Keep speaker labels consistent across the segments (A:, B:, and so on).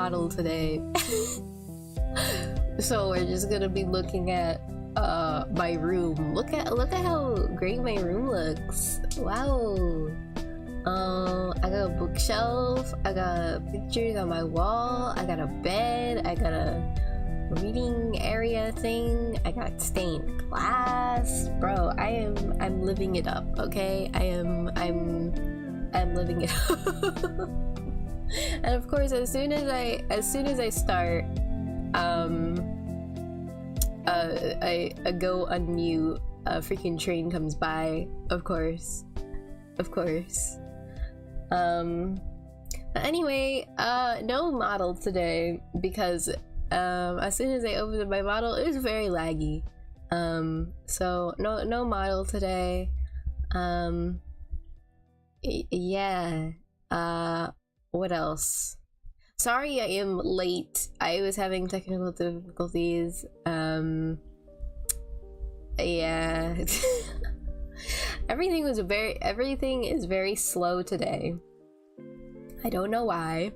A: model today. So we're just gonna be looking at my room. Look at how great my room looks. Wow. I got a bookshelf, I got pictures on my wall, I got a bed, I got a reading area thing, I got stained glass. Bro, I'm living it up, okay? I'm living it up. And of course, as soon as I start, I go unmute, a freaking train comes by, of course. But anyway, no model today because as soon as I opened my model, it was very laggy. So no model today. Yeah. What else? Sorry I am late. I was having technical difficulties. Yeah. Everything is very slow today. I don't know why,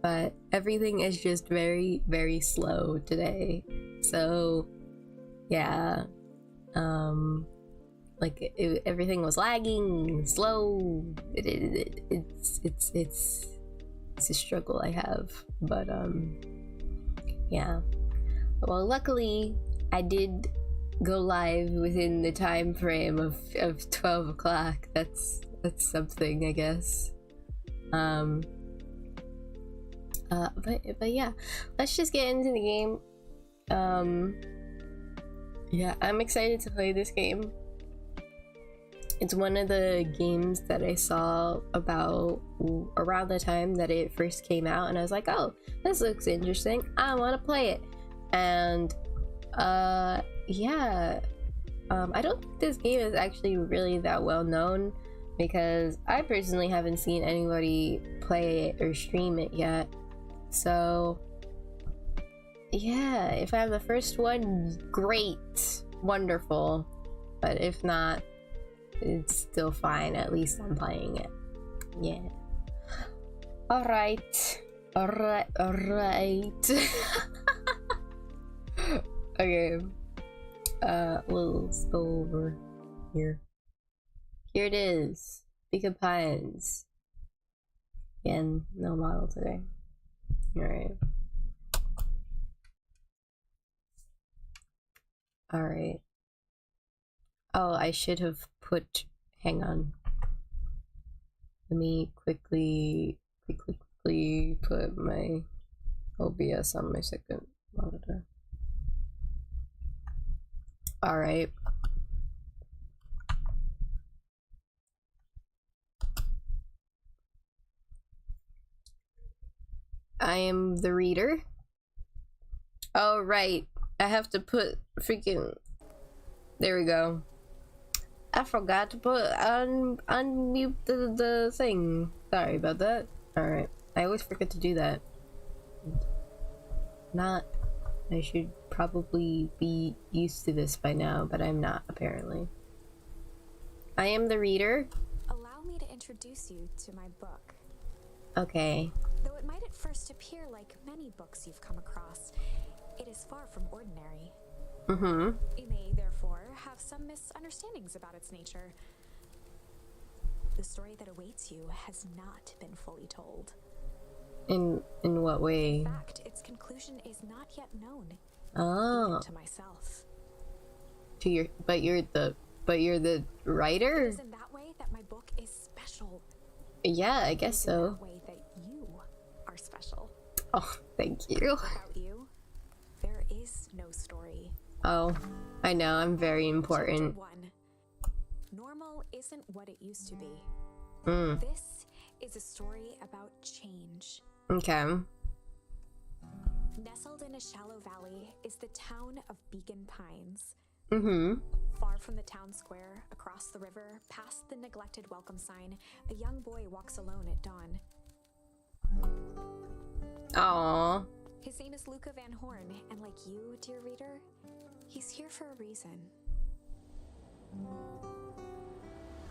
A: but everything is just very, very slow today. So yeah, like everything was lagging, slow. It's a struggle I have, but yeah. Well, luckily I did go live within the time frame of 12 o'clock. That's something, I guess. But yeah, let's just get into the game. Yeah, I'm excited to play this game. It's one of the games that I saw about around the time that it first came out, and I was like, oh, this looks interesting, I want to play it. And yeah, I don't think this game is actually really that well known, because I personally haven't seen anybody play it or stream it yet. So yeah, if I'm the first one, great, wonderful. But if not, it's still fine. At least I'm playing it. Yeah. Alright. Okay. Let's go over here. Here it is. Beacon Pines. Again, no model today. Alright. Alright. Oh, I should have put... Hang on. Let me quickly put my OBS on my second monitor. Alright. I am the reader. Oh, right. I have to put freaking... There we go. I forgot to put unmute the thing. Sorry about that. Alright. I always forget to do that. I should probably be used to this by now, but I'm not, apparently. I am the reader.
B: Allow me to introduce you to my book.
A: Okay.
B: Though it might at first appear like many books you've come across, it is far from ordinary.
A: Mm-hmm.
B: You may, therefore, have some misunderstandings about its nature. The story that awaits you has not been fully told.
A: In what way?
B: In fact, its conclusion is not yet known.
A: Oh.
B: Even to myself.
A: But you're the writer?
B: It is in that way that my book is special.
A: Yeah, I guess so.
B: In that way that you are special.
A: Oh, thank you.
B: Without you, there is no story.
A: Oh, I know, I'm very important.
B: Chapter 1. Normal isn't what it used to be.
A: Mm.
B: This is a story about change.
A: Okay.
B: Nestled in a shallow valley is the town of Beacon Pines.
A: Mm-hmm.
B: Far from the town square, across the river, past the neglected welcome sign, a young boy walks alone at dawn.
A: Aww.
B: His name is Luca Van Horn, and like you, dear reader, he's here for a reason.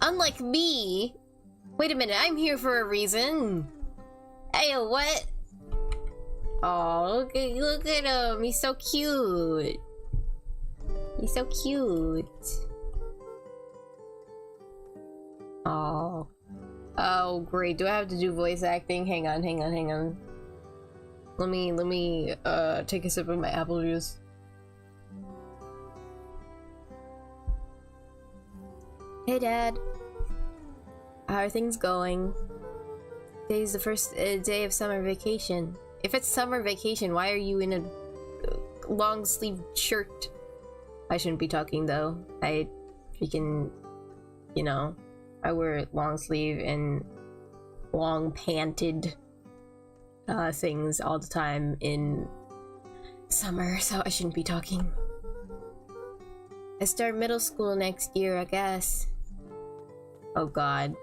A: Unlike me. Wait a minute, I'm here for a reason. Hey, what? Oh, look at him. He's so cute. He's so cute. Oh. Oh, great. Do I have to do voice acting? Hang on. Let me take a sip of my apple juice. Hey, Dad. How are things going? Today's the first day of summer vacation. If it's summer vacation, why are you in a long sleeve shirt? I shouldn't be talking though. I freaking, you know, I wear long sleeve and long panted things all the time in summer, so I shouldn't be talking. I start middle school next year, I guess. Oh god.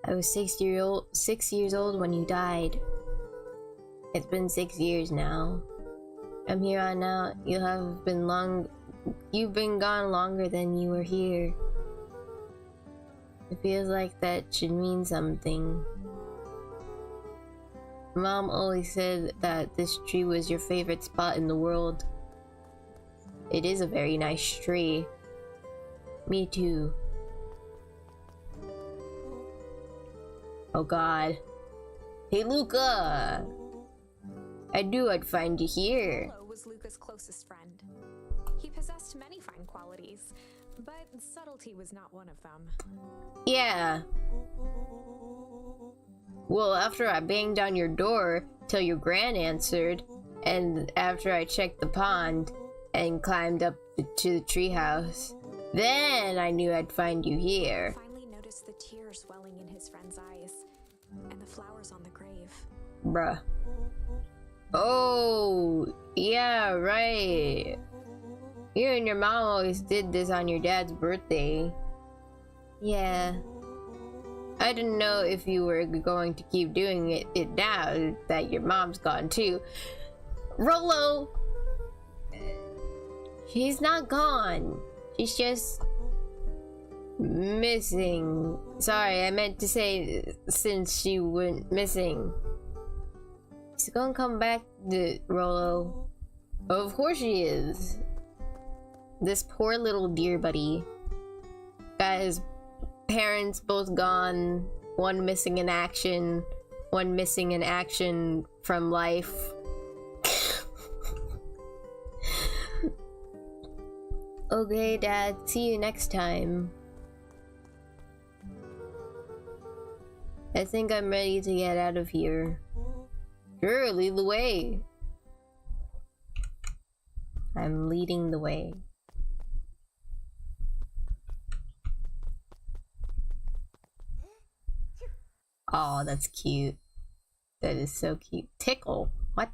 A: I was 6 years old when you died. It's been 6 years now. From here on out, you've been gone longer than you were here. It feels like that should mean something. Mom always said that this tree was your favorite spot in the world. It is a very nice tree. Me too. Oh god. Hey Luca! I knew I'd find you here.
B: Rolo was Luca's closest friend. He possessed many fine qualities, but subtlety was not one of them.
A: Yeah. Well, after I banged on your door till your gran answered, and after I checked the pond and climbed up to the treehouse, then I knew I'd find you here.
B: I finally noticed the tears welling in his friend's eyes, and the flowers on the grave.
A: Bruh. Oh, yeah, right. You and your mom always did this on your dad's birthday. Yeah. I didn't know if you were going to keep doing it now that your mom's gone too. Rolo! She's not gone. She's just missing. Sorry, I meant to say since she went missing. She's gonna come back, Rolo. Of course she is. This poor little deer buddy. Got his parents both gone. One missing in action. One missing in action from life. Okay, Dad. See you next time. I think I'm ready to get out of here. Sure, lead the way. I'm leading the way. Oh, that's cute. That is so cute. Tickle. What?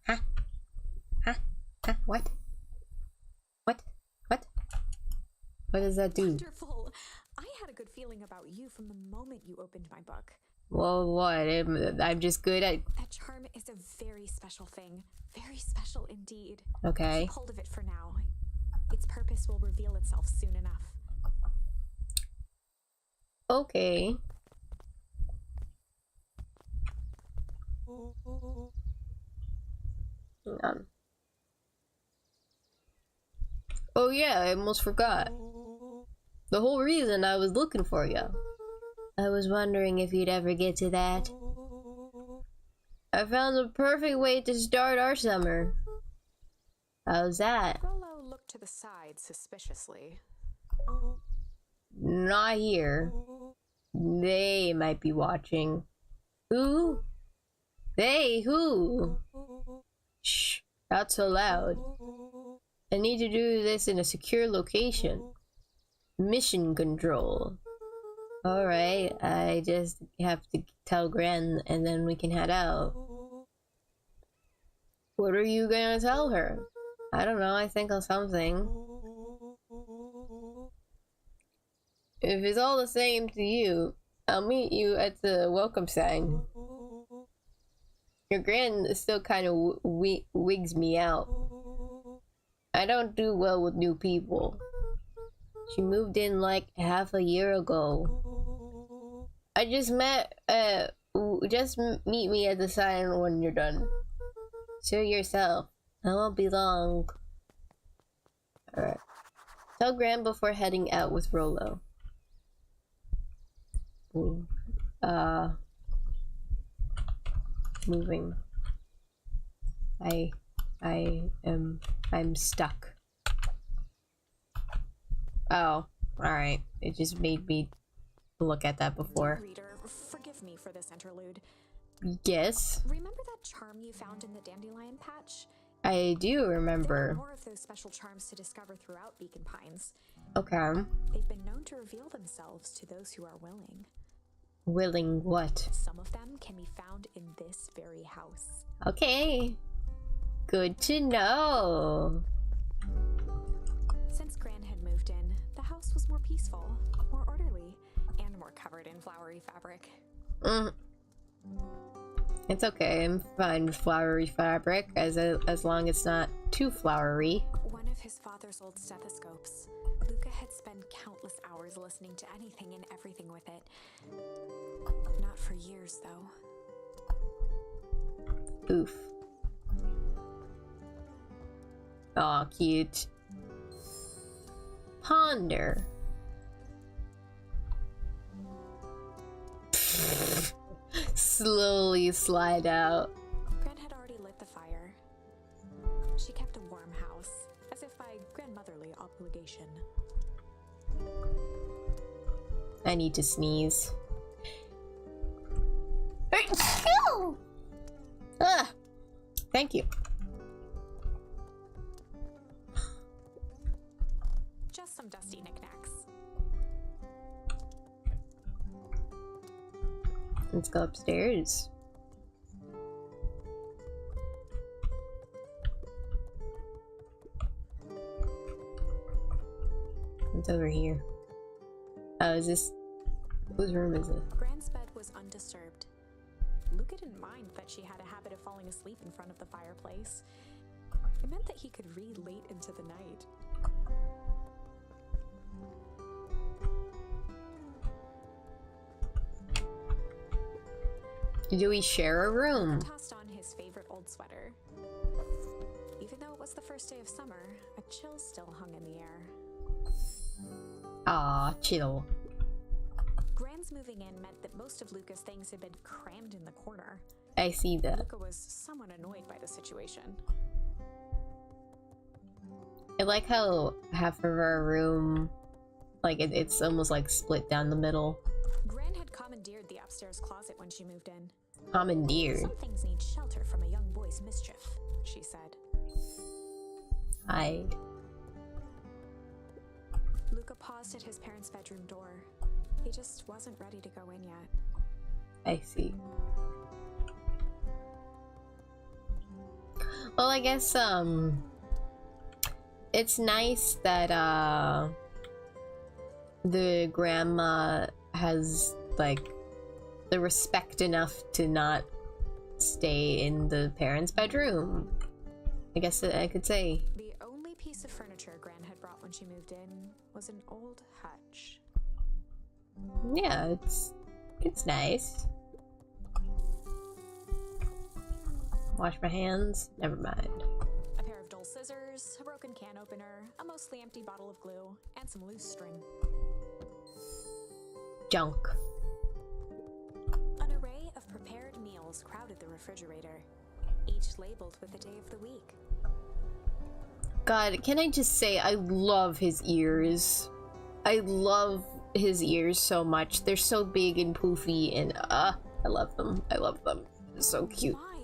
A: Huh? Huh? Huh? What? What? What? What does that do?
B: Wonderful. I had a good feeling about you from the moment you opened my book.
A: Well, what? I'm just good at...
B: That charm is a very special thing. Very special indeed.
A: Okay.
B: Keep hold of it for now. Its purpose will reveal itself soon enough.
A: Okay. Hang on. Oh yeah, I almost forgot. The whole reason I was looking for you. I was wondering if you'd ever get to that. I found the perfect way to start our summer. How's that?
B: Rolo looked to the side suspiciously.
A: Not here. They might be watching. Who? They? Who? Shh, not so loud. I need to do this in a secure location. Mission control. Alright, I just have to tell Gran and then we can head out. What are you gonna tell her? I don't know, I think of something. If it's all the same to you, I'll meet you at the welcome sign. Your Gran still kind of wigs me out. I don't do well with new people. She moved in like half a year ago. I just met meet me at the sign when you're done. Show yourself. I won't be long. Alright. Tell Graham before heading out with Rolo. Ooh. Moving. I'm stuck. Oh, alright. It just made me look at that before.
B: Reader, forgive me for this interlude.
A: Yes.
B: Remember that charm you found in the dandelion patch?
A: I do remember.
B: There are more of those special charms to discover throughout Beacon Pines.
A: Okay.
B: They've been known to reveal themselves to those who are willing.
A: Willing what?
B: Some of them can be found in this very house.
A: Okay. Good to know.
B: Since Gran had moved in, the house was more peaceful, more orderly, and more covered in flowery fabric.
A: It's okay. I'm fine with flowery fabric as long as it's not too flowery.
B: One of his father's old stethoscopes. Luca had spent countless hours listening to anything and everything with it. Not for years, though.
A: Oof. Aw, cute. Ponder. Slowly slide out.
B: Gran had already lit the fire. She kept a warm house, as if by grandmotherly obligation.
A: I need to sneeze. Ah, thank you.
B: Just some dusty knickknacks.
A: Let's go upstairs. What's over here? Oh, is this... whose room is it?
B: Gran's bed was undisturbed. Luca didn't mind that she had a habit of falling asleep in front of the fireplace. It meant that he could read late into the night.
A: Do we share a room?
B: Luca tossed on his favorite old sweater. Even though it was the first day of summer, a chill still hung in the air.
A: Aw, chill.
B: Gran's moving in meant that most of Luca's things had been crammed in the corner.
A: I see that.
B: Luca was somewhat annoyed by the situation.
A: I like how half of our room, like it's almost like split down the middle.
B: Gran had commandeered the upstairs closet when she moved in.
A: Commandeered.
B: Some things need shelter from a young boy's mischief, she said.
A: Hide.
B: Luca paused at his parents' bedroom door. He just wasn't ready to go in yet.
A: I see. Well, I guess, it's nice that, the grandma has, like, the respect enough to not stay in the parents' bedroom. I guess that I could say.
B: The only piece of furniture Gran had brought when she moved in was an old hutch.
A: Yeah, it's nice. Wash my hands? Never mind.
B: A pair of dull scissors, a broken can opener, a mostly empty bottle of glue, and some loose string.
A: Junk.
B: An array of prepared meals crowded the refrigerator, each labeled with the day of the week.
A: God, can I just say I love his ears. I love his ears so much. They're so big and poofy and I love them. I love them. They're so cute.
B: My,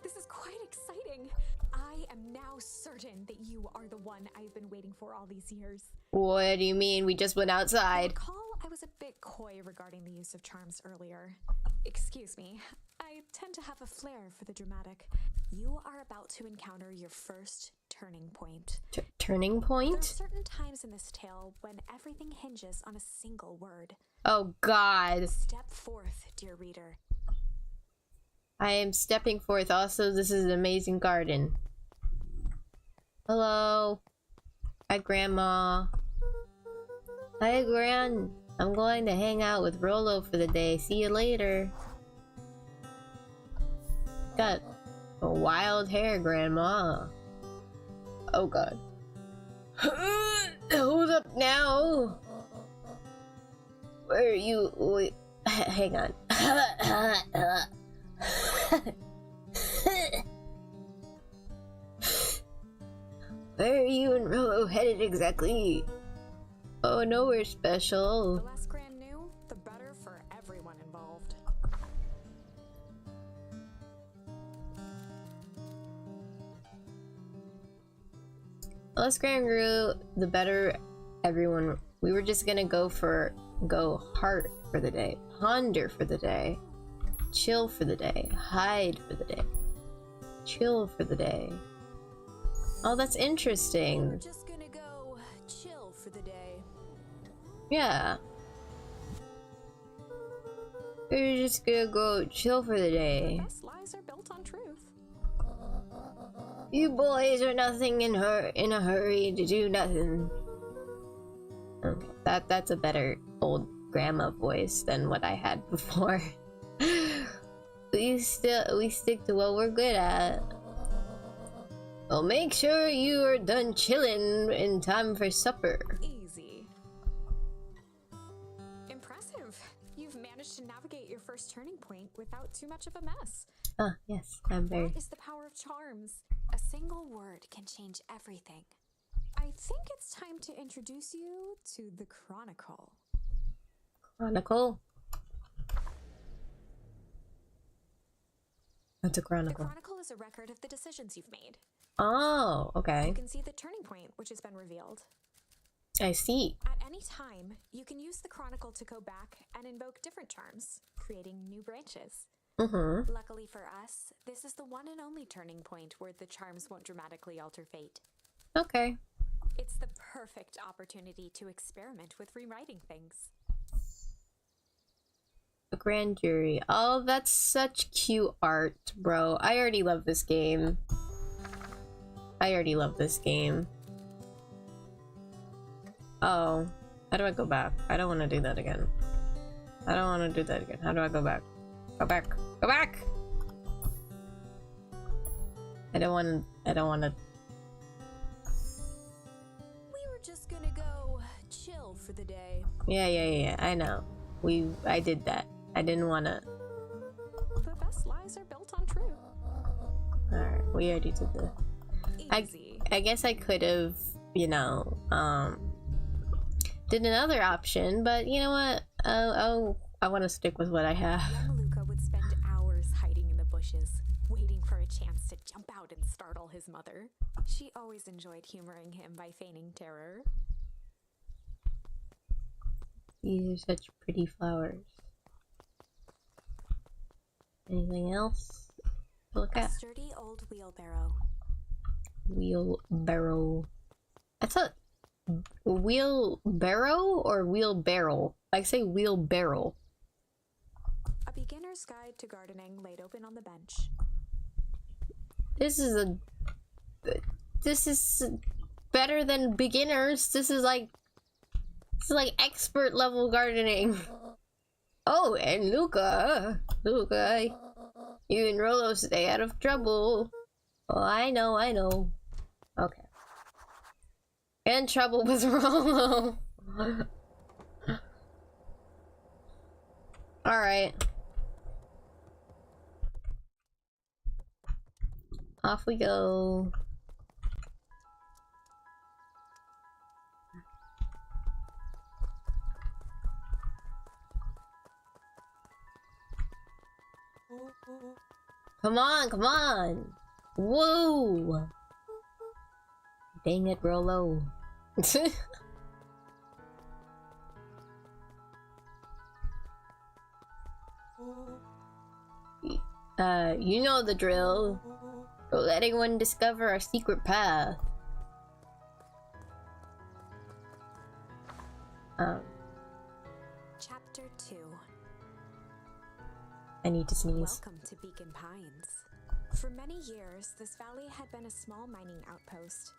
B: this is quite exciting. I am now certain that you are the one I've been waiting for all these years.
A: What do you mean? We just went outside.
B: Recall I was a bit coy regarding the use of charms earlier. Excuse me. I tend to have a flair for the dramatic. You are about to encounter your first turning point.
A: Turning
B: There are
A: point?
B: certain times in this tale when everything hinges on a single word.
A: Oh God.
B: Step forth, dear reader.
A: I am stepping forth. Also, this is an amazing garden. Hello. Hi, Grandma. Hi, Gran. I'm going to hang out with Rolo for the day. See you later. got a wild hair, Grandma. Oh god. Hold up now. Where are you? Wait, hang on. Where are you and Rolo headed exactly? Oh, nowhere special.
B: The less Gran knew, the better for everyone involved.
A: The less Gran grew, the better everyone. We were just gonna go heart for the day, ponder for the day, chill for the day, hide for the day, chill for the day. Oh, that's interesting.
B: We're just gonna go chill for the day.
A: Yeah. We're just gonna go chill for the day.
B: The best lies are built on truth.
A: You boys are nothing in a hurry to do nothing. Okay, that's a better old grandma voice than what I had before. we stick to what we're good at. Well, make sure you are done chilling in time for supper.
B: Easy. Impressive. You've managed to navigate your first turning point without too much of a mess.
A: Ah, yes, I'm very...
B: That is the power of charms. A single word can change everything. I think it's time to introduce you to the Chronicle.
A: Chronicle? What's a
B: The
A: chronicle?
B: Chronicle is a record of the decisions you've made.
A: Oh, okay.
B: You can see the turning point, which has been revealed.
A: I see.
B: At any time, you can use the Chronicle to go back and invoke different charms, creating new branches.
A: Mm-hmm.
B: Luckily for us, this is the one and only turning point where the charms won't dramatically alter fate.
A: Okay.
B: It's the perfect opportunity to experiment with rewriting things.
A: A grand jury. Oh, that's such cute art, bro. I already love this game. Oh. How do I go back? I don't want to do that again. How do I go back? Go back! Go back! I don't want to...
B: We were just gonna go chill for the day.
A: Yeah, I know. I did that. I didn't want to...
B: The best lies are built on truth.
A: Alright, we already did this.
B: Easy.
A: I guess I could have, you know, did another option, but you know what? I want to stick with what I have.
B: Young Luca would spend hours hiding in the bushes, waiting for a chance to jump out and startle his mother. She always enjoyed humoring him by feigning terror.
A: These are such pretty flowers. Anything else to look
B: A
A: at?
B: sturdy old wheelbarrow.
A: Wheelbarrow. I thought wheelbarrow or wheelbarrow? I say wheelbarrow.
B: A beginner's guide to gardening laid open on the bench.
A: This is better than beginners. This is like expert level gardening. Oh, and Luca, you and Rolo stay out of trouble. Oh, I know. Okay. In trouble with Rolo. Alright. Off we go. Come on! Whoa! Dang it, Rolo. You know the drill. Don't let anyone discover our secret path.
B: Chapter 2.
A: I need to sneeze.
B: Welcome to Beacon Pines. For many years, this valley had been a small mining outpost.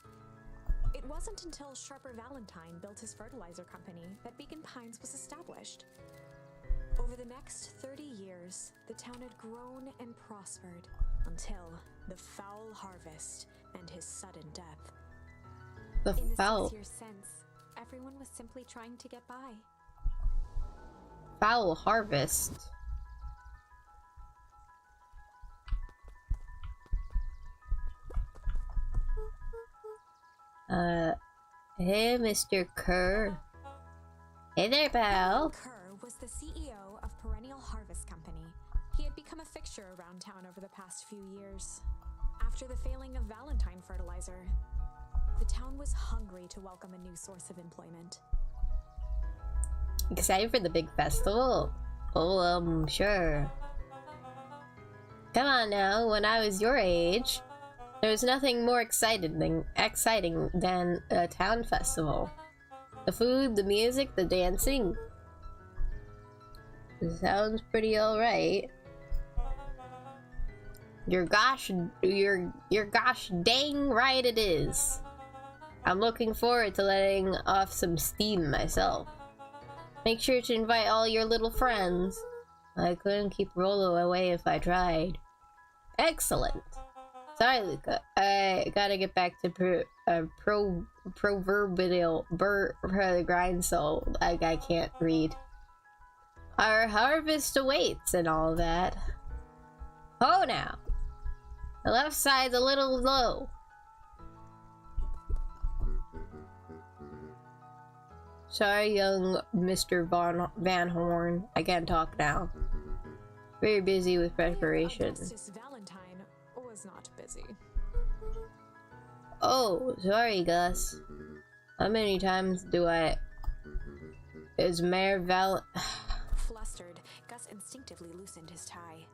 B: It wasn't until Sharper Valentine built his fertilizer company that Beacon Pines was established. Over the next 30 years, the town had grown and prospered Until the foul harvest and his sudden death.
A: The
B: In the
A: foul
B: 6 years since, everyone was simply trying to get by.
A: foul harvest. Hey, Mr. Kerr. Hey there, pal.
B: Kerr was the CEO of Perennial Harvest Company. He had become a fixture around town over the past few years. After the failing of Valentine fertilizer, the town was hungry to welcome a new source of employment.
A: Excited for the big festival? Oh, sure. Come on now, when I was your age, there was nothing more exciting than a town festival. The food, the music, the dancing. It sounds pretty alright. You're gosh dang right it is. I'm looking forward to letting off some steam myself. Make sure to invite all your little friends. I couldn't keep Rolo away if I tried. Excellent. Sorry, Luca. I gotta get back to proverbial grind, so I can't read. Our harvest awaits and all that. Oh, now. The left side's a little low. Sorry, young Mr. Van Horn. I can't talk now. Very busy with preparation.
B: Augustus Valentine was not busy.
A: Oh, sorry, Gus. How many times is Mayor
B: Flustered, Gus instinctively loosened his tie.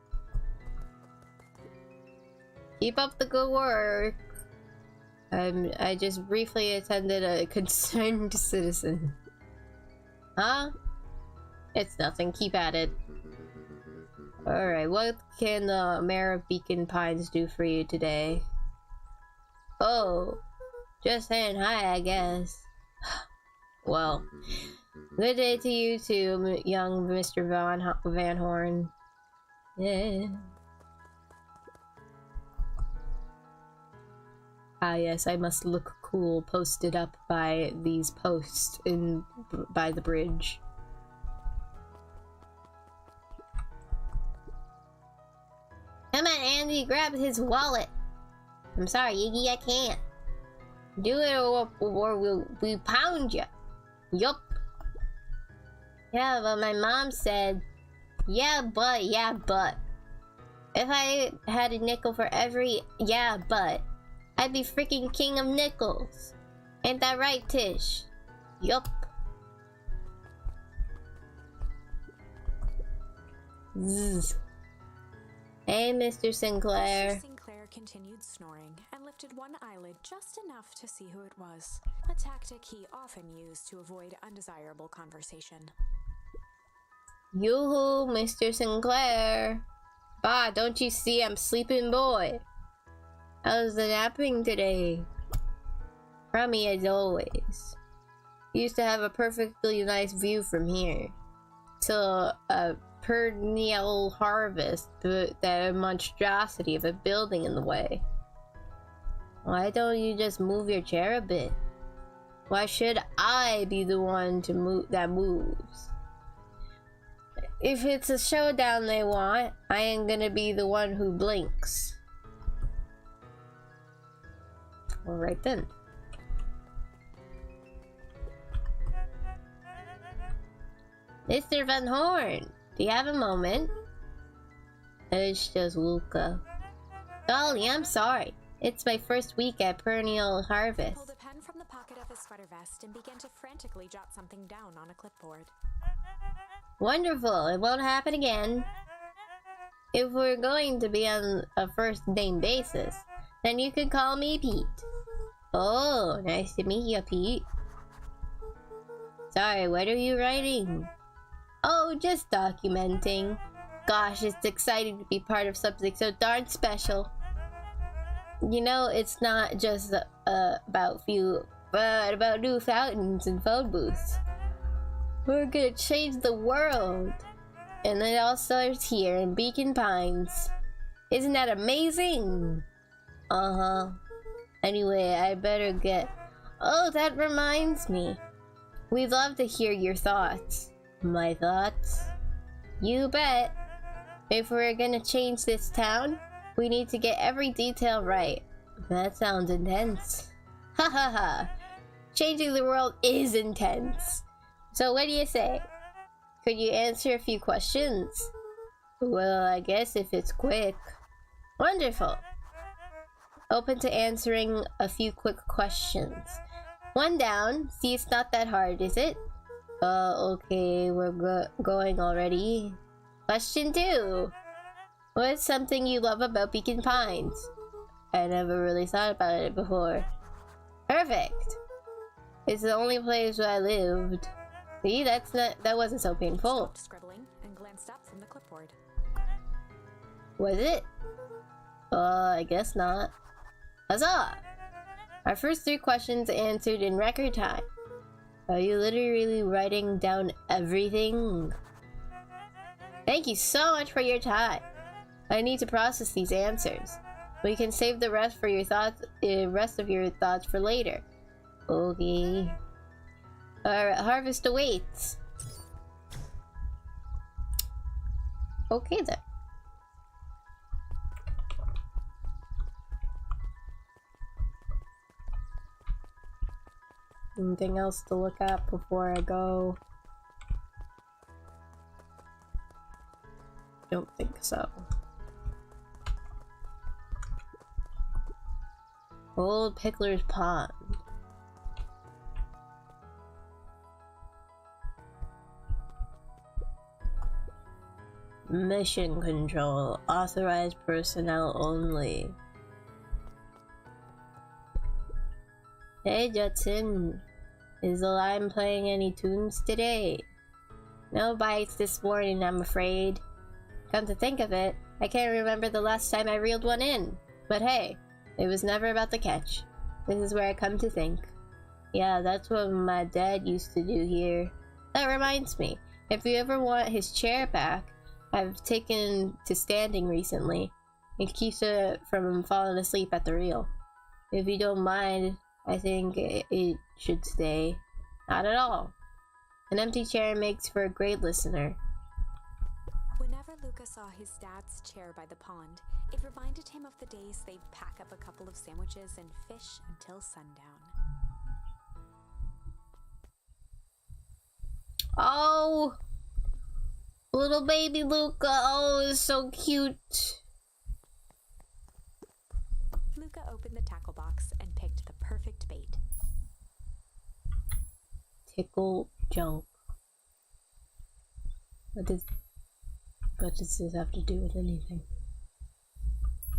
A: Keep up the good work. I just briefly attended a concerned citizen. Huh? It's nothing. Keep at it. Alright, what can the Mayor of Beacon Pines do for you today? Oh, just saying hi, I guess. Well, good day to you too, young Mr. Van Horn. Yeah. Ah yes, I must look cool posted up by these posts by the bridge. Come on, Andy, grab his wallet. I'm sorry, Iggy, I can't. Do it or we'll pound you. Yup. Yeah, but my mom said, yeah, but. If I had a nickel for every yeah, but, I'd be freaking king of nickels. Ain't that right, Tish? Yup. Zzz. Hey, Mr. Sinclair.
B: Mr. Sinclair continued snoring and lifted one eyelid just enough to see who it was, a tactic he often used to avoid undesirable conversation.
A: Yoo-hoo, Mr. Sinclair. Bah, don't you see I'm sleeping, boy? How's the napping today? Crummy as always. Used to have a perfectly nice view from here. Till a perennial harvest put that monstrosity of a building in the way. Why don't you just move your chair a bit? Why should I be the one to move that moves? If it's a showdown they want, I ain't gonna be the one who blinks. Alright then. Mr. Van Horn, do you have a moment? It's just Luca. Golly, I'm sorry. It's my first week at Perennial
B: He
A: Harvest.
B: pulled a pen from the pocket of his sweater vest and began to frantically jot something down on a clipboard.
A: Wonderful, it won't happen again. If we're going to be on a first name basis, then you could call me Pete. Oh, nice to meet you, Pete. Sorry, what are you writing? Oh, just documenting. Gosh, it's exciting to be part of something so darn special. You know, it's not just about new fountains and phone booths. We're gonna change the world. And it all starts here in Beacon Pines. Isn't that amazing? Uh-huh. Anyway, I better get... Oh, that reminds me. We'd love to hear your thoughts. My thoughts? You bet. If we're gonna change this town, we need to get every detail right. That sounds intense. Ha ha ha. Changing the world is intense. So what do you say? Could you answer a few questions? Well, I guess if it's quick. Wonderful. Open to answering a few quick questions. One down. See, it's not that hard, is it? Okay, we're going already. Question 2. What's something you love about Beacon Pines? I never really thought about it before. Perfect. It's the only place where I lived. See, that wasn't so painful.
B: Stopped scribbling and glanced up from the clipboard.
A: Was it? I guess not. Huzzah! Our first 3 questions answered in record time. Are you literally writing down everything? Thank you so much for your time. I need to process these answers. We can save the rest for your thoughts, rest of your thoughts for later. Okay. Our harvest awaits. Okay then. Anything else to look at before I go? Don't think so. Old Pickler's Pond. Mission control. Authorized personnel only. Hey Judson, is the line playing any tunes today? No bites this morning, I'm afraid. Come to think of it, I can't remember the last time I reeled one in. But hey, it was never about the catch. This is where I come to think. Yeah, that's what my dad used to do here. That reminds me, if you ever want his chair back, I've taken to standing recently. It keeps it from falling asleep at the reel. If you don't mind, I think it should stay. Not at all. An empty chair makes for a great listener.
B: Whenever Luca saw his dad's chair by the pond, it reminded him of the days they'd pack up a couple of sandwiches and fish until sundown.
A: Oh! Little baby Luca, oh, it's so cute.
B: Luca opened the tackle box and picked the perfect bait.
A: Tickle junk. What does this have to do with anything?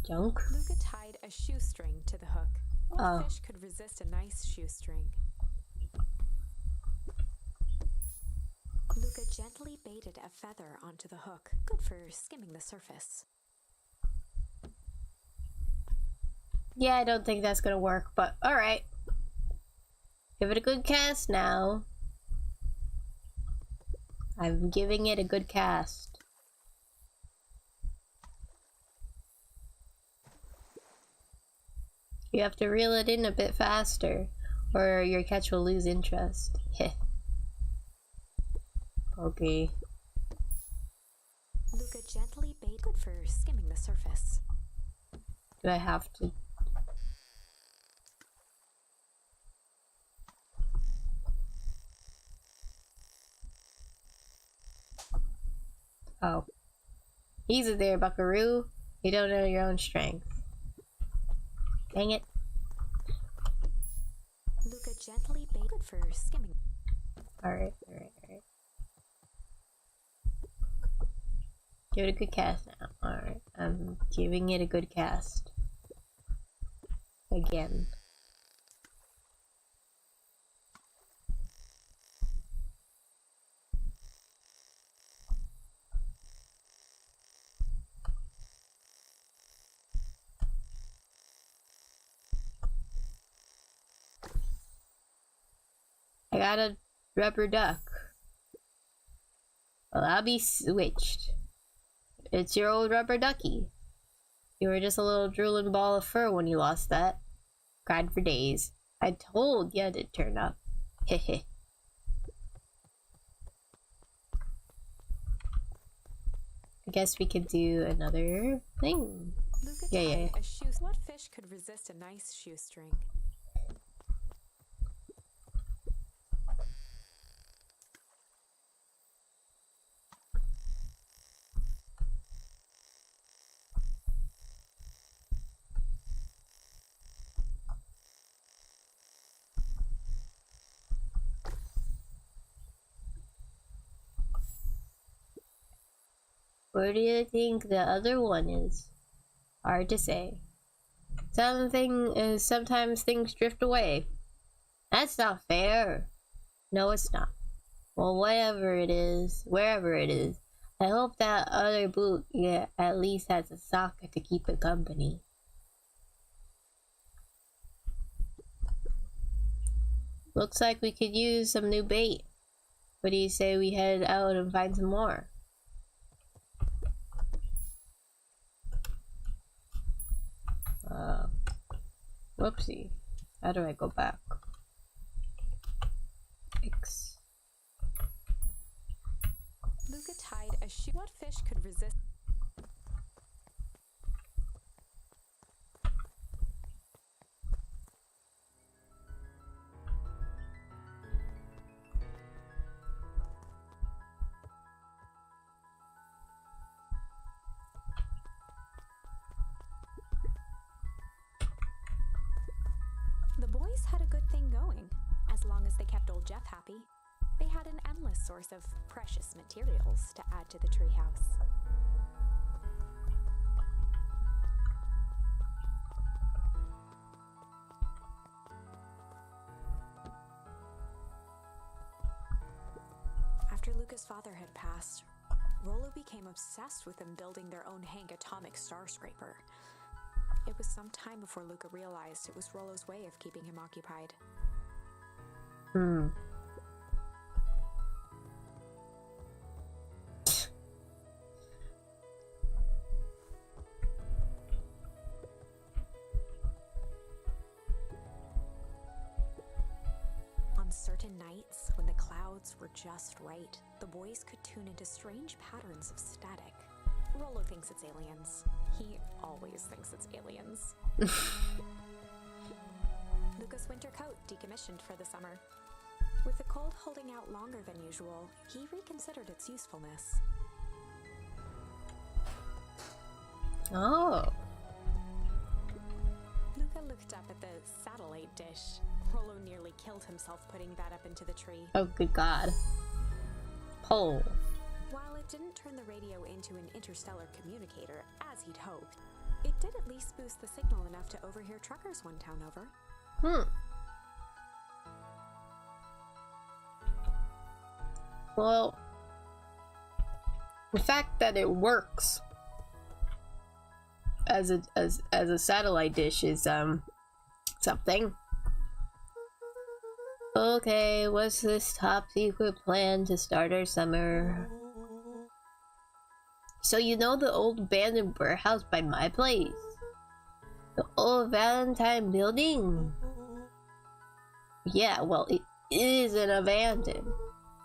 A: Junk?
B: Luca tied a shoestring to the hook. What fish could resist a nice shoestring? Luca gently baited a feather onto the hook, good for skimming the surface.
A: Yeah, I don't think that's gonna work, but alright. Give it a good cast now. I'm giving it a good cast. You have to reel it in a bit faster, or your catch will lose interest. Heh. Okay.
B: Luca gently baited, good for skimming the surface.
A: Do I have to? Oh. Easy there, buckaroo. You don't know your own strength. Dang it.
B: Luca gently baited, good for skimming.
A: Alright. Give it a good cast now. Alright, I'm giving it a good cast. Again. I got a rubber duck. Well, I'll be switched. It's your old rubber ducky. You were just a little drooling ball of fur when you lost that. Cried for days. I told you to turn up. Heh. I guess we could do another thing.
B: Luca
A: Yeah.
B: tied a shoe. What fish could resist a nice shoestring?
A: Where do you think the other one is? Hard to say. Sometimes things drift away. That's not fair. No, it's not. Well, whatever it is, wherever it is, I hope that other boot at least has a socket to keep it company. Looks like we could use some new bait. What do you say we head out and find some more? Whoopsie. How do I go back? X.
B: Luca tied a shoe. What fish could resist? The boys had a good thing going, as long as they kept old Jeff happy. They had an endless source of precious materials to add to the treehouse. After Luca's father had passed, Rollo became obsessed with them building their own Hank atomic star scraper. It was some time before Luca realized it was Rollo's way of keeping him occupied. On certain nights, when the clouds were just right, the boys could tune into strange patterns of static. Rollo thinks it's aliens. He always thinks it's aliens. Luca's winter coat decommissioned for the summer. With the cold holding out longer than usual, he reconsidered its usefulness.
A: Oh.
B: Luca looked up at the satellite dish. Rollo nearly killed himself putting that up into the tree.
A: Oh, good God. Pole.
B: While it didn't turn the radio into an interstellar communicator, as he'd hoped, it did at least boost the signal enough to overhear truckers one town over.
A: Well, the fact that it works as a satellite dish is something. Okay, what's this top secret plan to start our summer? So you know the old abandoned warehouse by my place? The old Valentine building? Yeah, well, it isn't abandoned.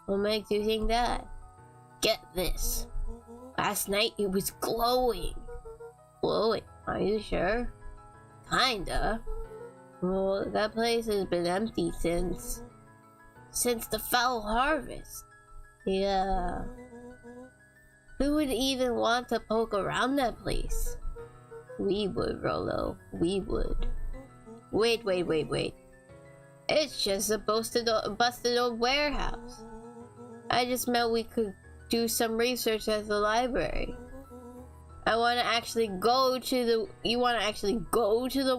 A: What makes you think that? Get this. Last night it was glowing. Glowing? Are you sure? Kinda. Well, that place has been empty since the foul harvest. Yeah. Who would even want to poke around that place? We would, Rollo. We would. Wait. It's just a busted old warehouse. I just meant we could do some research at the library. You want to actually go to the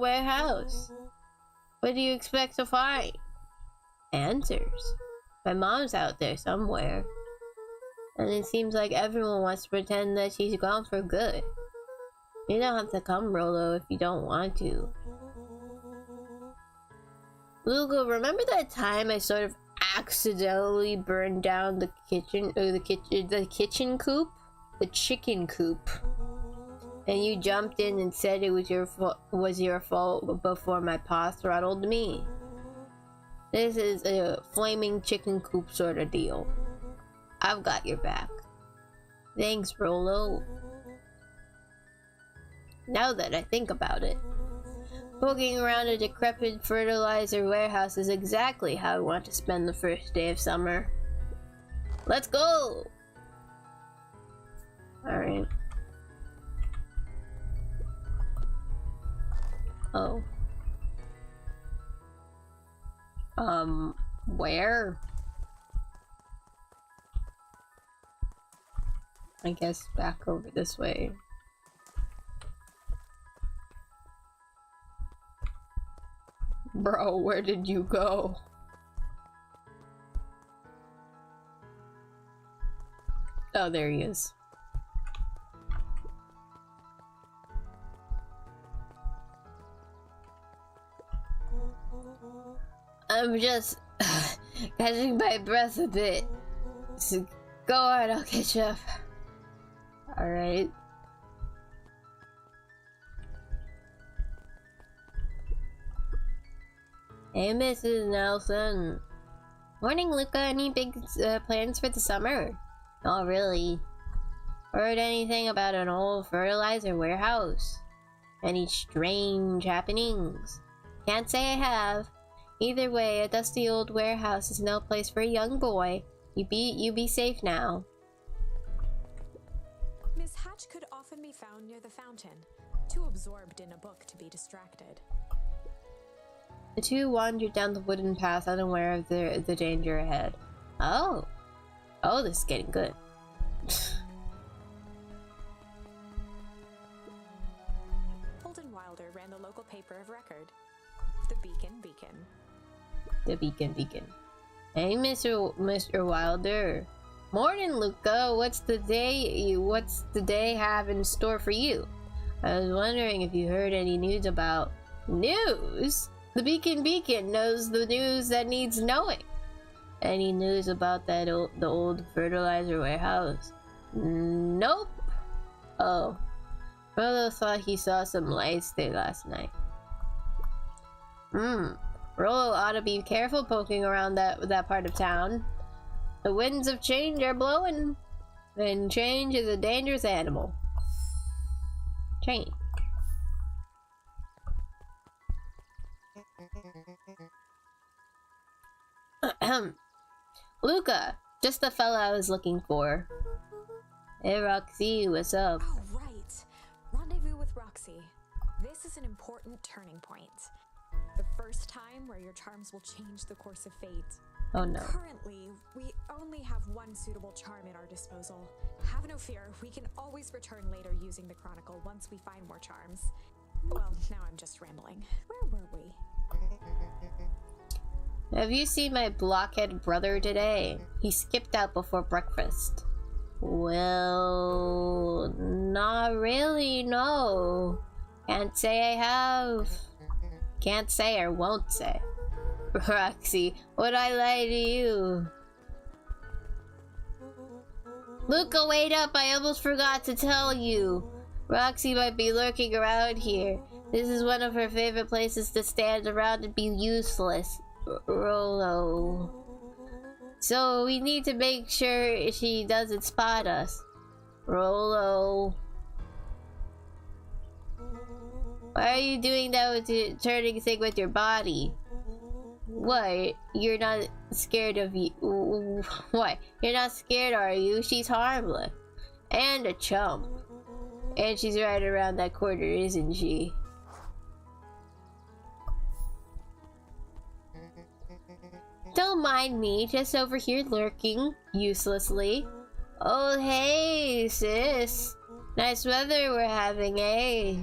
A: warehouse? What do you expect to find? Answers. My mom's out there somewhere. And it seems like everyone wants to pretend that she's gone for good. You don't have to come, Rollo, if you don't want to. Luca, remember that time I sort of accidentally burned down the chicken coop? And you jumped in and said it was your fault before my paw throttled me. This is a flaming chicken coop sort of deal. I've got your back. Thanks, Rolo. Now that I think about it, poking around a decrepit fertilizer warehouse is exactly how I want to spend the first day of summer. Let's go! Alright. Oh. Where? I guess back over this way. Bro, where did you go? Oh, there he is. I'm just catching my breath a bit. So go on, I'll catch up. Alright. Hey, Mrs. Nelson. Morning, Luca. Any big plans for the summer? Not really. Heard anything about an old fertilizer warehouse? Any strange happenings? Can't say I have. Either way, a dusty old warehouse is no place for a young boy. You be safe now.
B: Miss Hatch could often be found near the fountain, too absorbed in a book to be distracted.
A: The two wandered down the wooden path, unaware of the danger ahead. Oh, this is getting good.
B: Holden Wilder ran the local paper of record, the Beacon.
A: The Beacon. Hey, Mr. Wilder. Morning, Luca. What's the day have in store for you? I was wondering if you heard any news about... News? The Beacon knows the news that needs knowing. Any news about the old fertilizer warehouse? Nope. Oh. Rolo thought he saw some lights there last night. Rolo ought to be careful poking around that part of town. The winds of change are blowing, and change is a dangerous animal. Change. Luca, just the fella I was looking for. Hey, Roxy, what's up?
B: Oh, right. Rendezvous with Roxy. This is an important turning point. The first time where your charms will change the course of fate.
A: Oh no.
B: Currently, we only have one suitable charm at our disposal. Have no fear, we can always return later using the Chronicle once we find more charms. Well, now I'm just rambling. Where were we?
A: Have you seen my blockhead brother today? He skipped out before breakfast. Well, not really, no. Can't say I have. Can't say or won't say. Roxy, would I lie to you? Luca, wait up, I almost forgot to tell you. Roxy might be lurking around here. This is one of her favorite places to stand around and be useless. Rolo. So we need to make sure she doesn't spot us. Rolo. Why are you doing that with your turning thing with your body? What? You're not scared of you? What? You're not scared, are you? She's harmless. And a chump. And she's right around that corner, isn't she? Don't mind me, just over here lurking, uselessly. Oh, hey, sis. Nice weather we're having, eh?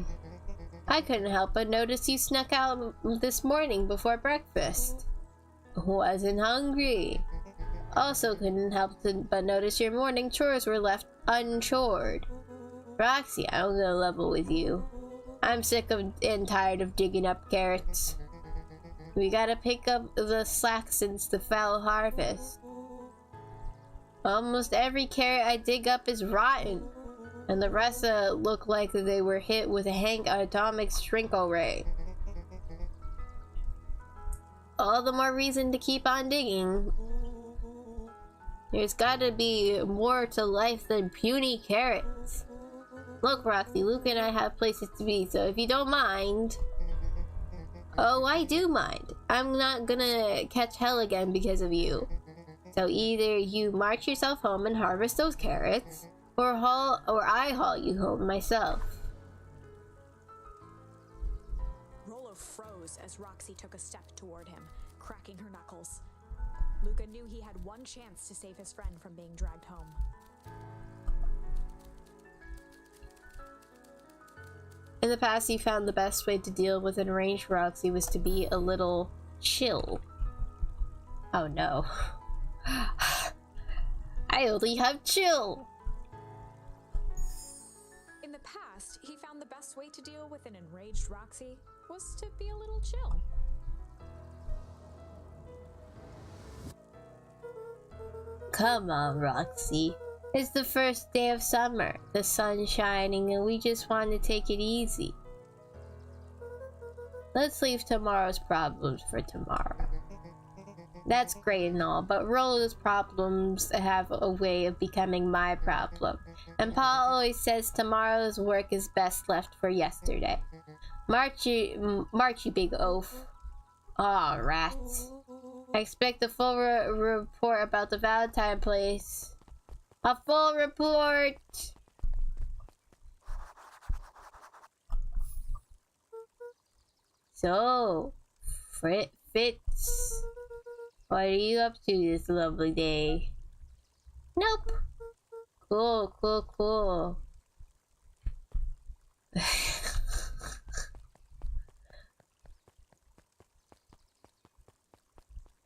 A: I couldn't help but notice you snuck out this morning before breakfast. Wasn't hungry. Also couldn't help but notice your morning chores were left unchored. Roxy, I'm gonna level with you. I'm sick of and tired of digging up carrots. We gotta pick up the slack since the fall harvest. Almost every carrot I dig up is rotten. And the rest look like they were hit with a Hank atomic shrinkle ray. All the more reason to keep on digging. There's gotta be more to life than puny carrots. Look, Roxy, Luke and I have places to be, so if you don't mind... Oh, I do mind. I'm not gonna catch hell again because of you. So either you march yourself home and harvest those carrots, or I haul you home myself.
B: Rollo froze as Roxy took a step toward him, cracking her knuckles. Luca knew he had one chance to save his friend from being dragged home.
A: In the past, he found the best way to deal with an enraged Roxy was to be a little chill. Oh no. I only have chill!
B: In the past, he found the best way to deal with an enraged Roxy was to be a little chill.
A: Come on, Roxy. It's the first day of summer, the sun's shining, and we just want to take it easy. Let's leave tomorrow's problems for tomorrow. That's great and all, but Rollo's problems have a way of becoming my problem. And Paul always says tomorrow's work is best left for yesterday. March, you big oaf. Aw, rats. I expect a full report about the Valentine place. A full report! So, Fitz, what are you up to this lovely day? Nope. Cool, cool, cool.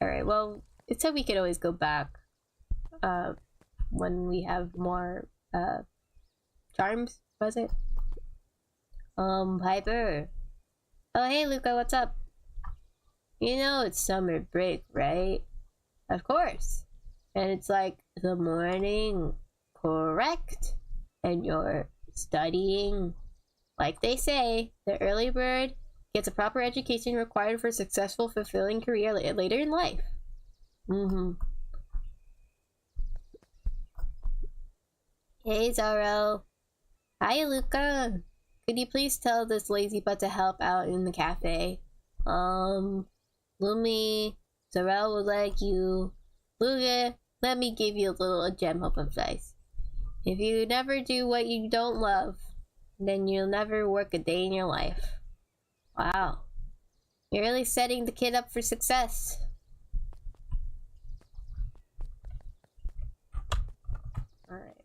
A: Alright, well, it said we could always go back. When we have more charms, was it? Piper. Oh hey Luca, what's up? You know it's summer break, right? Of course. And it's like the morning, correct? And you're studying. Like they say, the early bird gets a proper education required for a successful, fulfilling career later in life. Hey Zaro. Hi Luca. Could you please tell this lazy butt to help out in the cafe? Lumi, Zarel would like you. Luca, let me give you a little gem of advice. If you never do what you don't love, then you'll never work a day in your life. Wow. You're really setting the kid up for success. Alright.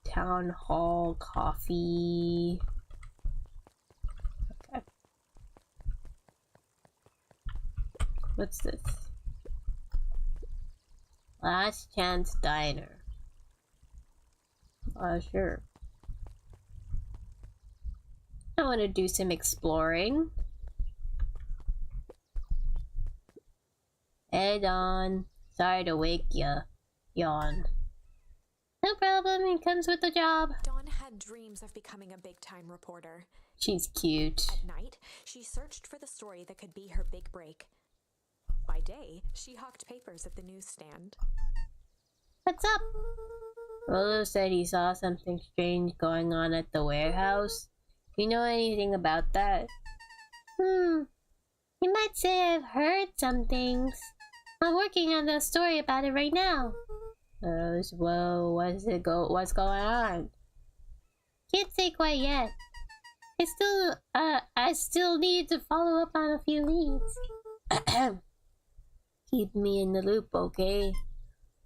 A: Town hall coffee. Okay. What's this? Last Chance Diner. Sure. I want to do some exploring. Head on. Sorry to wake ya. Yawn. No problem, it comes with the job.
B: Dawn had dreams of becoming a big-time reporter.
A: She's cute.
B: At night, she searched for the story that could be her big break. By day, she hawked papers at the newsstand.
A: What's up? Rolo said he saw something strange going on at the warehouse. Do you know anything about that? You might say I've heard some things. I'm working on a story about it right now. Well, what's going on? Can't say quite yet. I still need to follow up on a few leads. Keep me in the loop, okay?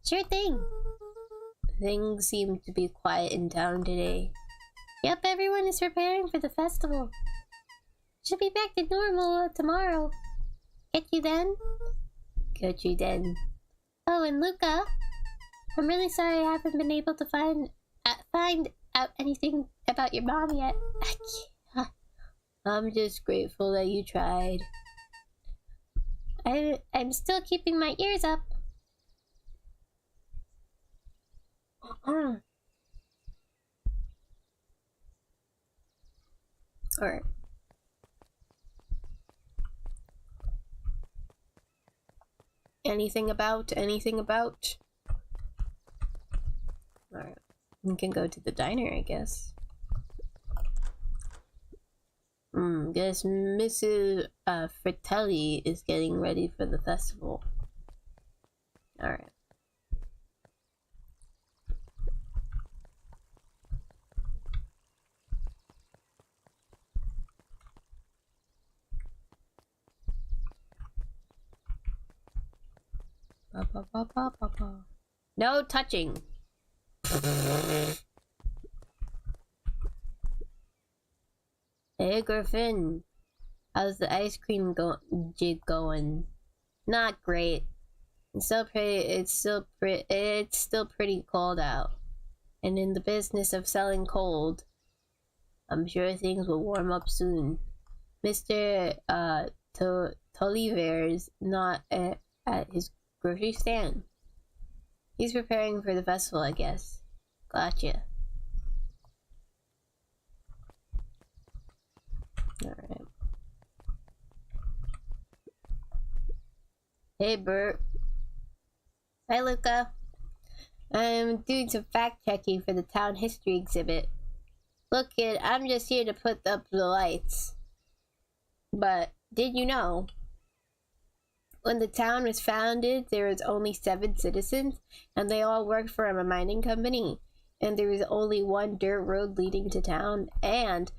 A: Sure thing. Things seem to be quiet in town today. Yep, everyone is preparing for the festival. Should be back to normal tomorrow. Get you then? Get you then. Oh, and Luca, I'm really sorry I haven't been able to find out anything about your mom yet. I'm just grateful that you tried. I'm still keeping my ears up. for it. Anything about? Alright. We can go to the diner, I guess. Guess Mrs. Fratelli is getting ready for the festival. Alright. No touching. Hey Griffin, how's the ice cream jig going? Not great. It's still pretty cold out. And in the business of selling cold, I'm sure things will warm up soon. Mr. Tolliver's not at his grocery stand. He's preparing for the festival, I guess. Gotcha. Alright. Hey, Bert. Hi, Luca. I'm doing some fact-checking for the town history exhibit. Look, kid, I'm just here to put up the lights. But, did you know? When the town was founded, there was only 7 citizens, and they all worked for a mining company. And there was only one dirt road leading to town, and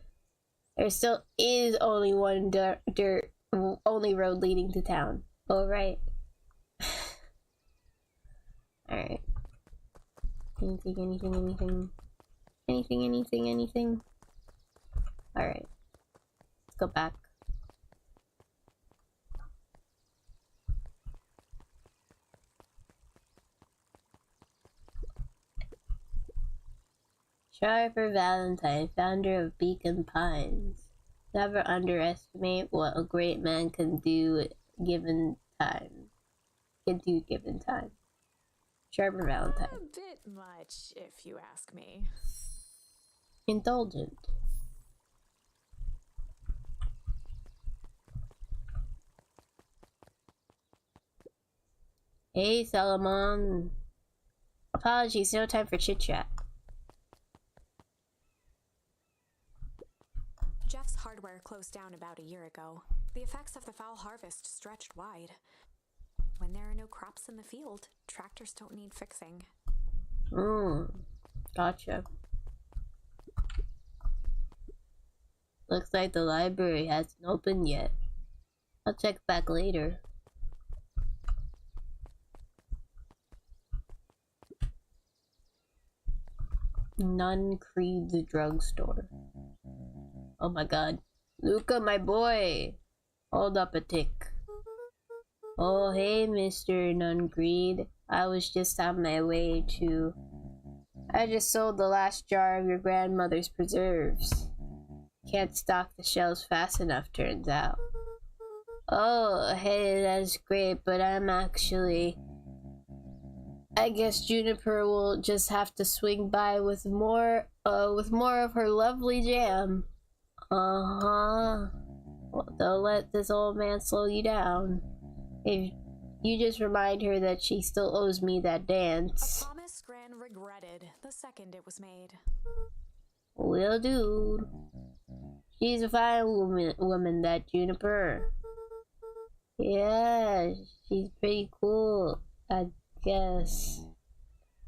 A: there still is only one only road leading to town. Oh, right. Alright. Anything. Alright. Let's go back. Sharper Valentine, founder of Beacon Pines. Never underestimate what a great man can do given time. Sharper Valentine.
B: A bit much, if you ask me.
A: Indulgent. Hey, Solomon. Apologies, no time for chit-chat.
B: Jeff's hardware closed down about a year ago. The effects of the foul harvest stretched wide. When there are no crops in the field, tractors don't need fixing.
A: Gotcha. Looks like the library hasn't opened yet. I'll check back later. Nun Creed the drugstore. Oh my god. Luca, my boy! Hold up a tick. Oh, hey, Mr. Nungreed. I was just on my way to... I just sold the last jar of your grandmother's preserves. Can't stock the shelves fast enough, turns out. Oh, hey, that's great, but I'm actually... I guess Juniper will just have to swing by with more of her lovely jam. Well, don't let this old man slow you down. If you just remind her that she still owes me that dance.
B: A promise Gran regretted the second it was made.
A: Will do. She's a fine woman, that Juniper. Yeah, she's pretty cool, I guess.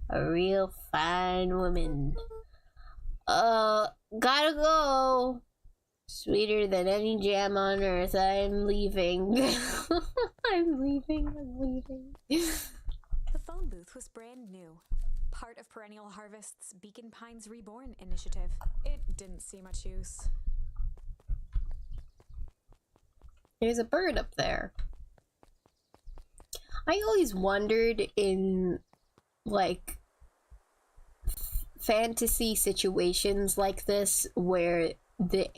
A: A real fine woman. Gotta go. Sweeter than any jam on earth. I'm leaving. I'm leaving.
B: The phone booth was brand new. Part of Perennial Harvest's Beacon Pines Reborn initiative. It didn't see much use.
A: There's a bird up there. I always wondered in, like, fantasy situations like this where the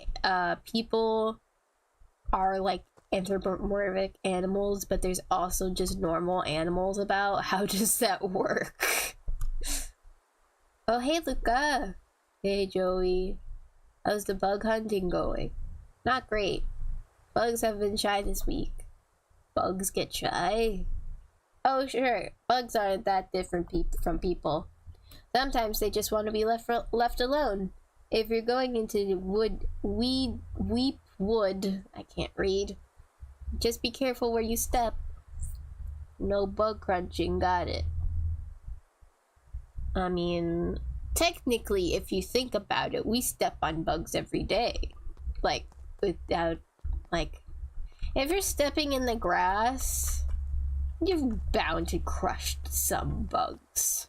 A: people are like anthropomorphic animals, but there's also just normal animals about. How does that work? Oh, hey, Luca. Hey, Joey. How's the bug hunting going? Not great. Bugs have been shy this week. Bugs get shy? Oh, sure. Bugs aren't that different from people. Sometimes they just want to be left alone. If you're going into weep wood, I can't read. Just be careful where you step. No bug crunching, got it. I mean, technically, if you think about it, we step on bugs every day. Like, without, like, if you're stepping in the grass, you're bound to crush some bugs.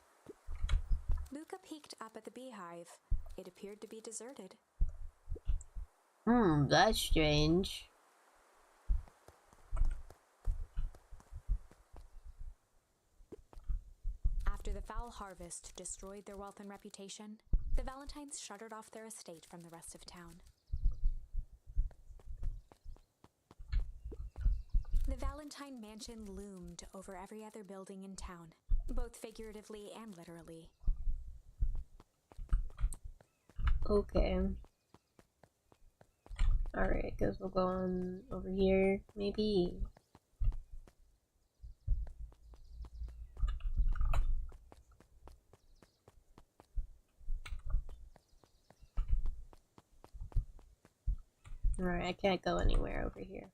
B: Luca peeked up at the beehive. It appeared to be deserted.
A: That's strange.
B: After the foul harvest destroyed their wealth and reputation, the Valentines shuttered off their estate from the rest of town. The Valentine mansion loomed over every other building in town, both figuratively and literally.
A: Okay. Alright, guess we'll go on over here, maybe. Alright, I can't go anywhere over here.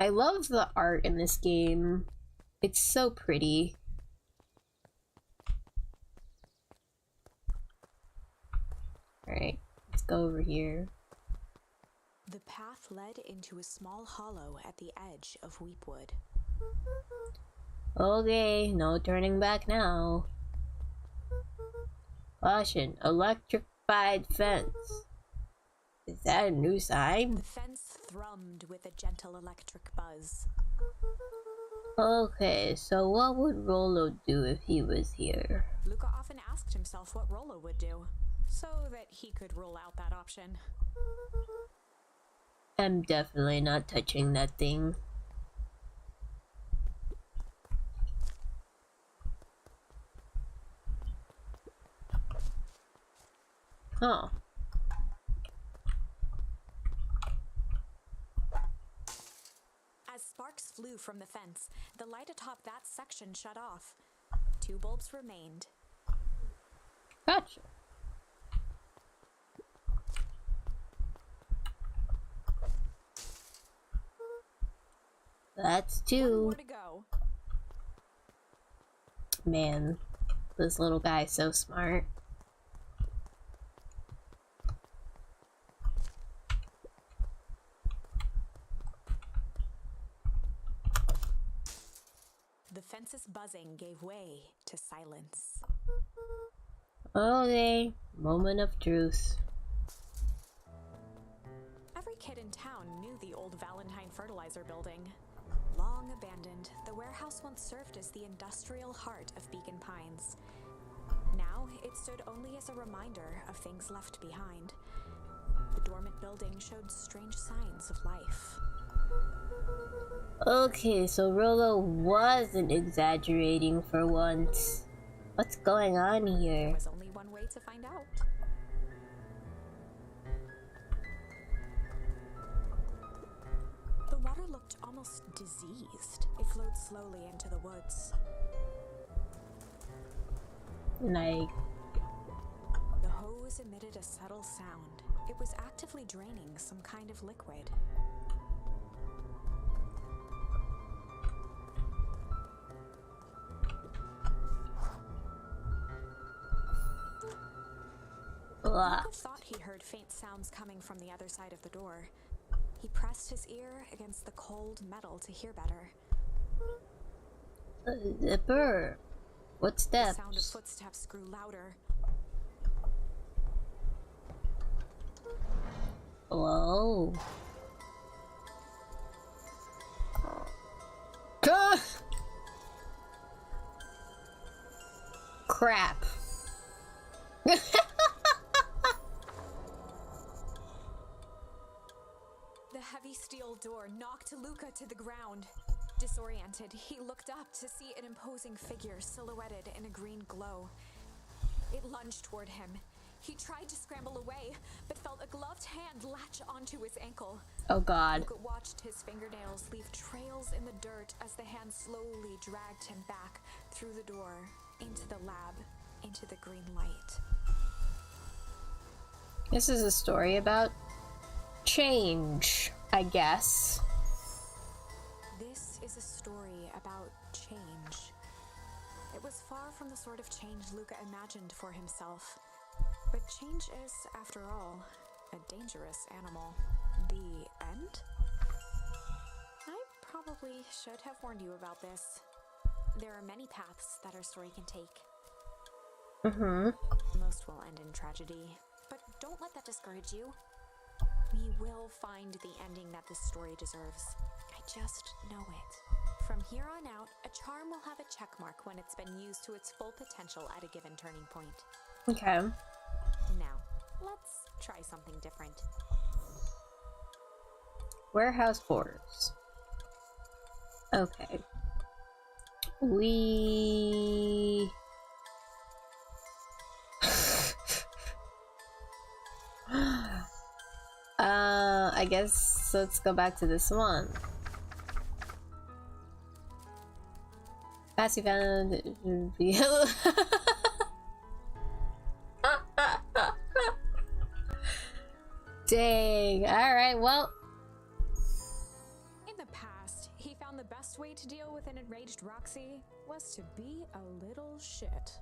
A: I love the art in this game. It's so pretty. Alright, let's go over here.
B: The path led into a small hollow at the edge of Weepwood.
A: Okay, no turning back now. Caution, electrified fence. Is that a new sign?
B: The fence thrummed with a gentle electric buzz.
A: Okay, so what would Rolo do if he was here?
B: Luca often asked himself what Rolo would do, so that he could rule out that option.
A: I'm definitely not touching that thing. Huh.
B: As sparks flew from the fence, the light atop that section shut off. 2 bulbs remained.
A: Gotcha. That's 2.
B: 1 more to go.
A: Man, this little guy's so smart.
B: The fence's buzzing gave way to silence.
A: Okay, moment of truth.
B: Every kid in town knew the old Valentine fertilizer building. Long abandoned, the warehouse once served as the industrial heart of Beacon Pines. Now, it stood only as a reminder of things left behind. The dormant building showed strange signs of life.
A: Okay, so Rolo wasn't exaggerating for once. What's going on
B: There
A: here?
B: was only one way to find out. The water looked almost diseased. It flowed slowly into the woods.
A: Like,
B: The hose emitted a subtle sound. It was actively draining some kind of liquid.
A: blah.
B: Luca thought he heard faint sounds coming from the other side of the door. He pressed his ear against the cold metal to hear better.
A: Zipper. What
B: The sound of
A: steps?
B: footsteps grew louder.
A: Whoa. Gah! Crap.
B: The heavy steel door knocked Luca to the ground. Disoriented, he looked up to see an imposing figure silhouetted in a green glow. It lunged toward him. He tried to scramble away, but felt a gloved hand latch onto his ankle.
A: Oh God.
B: Luke watched his fingernails leave trails in the dirt as the hand slowly dragged him back through the door, into the lab, into the green light.
A: This is a story about change, I guess.
B: This is a story about change. It was far from the sort of change Luca imagined for himself. But change is, after all, a dangerous animal. The end? I probably should have warned you about this. There are many paths that our story can take. Most will end in tragedy, but don't let that discourage you. We will find the ending that this story deserves. I just know it. From here on out, a charm will have a check mark when it's been used to its full potential at a given turning point.
A: Okay.
B: Now, let's try something different.
A: Warehouse quarters. Okay. I guess let's go back to this one. Patsy found Dang. Alright, well.
B: In the past, he found the best way to deal with an enraged Roxy was to be a little shit.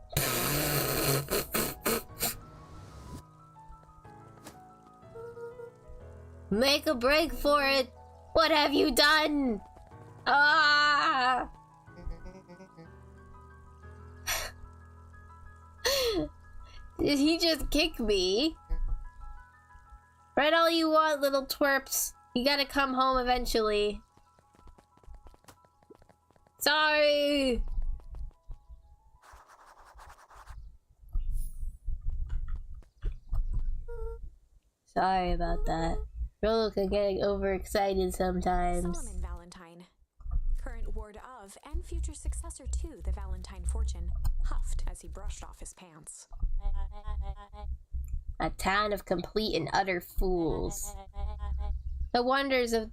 A: Make a break for it! What have you done? Ah! Did he just kick me? Write all you want, little twerps. You gotta come home eventually. Sorry! Sorry about that. Rolo can get overexcited sometimes.
B: Solomon Valentine, current ward of and future successor to the Valentine fortune, huffed as he brushed off his pants.
A: A town of complete and utter fools. The wonders of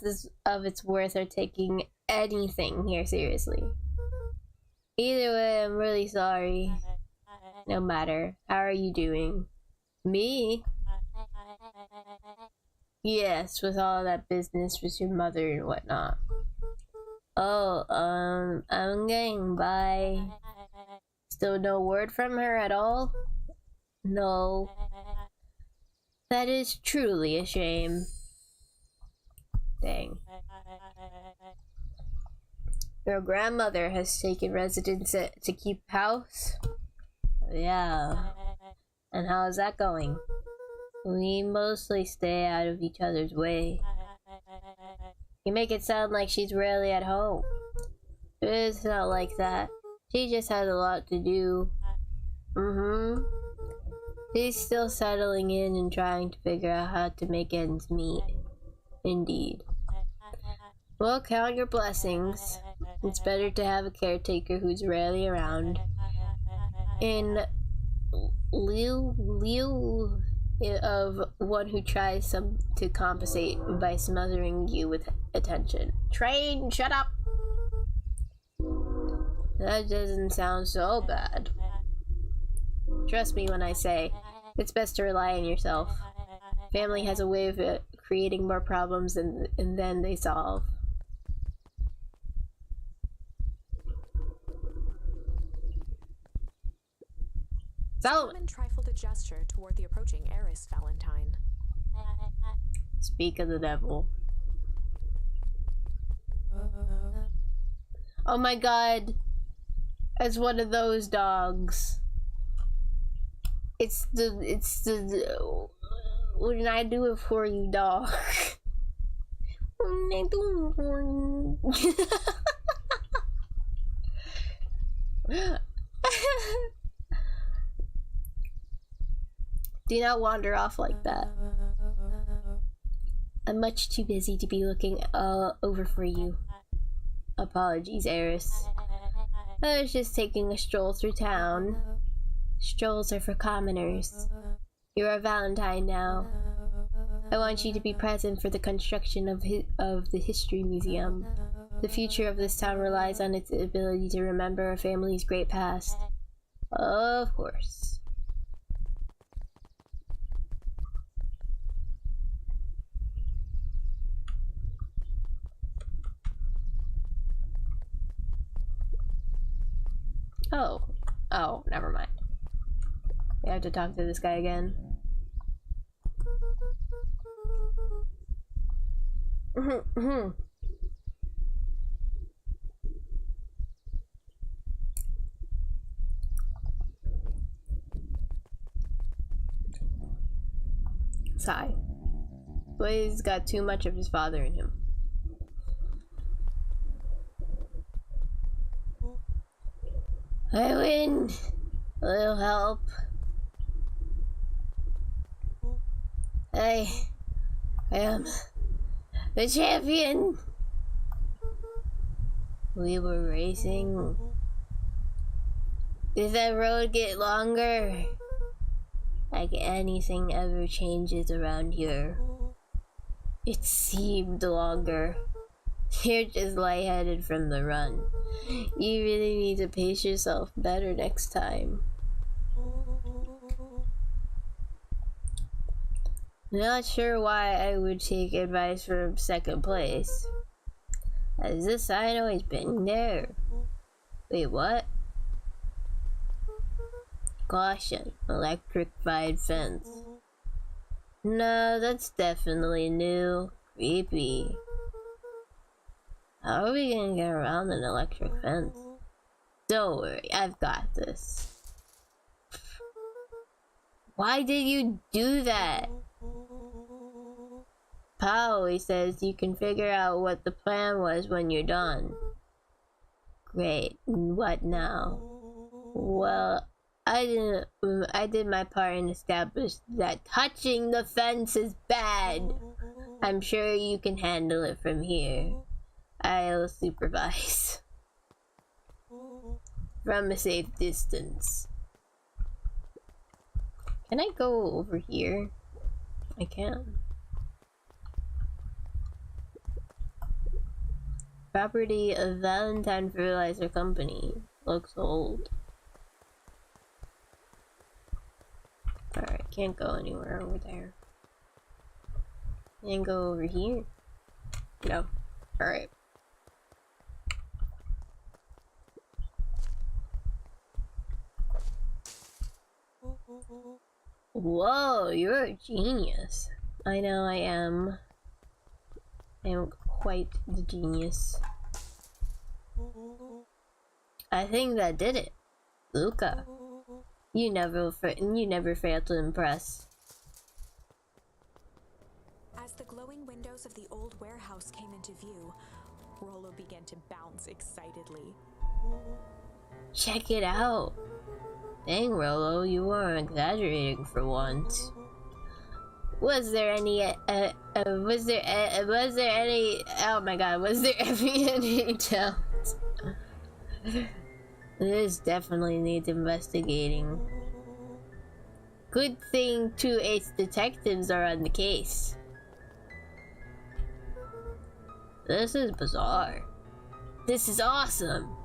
A: its worth are taking anything here seriously. Either way, I'm really sorry. No matter. How are you doing? Me? Yes, with all that business with your mother and whatnot. Oh, I'm getting by. Still no word from her at all? No. That is truly a shame. Dang. Your grandmother has taken residence to keep house? Yeah. And how is that going? We mostly stay out of each other's way. You make it sound like she's rarely at home. It's not like that. She just has a lot to do. She's still settling in and trying to figure out how to make ends meet. Indeed. Well, count your blessings. It's better to have a caretaker who's rarely around. In lieu of one who tries to compensate by smothering you with attention. Train, shut up! That doesn't sound so bad. Trust me when I say, it's best to rely on yourself. Family has a way of creating more problems and then they solve.
B: Solomon trifled a gesture toward the approaching heiress Valentine.
A: Speak of the devil. Oh my god. It's one of those dogs. It's the when I do it for you, dog. When I do it for you. Do not wander off like that. I'm much too busy to be looking over for you. Apologies, heiress. I was just taking a stroll through town. Strolls are for commoners. You're a Valentine now. I want you to be present for the construction of the History Museum. The future of this town relies on its ability to remember a family's great past. Of course. Oh, never mind. We have to talk to this guy again. Sigh. Blaze got too much of his father in him. I win! A little help. I am the champion! We were racing. Did that road get longer? Like anything ever changes around here. It seemed longer. You're just lightheaded from the run. You really need to pace yourself better next time. Not sure why I would take advice from second place. Has this sign always been there? Wait, what? Caution, electrified fence. No, that's definitely new. Creepy. How are we gonna get around an electric fence? Don't worry, I've got this. Why did you do that? Pa always says you can figure out what the plan was when you're done. Great, what now? Well, I did my part and established that touching the fence is bad. I'm sure you can handle it from here. I'll supervise. From a safe distance. Can I go over here? I can. Property of Valentine Fertilizer Company. Looks old. Alright, can't go anywhere over there. And go over here. No. Alright. Whoa, you're a genius. I know I am. I am quite the genius. I think that did it. Luca. You never fail to impress.
B: As the glowing windows of the old warehouse came into view, Rollo began to bounce excitedly.
A: Check it out. Dang, Rollo, you weren't exaggerating for once. Was there any, was there any, oh my god, was there any doubt? This definitely needs investigating. Good thing 2 ace detectives are on the case. This is bizarre. This is awesome.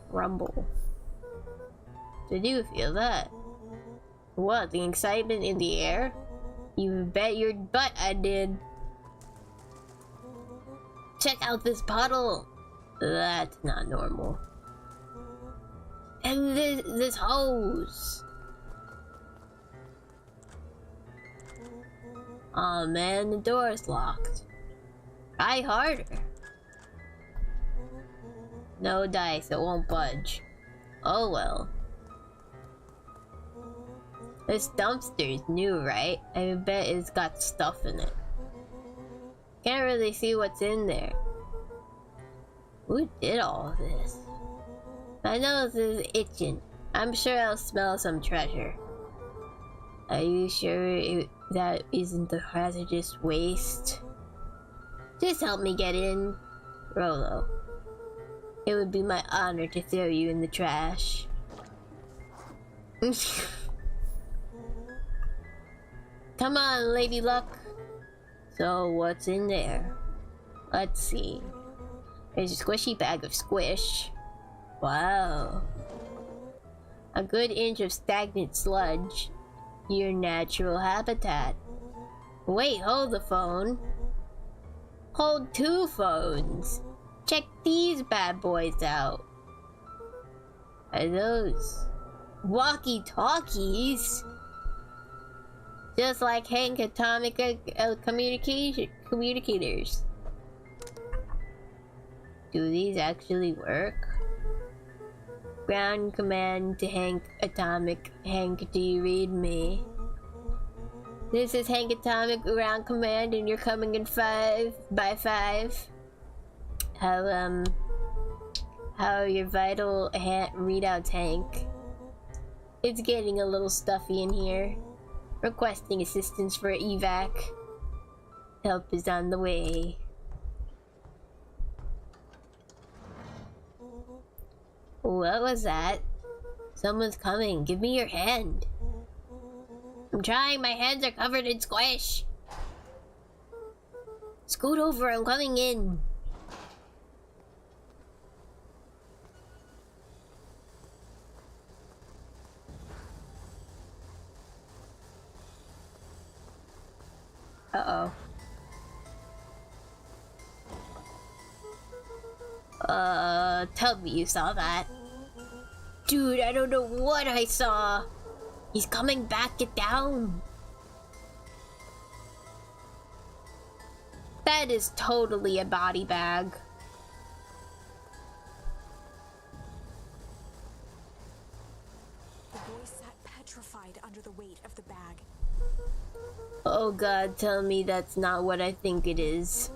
A: Rumble. Did you feel that? What, the excitement in the air? You bet your butt I did. Check out this puddle. That's not normal. And this hose. Aw man, the door is locked. Try harder. No dice, it won't budge. Oh well. This dumpster is new, right? I bet it's got stuff in it. Can't really see what's in there. Who did all of this? My nose is itching. I'm sure I'll smell some treasure. Are you sure that isn't the hazardous waste? Just help me get in, Rollo. It would be my honor to throw you in the trash. Come on, Lady Luck. So what's in there? Let's see. There's a squishy bag of squish. Wow. A good inch of stagnant sludge. Your natural habitat. Wait, hold the phone. Hold 2 phones. Check these bad boys out. Are those walkie-talkies? Just like Hank Atomic communicators. Do these actually work? Ground command to Hank Atomic. Hank, do you read me? This is Hank Atomic ground command, and you're coming in 5 by 5. How are your vital readouts, Hank? It's getting a little stuffy in here. Requesting assistance for evac. Help is on the way. What was that? Someone's coming. Give me your hand. I'm trying. My hands are covered in squish. Scoot over. I'm coming in. Uh-oh. Tell me you saw that. Dude, I don't know what I saw. He's coming back. Get down. That is totally a body bag.
B: The boy sat petrified under the weight of the bag.
A: Oh God, tell me that's not what I think it is.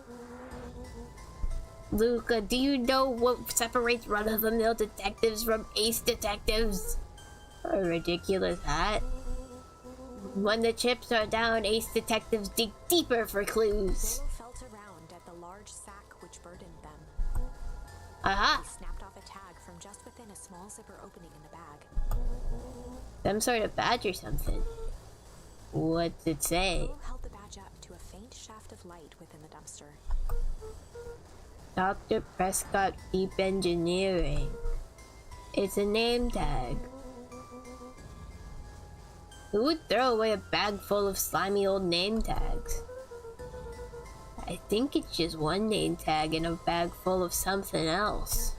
A: Luca, do you know what separates run-of-the-mill detectives from ace detectives? A ridiculous hat. When the chips are down, ace detectives dig deeper for clues.
B: Willow felt around at the large sack which burdened them.
A: Aha!
B: He snapped off a tag from just within a small zipper opening in the bag.
A: Some sort of badge or something. What's it say?
B: Willow held the badge up to a faint shaft of light within the dumpster.
A: Dr. Prescott Deep Engineering. It's a name tag. Who would throw away a bag full of slimy old name tags? I think it's just one name tag in a bag full of something else.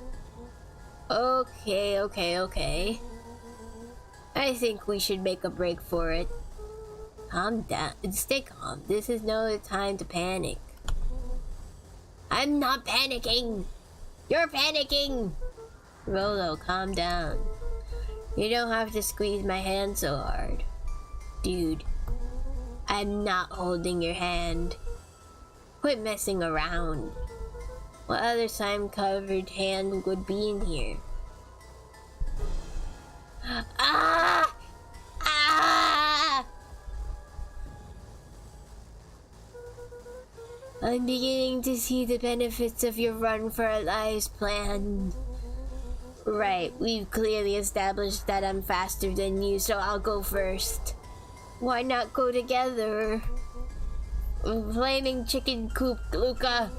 A: Okay. I think we should make a break for it. Calm down. Stay calm. This is no time to panic. I'm not panicking! You're panicking! Rolo, calm down. You don't have to squeeze my hand so hard. Dude, I'm not holding your hand. Quit messing around. What other slime-covered hand would be in here? Ah! Ah! I'm beginning to see the benefits of your run for our lives plan. Right, we've clearly established that I'm faster than you, so I'll go first. Why not go together? Flaming chicken coop, Luca.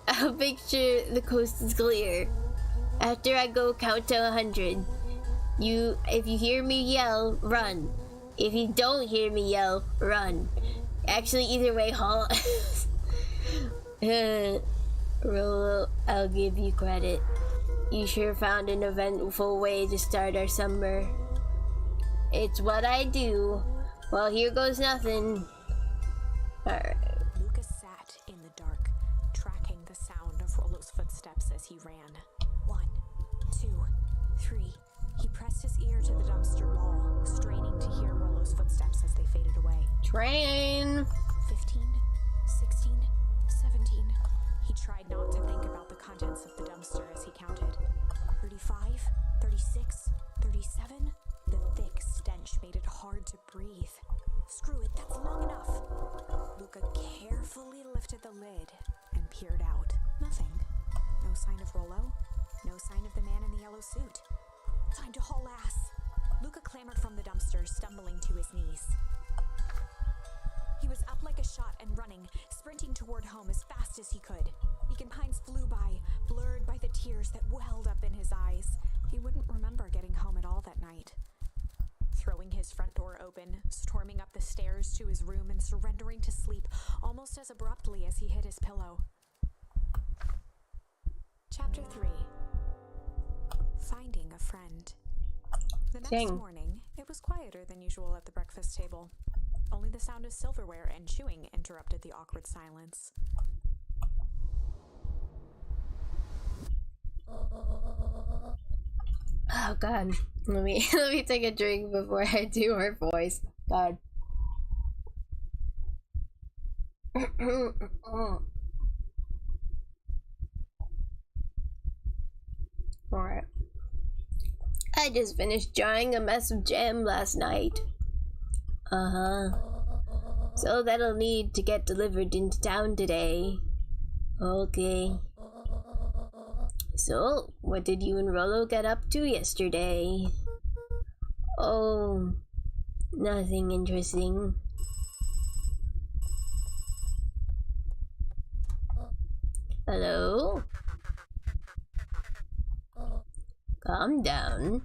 A: I'll make sure the coast is clear. After I go count to 100. If you hear me yell, run. If you don't hear me yell, run. Actually, either way, halt. Rolo, I'll give you credit. You sure found an eventful way to start our summer. It's what I do. Well, here goes nothing. Alright.
B: Lucas sat in the dark, tracking the sound of Rolo's footsteps as he ran. 1, 2, 3. He pressed his ear to the dumpster wall, straining to hear Rolo's footsteps as they faded away.
A: Train!
B: 15, 16, 17. He tried not to think about the contents of the dumpster as he counted. 35, 36, 37. The thick stench made it hard to breathe. Screw it, that's long enough. Luca carefully lifted the lid and peered out. Nothing. No sign of Rolo. No sign of the man in the yellow suit. Time to haul ass. Luca clambered from the dumpster, stumbling to his knees. He was up like a shot and running, sprinting toward home as fast as he could. Beacon Pines flew by, blurred by the tears that welled up in his eyes. He wouldn't remember getting home at all that night. Throwing his front door open, storming up the stairs to his room and surrendering to sleep almost as abruptly as he hit his pillow. Chapter 3. Finding a friend. The next morning, it was quieter than usual at the breakfast table. Only the sound of silverware and chewing interrupted the awkward silence.
A: Oh god. Let me take a drink before I do her voice. God. Alright. I just finished drying a mess of jam last night. So that'll need to get delivered into town today. Okay. So, what did you and Rollo get up to yesterday? Oh, nothing interesting. Hello? Calm down.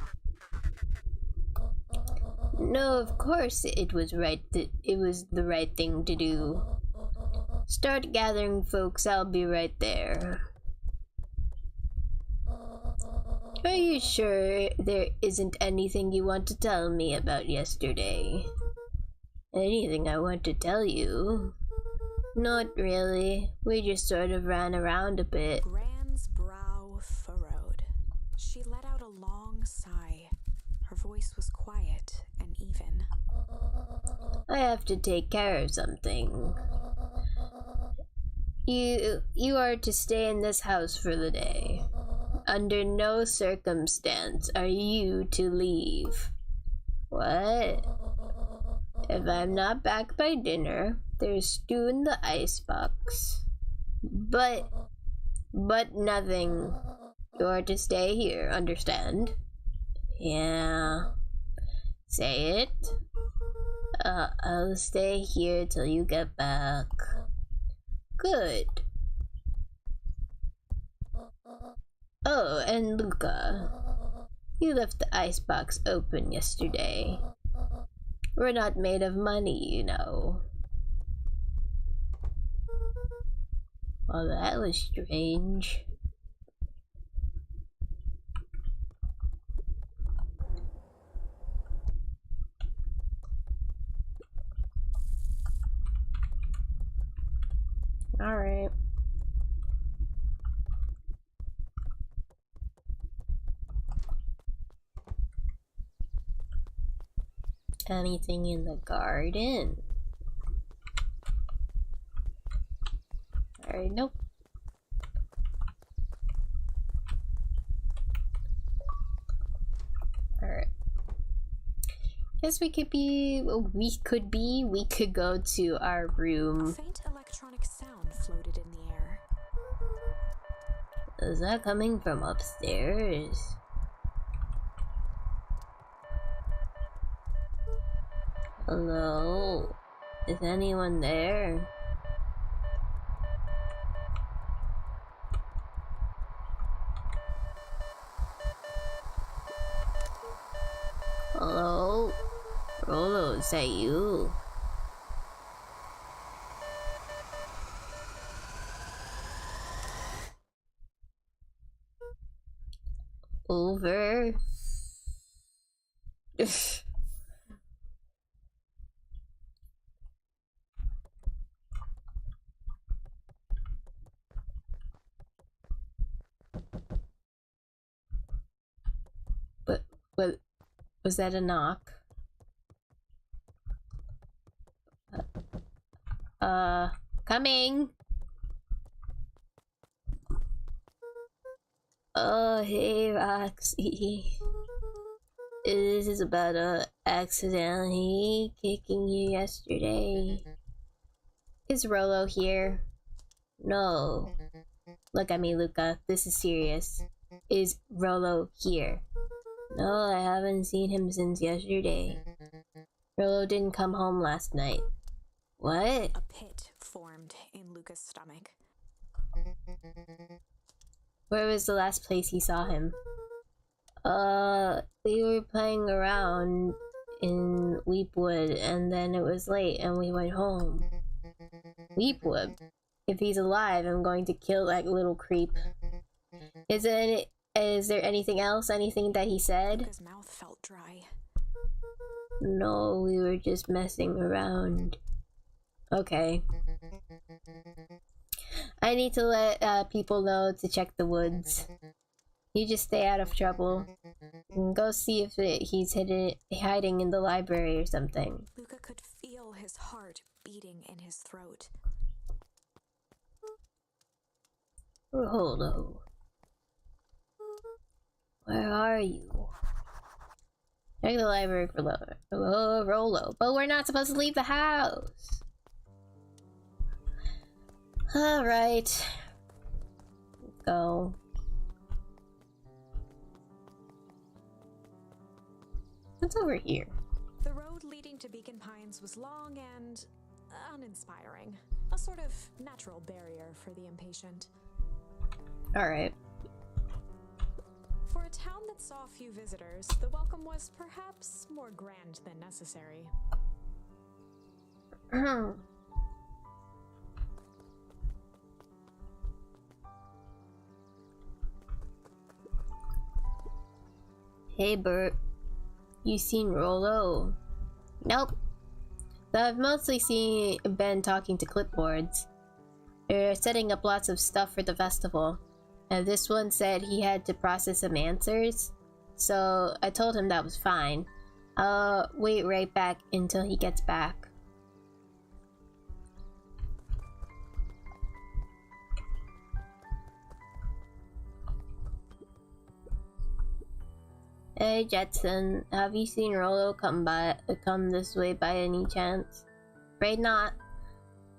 A: No, of course it was the right thing to do. Start gathering folks, I'll be right there. Are you sure there isn't anything you want to tell me about yesterday? Anything I want to tell you? Not really. We just sort of ran around a bit.
B: Gran's brow furrowed. She let out a long sigh. Her voice was quiet and even.
A: I have to take care of something. You are to stay in this house for the day. Under no circumstance are you to leave. What? If I'm not back by dinner, there's stew in the icebox. But nothing. You're to stay here, understand? Yeah. Say it. I'll stay here till you get back. Good. Oh, and Luca, you left the icebox open yesterday. We're not made of money, you know. Well, that was strange. Alright. Anything in the garden? Alright, nope. Alright. Guess we could go to our room.
B: A faint electronic sound floated in the air.
A: Is that coming from upstairs? Hello? Is anyone there? Hello? Rollo, is that you? Over? But was that a knock? Coming! Oh, hey, Roxy. This is about accidentally kicking you yesterday. Is Rollo here? No. Look at me, Luca. This is serious. Is Rollo here? No, I haven't seen him since yesterday. Rolo didn't come home last night. What?
B: A pit formed in Luca's stomach.
A: Where was the last place he saw him? We were playing around in Weepwood, and then it was late, and we went home. Weepwood? If he's alive, I'm going to kill that little creep. Is there anything else? Anything that he said?
B: Luca's mouth felt dry.
A: No, we were just messing around. Okay. I need to let people know to check the woods. You just stay out of trouble. And go see if he's hiding in the library or something.
B: Luca could feel his heart beating in his throat.
A: Rolo. Where are you? Check the library for Rolo. But we're not supposed to leave the house. Alright. Go. What's over here?
B: The road leading to Beacon Pines was long and uninspiring. A sort of natural barrier for the impatient.
A: Alright.
B: For a town that saw few visitors, the welcome was perhaps more grand than necessary. Hey Bert, you seen Rolo? Nope. So I've mostly seen Ben talking to clipboards. They're setting up lots of stuff for the festival. And this one said he had to process some answers. So I told him that was fine. I'll wait right back until he gets back. Hey Jetson, have you seen Rolo come this way by any chance? Afraid not.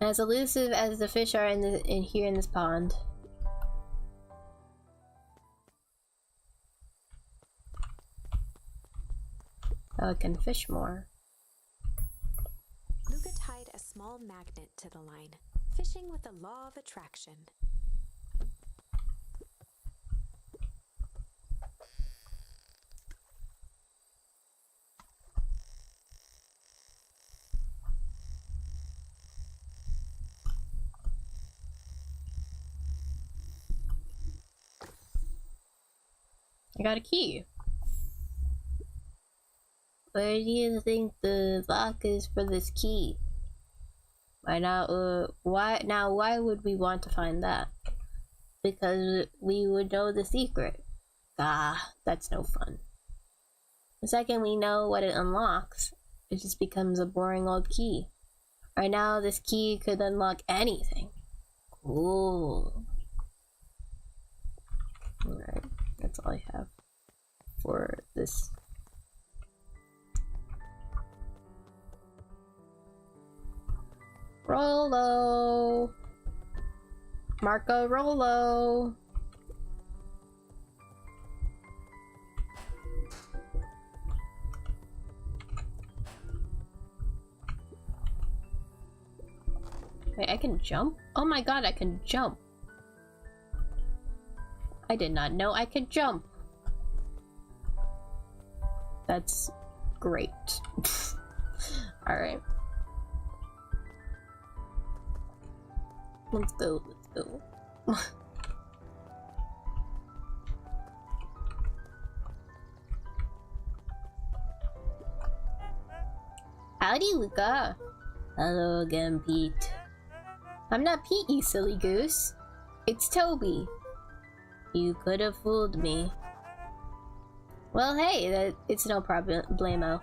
B: As elusive as the fish are here in this pond. Oh, I can fish more. Luca tied a small magnet to the line, fishing with the law of attraction.
A: I got a key. Where do you think the lock is for this key? Why would we want to find that? Because we would know the secret. Ah, that's no fun. The second we know what it unlocks, it just becomes a boring old key. Right now, this key could unlock anything. Cool. Alright, that's all I have for this. Rolo! Marco Rolo! Wait, I can jump? Oh my god, I can jump! I did not know I could jump! That's great. Alright. Let's go, let's go. Howdy, Luca. Hello again, Pete. I'm not Pete, you silly goose. It's Toby. You could have fooled me. Well, hey, it's no problemo.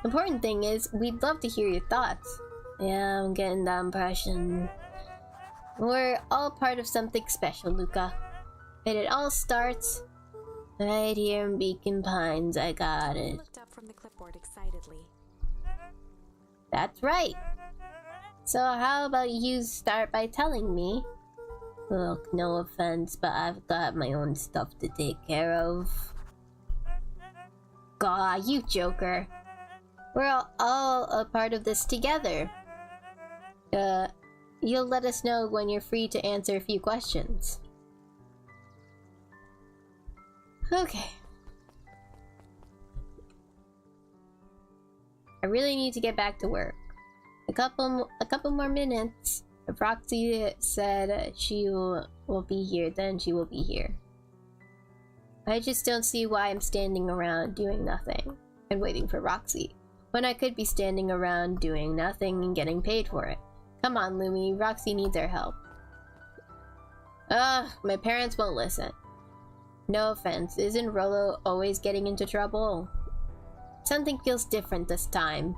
A: Important thing is, we'd love to hear your thoughts. Yeah, I'm getting that impression. We're all part of something special, Luca. And it all starts right here in Beacon Pines. I got it.
B: He looked up from the clipboard excitedly.
A: That's right. So how about you start by telling me? Look, no offense, but I've got my own stuff to take care of. Gah, you joker. We're all a part of this together. You'll let us know when you're free to answer a few questions. Okay. I really need to get back to work. A couple more minutes. If Roxy said she will be here, then she will be here. I just don't see why I'm standing around doing nothing and waiting for Roxy, when I could be standing around doing nothing and getting paid for it. Come on, Lumi, Roxy needs our help. Ugh, my parents won't listen. No offense, isn't Rolo always getting into trouble? Something feels different this time.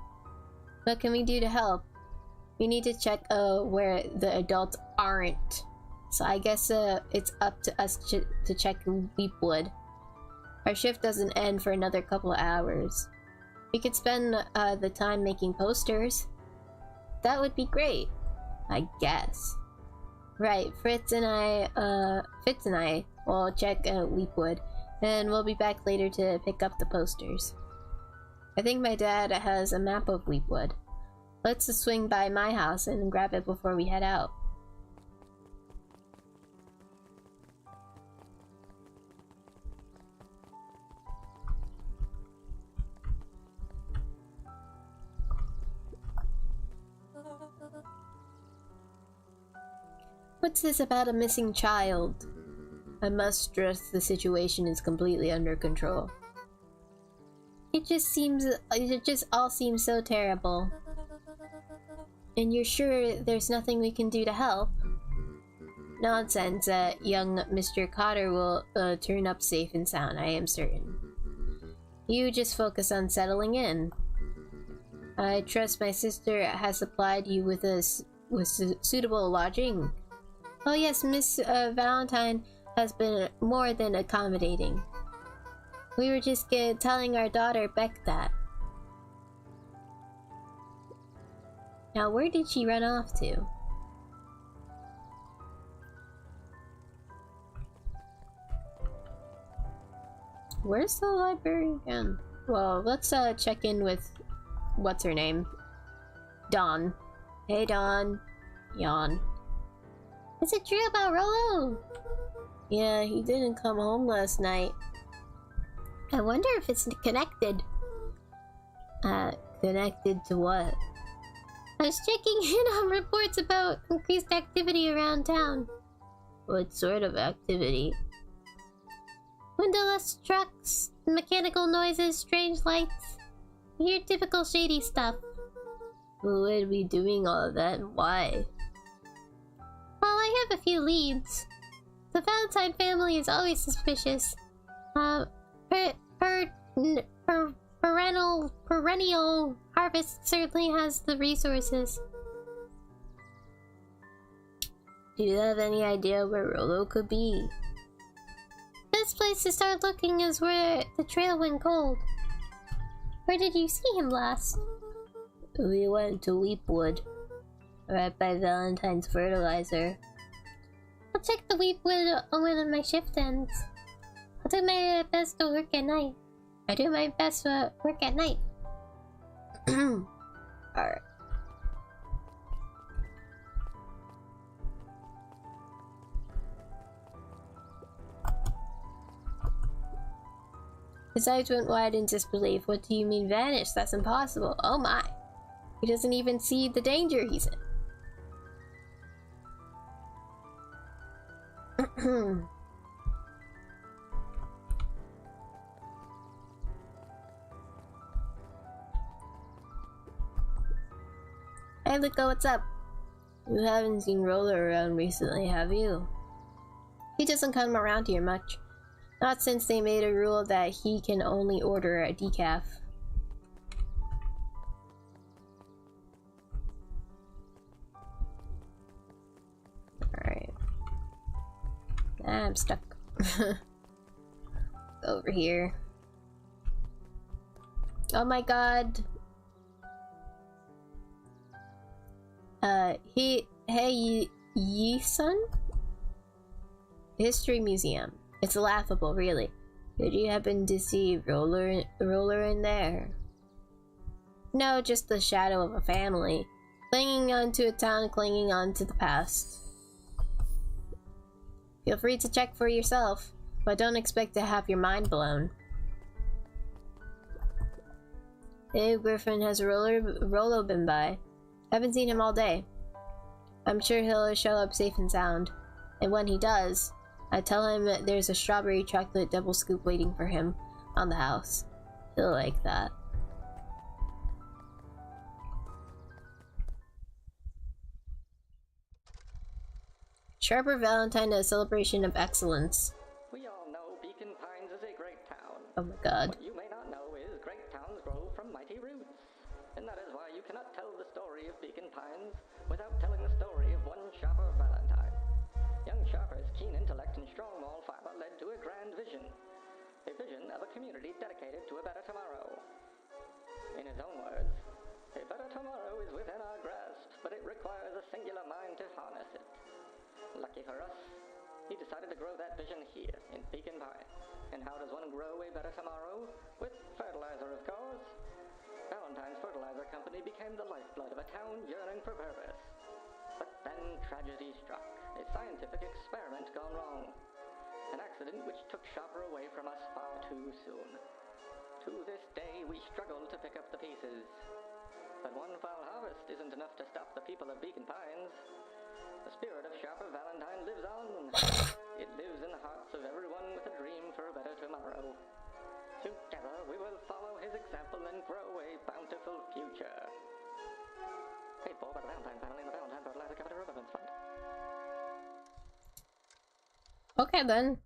A: What can we do to help? We need to check where the adults aren't. So I guess it's up to us to check Weepwood. Our shift doesn't end for another couple of hours. We could spend the time making posters. That would be great, I guess. Right, Fitz and I will check Weepwood, and we'll be back later to pick up the posters. I think my dad has a map of Weepwood. Let's just swing by my house and grab it before we head out. What's this about a missing child? I must stress the situation is completely under control. It just all seems so terrible. And you're sure there's nothing we can do to help? Nonsense, young Mr. Cotter will turn up safe and sound, I am certain. You just focus on settling in. I trust my sister has supplied you with suitable lodging. Oh yes, Miss Valentine has been more than accommodating. We were just telling our daughter Beck that. Now, where did she run off to? Where's the library again? Well, let's check in with what's her name? Dawn. Hey Dawn. Yawn. Is it true about Rolo? Yeah, he didn't come home last night. I wonder if it's connected. Connected to what? I was checking in on reports about increased activity around town. What sort of activity? Windowless trucks, mechanical noises, strange lights. Your typical shady stuff. Who would be doing all of that and why? Well, I have a few leads. The Valentine family is always suspicious. Perennial Harvest certainly has the resources. Do you have any idea where Rolo could be? Best place to start looking is where the trail went cold. Where did you see him last? We went to Weepwood, right by Valentine's fertilizer. I'll check the Weepwood when my shift ends. I'll do my best to work at night. I do my best to work at night. Alright. His eyes went wide in disbelief. What do you mean vanish? That's impossible. Oh my. He doesn't even see the danger he's in. Hey Luca, what's up? You haven't seen Roller around recently, have you? He doesn't come around here much. Not since they made a rule that he can only order a decaf. Alright. I'm stuck. Over here. Oh my god. Hey, Yi-sun? History Museum. It's laughable, really. Did you happen to see Roller in there? No, just the shadow of a family. Clinging onto a town, clinging on to the past. Feel free to check for yourself, but don't expect to have your mind blown. Hey, Griffin, has Rolo been by? Haven't seen him all day. I'm sure he'll show up safe and sound. And when he does, I tell him that there's a strawberry chocolate double scoop waiting for him on the house. He'll like that. Sharper Valentine, a celebration of excellence.
C: We all know Beacon Pines is a great town.
A: Oh my god.
C: What you may not know is great towns grow from mighty roots. And that is why you cannot tell the story of Beacon Pines without telling the story of one Sharper Valentine. Young Sharper's keen intellect and strong moral fiber led to a grand vision. A vision of a community dedicated to a better tomorrow. In his own words, a better tomorrow is within our grasp, but it requires a singular mind to harness it. Lucky for us, he decided to grow that vision here, in Beacon Pines. And how does one grow a better tomorrow? With fertilizer, of course. Valentine's Fertilizer Company became the lifeblood of a town yearning for purpose. But then tragedy struck, a scientific experiment gone wrong. An accident which took Sharper away from us far too soon. To this day, we struggle to pick up the pieces. But one foul harvest isn't enough to stop the people of Beacon Pines. The spirit of Sharper Valentine lives on. It lives in the hearts of everyone with a dream for a better tomorrow. Together, we will follow his example and grow a bountiful future. Paid for by the Valentine family and the Valentine Fertilizer Company Remembrance Fund.
A: Okay then.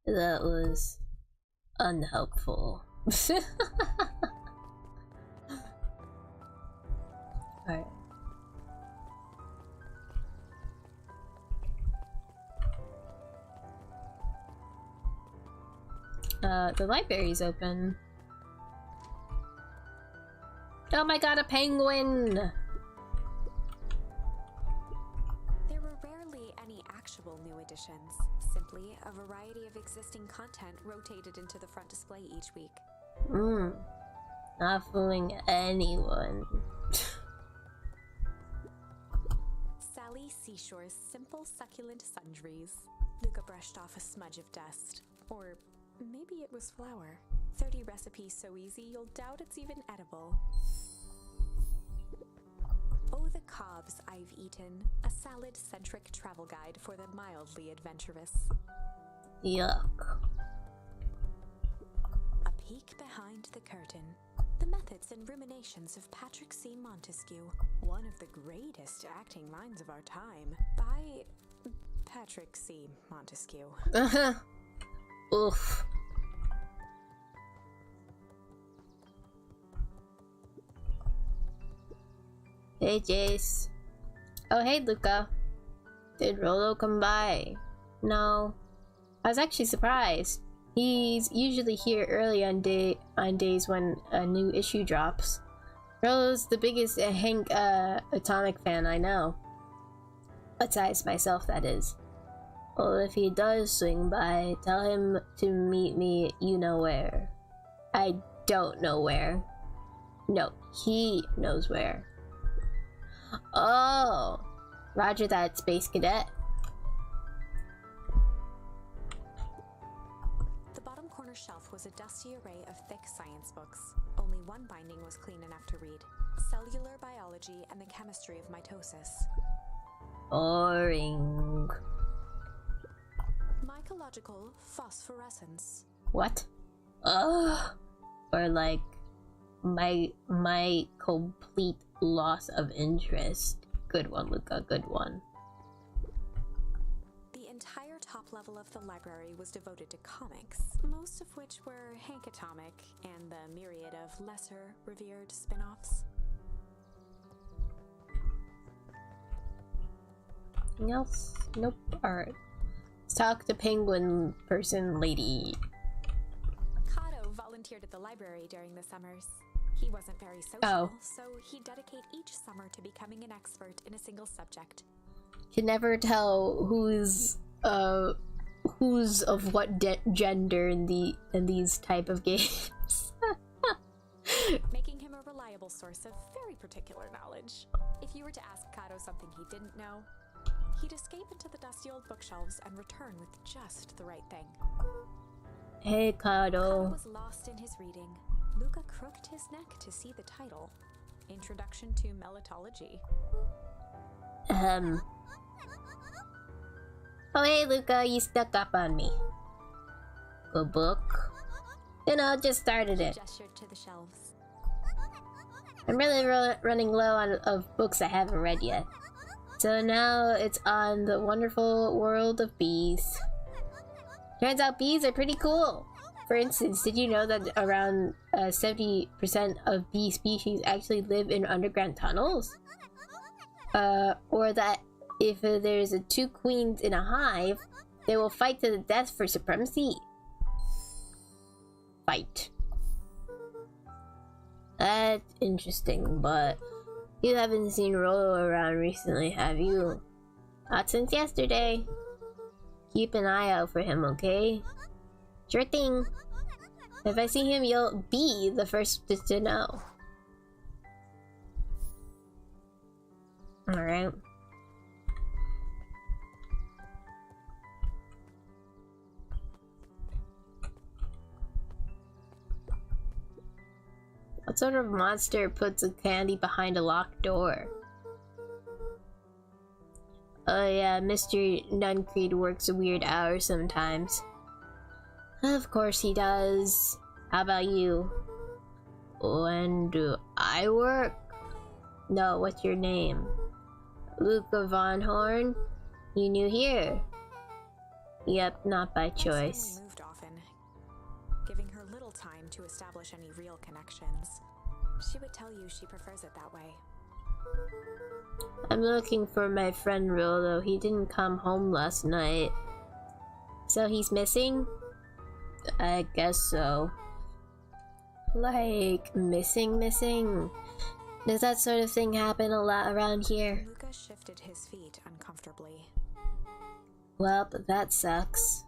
A: That was unhelpful. Alright. The library's open. Oh my god, a penguin!
B: There were rarely any actual new additions, simply a variety of existing content rotated into the front display each week.
A: Not fooling anyone.
B: Sally Seashore's simple succulent sundries. Luca brushed off a smudge of dust. Or maybe it was flour. 30 recipes so easy you'll doubt it's even edible. Oh, the cobs I've eaten. A salad-centric travel guide for the mildly adventurous.
A: Yuck.
B: A peek behind the curtain. The methods and ruminations of Patrick C. Montesquieu, one of the greatest acting minds of our time, by Patrick C. Montesquieu.
A: Oof. Hey, Jace. Oh, hey, Luca. Did Rolo come by? No. I was actually surprised. He's usually here early on days when a new issue drops. Rolo's the biggest Hank Atomic fan I know. Besides myself, that is. Well, if he does swing by, tell him to meet me you know where. I don't know where. No, he knows where. Oh! Roger that, Space Cadet.
B: The bottom corner shelf was a dusty array of thick science books. Only one binding was clean enough to read. Cellular Biology and the Chemistry of Mitosis.
A: Boring.
B: Mycological Phosphorescence.
A: What? Ugh. Or like, my complete loss of interest. Good one, Luca, good one.
B: The entire top level of the library was devoted to comics, most of which were Hank Atomic and the myriad of lesser revered spin-offs.
A: Anything else? Nope. Alright. Let's talk to penguin person lady.
B: Kato volunteered at the library during the summers. He wasn't very social, so he'd dedicate each summer to becoming an expert in a single subject.
A: Can never tell who's who's of what gender in these type of games.
B: Making him a reliable source of very particular knowledge. If you were to ask Kato something he didn't know, he'd escape into the dusty old bookshelves and return with just the right thing.
A: Hey,
B: Kato
A: Kato.
B: was lost in his reading. Luca crooked his neck to see the title. Introduction to Melitology.
A: Oh, hey, Luca, you stuck up on me. Good book. You know, just started
B: He
A: it.
B: gestured to the shelves.
A: I'm really running low of books I haven't read yet. So now it's on the wonderful world of bees. Turns out bees are pretty cool. For instance, did you know that around 70% of bee species actually live in underground tunnels? Or that if there's two queens in a hive, they will fight to the death for supremacy. Fight. That's interesting, but you haven't seen Rolo around recently, have you? Not since yesterday. Keep an eye out for him, okay? Sure thing. If I see him, you'll be the first to know. Alright. What sort of monster puts a candy behind a locked door? Oh yeah, Mr. Nuncreed works a weird hours sometimes. Of course he does. How about you? When do I work? No, what's your name? Luca Von Horn? You new here? Yep, not by choice.
B: Family moved often, giving her little time to establish any real connections. She would tell you she prefers it that way.
A: I'm looking for my friend Rolo. He didn't come home last night. So he's missing? I guess so. Like, missing? Does that sort of thing happen a lot around here?
B: Luca shifted his feet uncomfortably.
A: Well, that sucks.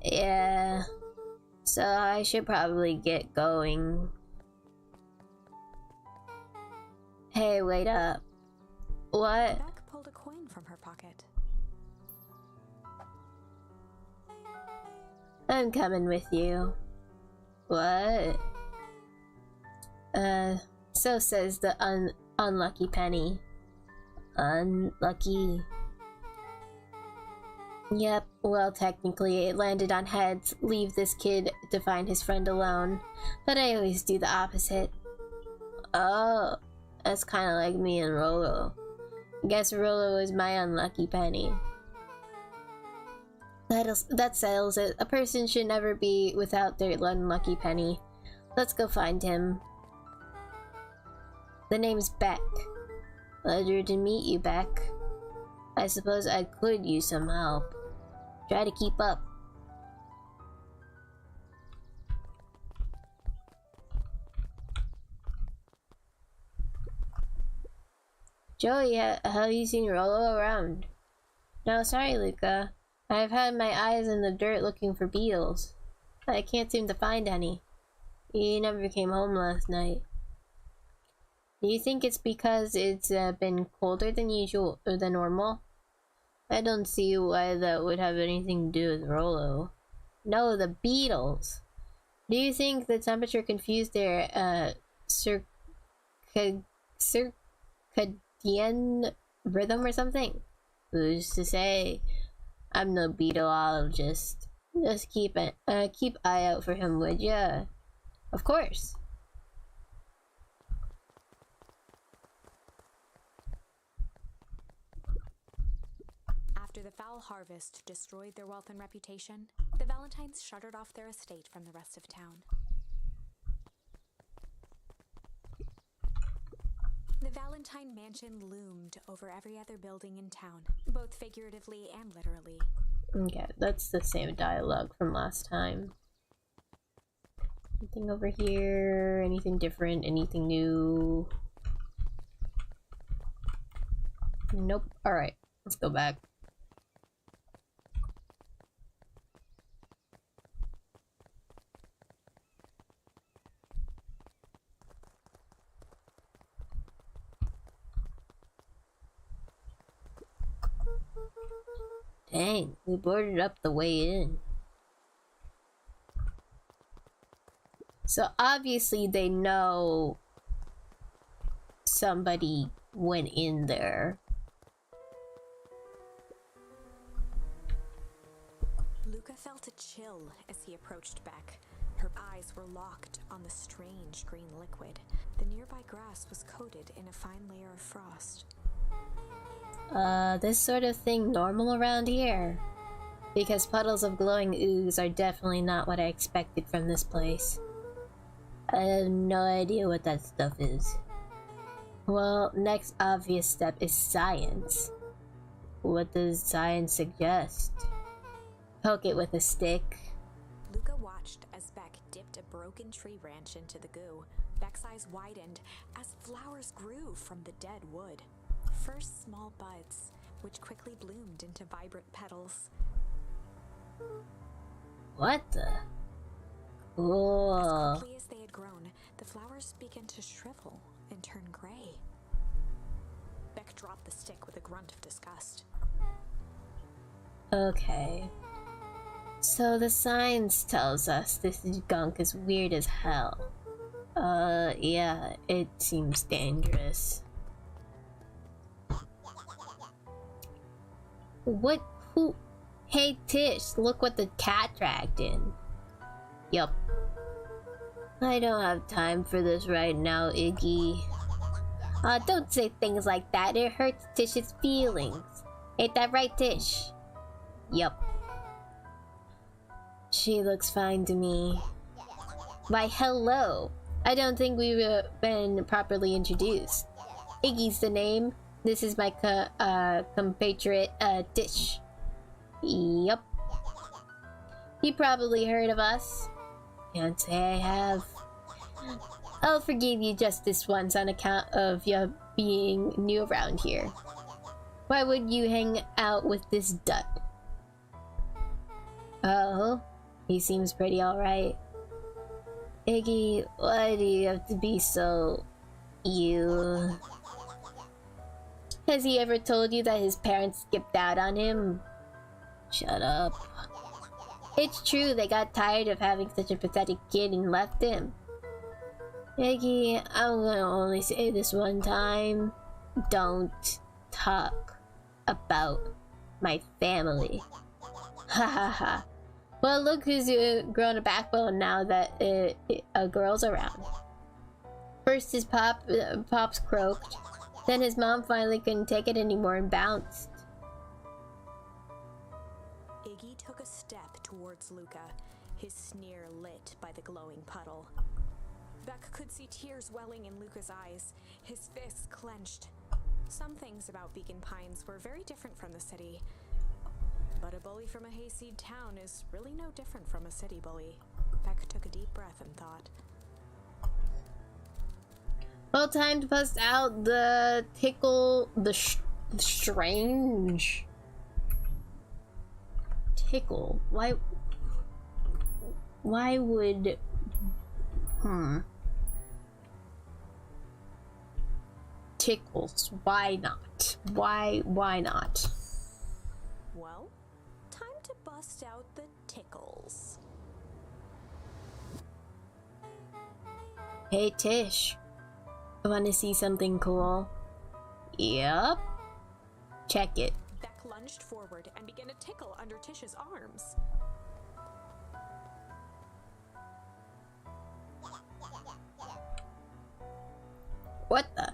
A: Yeah. So I should probably get going. Hey, wait up. What?
B: Beck pulled a coin from her pocket.
A: I'm coming with you. What? So says the unlucky penny. Unlucky. Yep, well, technically it landed on heads. Leave this kid to find his friend alone. But I always do the opposite. Oh, that's kind of like me and Rolo. Guess Rolo is my unlucky penny. That settles it. A person should never be without their unlucky penny. Let's go find him. The name's Beck. Pleasure to meet you, Beck. I suppose I could use some help. Try to keep up. Joey, have you seen Rolo around? No, sorry, Luca. I've had my eyes in the dirt looking for beetles. I can't seem to find any. He never came home last night. Do you think it's because it's been colder than usual or than normal? I don't see why that would have anything to do with Rolo. No, the beetles. Do you think the temperature confused their circadian rhythm or something? Who's to say? I'm no beetleologist. Just keep eye out for him, would ya? Of course.
B: After the foul harvest destroyed their wealth and reputation, the Valentines shuttered off their estate from the rest of town. The Valentine mansion loomed over every other building in town, both figuratively and literally.
A: Okay, that's the same dialogue from last time. Anything over here? Anything different? Anything new? Nope. Alright, let's go back. Dang, we boarded up the way in. So obviously they know somebody went in there.
B: Luca felt a chill as he approached Beck. Her eyes were locked on the strange green liquid. The nearby grass was coated in a fine layer of frost.
A: This sort of thing normal around here? Because puddles of glowing ooze are definitely not what I expected from this place. I have no idea what that stuff is. Well, next obvious step is science. What does science suggest? Poke it with a stick.
B: Luca watched as Beck dipped a broken tree branch into the goo. Beck's eyes widened as flowers grew from the dead wood. First small buds, which quickly bloomed into vibrant petals.
A: What the? Cool.
B: As quickly as they had grown, the flowers began to shrivel and turn gray. Beck dropped the stick with a grunt of disgust.
A: Okay. So the science tells us this gunk is weird as hell. Yeah, it seems dangerous. What? Who? Hey Tish, look what the cat dragged in. Yup. I don't have time for this right now, Iggy. Don't say things like that. It hurts Tish's feelings. Ain't that right, Tish? Yup. She looks fine to me. Why, hello. I don't think we've been properly introduced. Iggy's the name. This is my compatriot, Tish. Yup. You probably heard of us. Can't say I have. I'll forgive you just this once on account of you being new around here. Why would you hang out with this dud? Oh, he seems pretty alright. Iggy, why do you have to be so... you? Has he ever told you that his parents skipped out on him? Shut up. It's true, they got tired of having such a pathetic kid and left him. Iggy, I'm gonna only say this one time. Don't talk about my family. Ha ha ha. Well, look who's grown a backbone now that a girl's around. First his pops croaked, then his mom finally couldn't take it anymore and bounced.
B: Iggy took a step towards Luca, his sneer lit by the glowing puddle. Beck could see tears welling in Luca's eyes, his fists clenched. Some things about Beacon Pines were very different from the city. But a bully from a hayseed town is really no different from a city bully. Beck took a deep breath and thought.
A: Well, time to bust out the tickle, the strange tickle. Why would... Tickles. Why not? Why not?
B: Well, time to bust out the tickles.
A: Hey Tish, wanna see something cool? Yep. Check it.
B: Beck lunged forward and began to tickle under Tish's arms.
A: What the?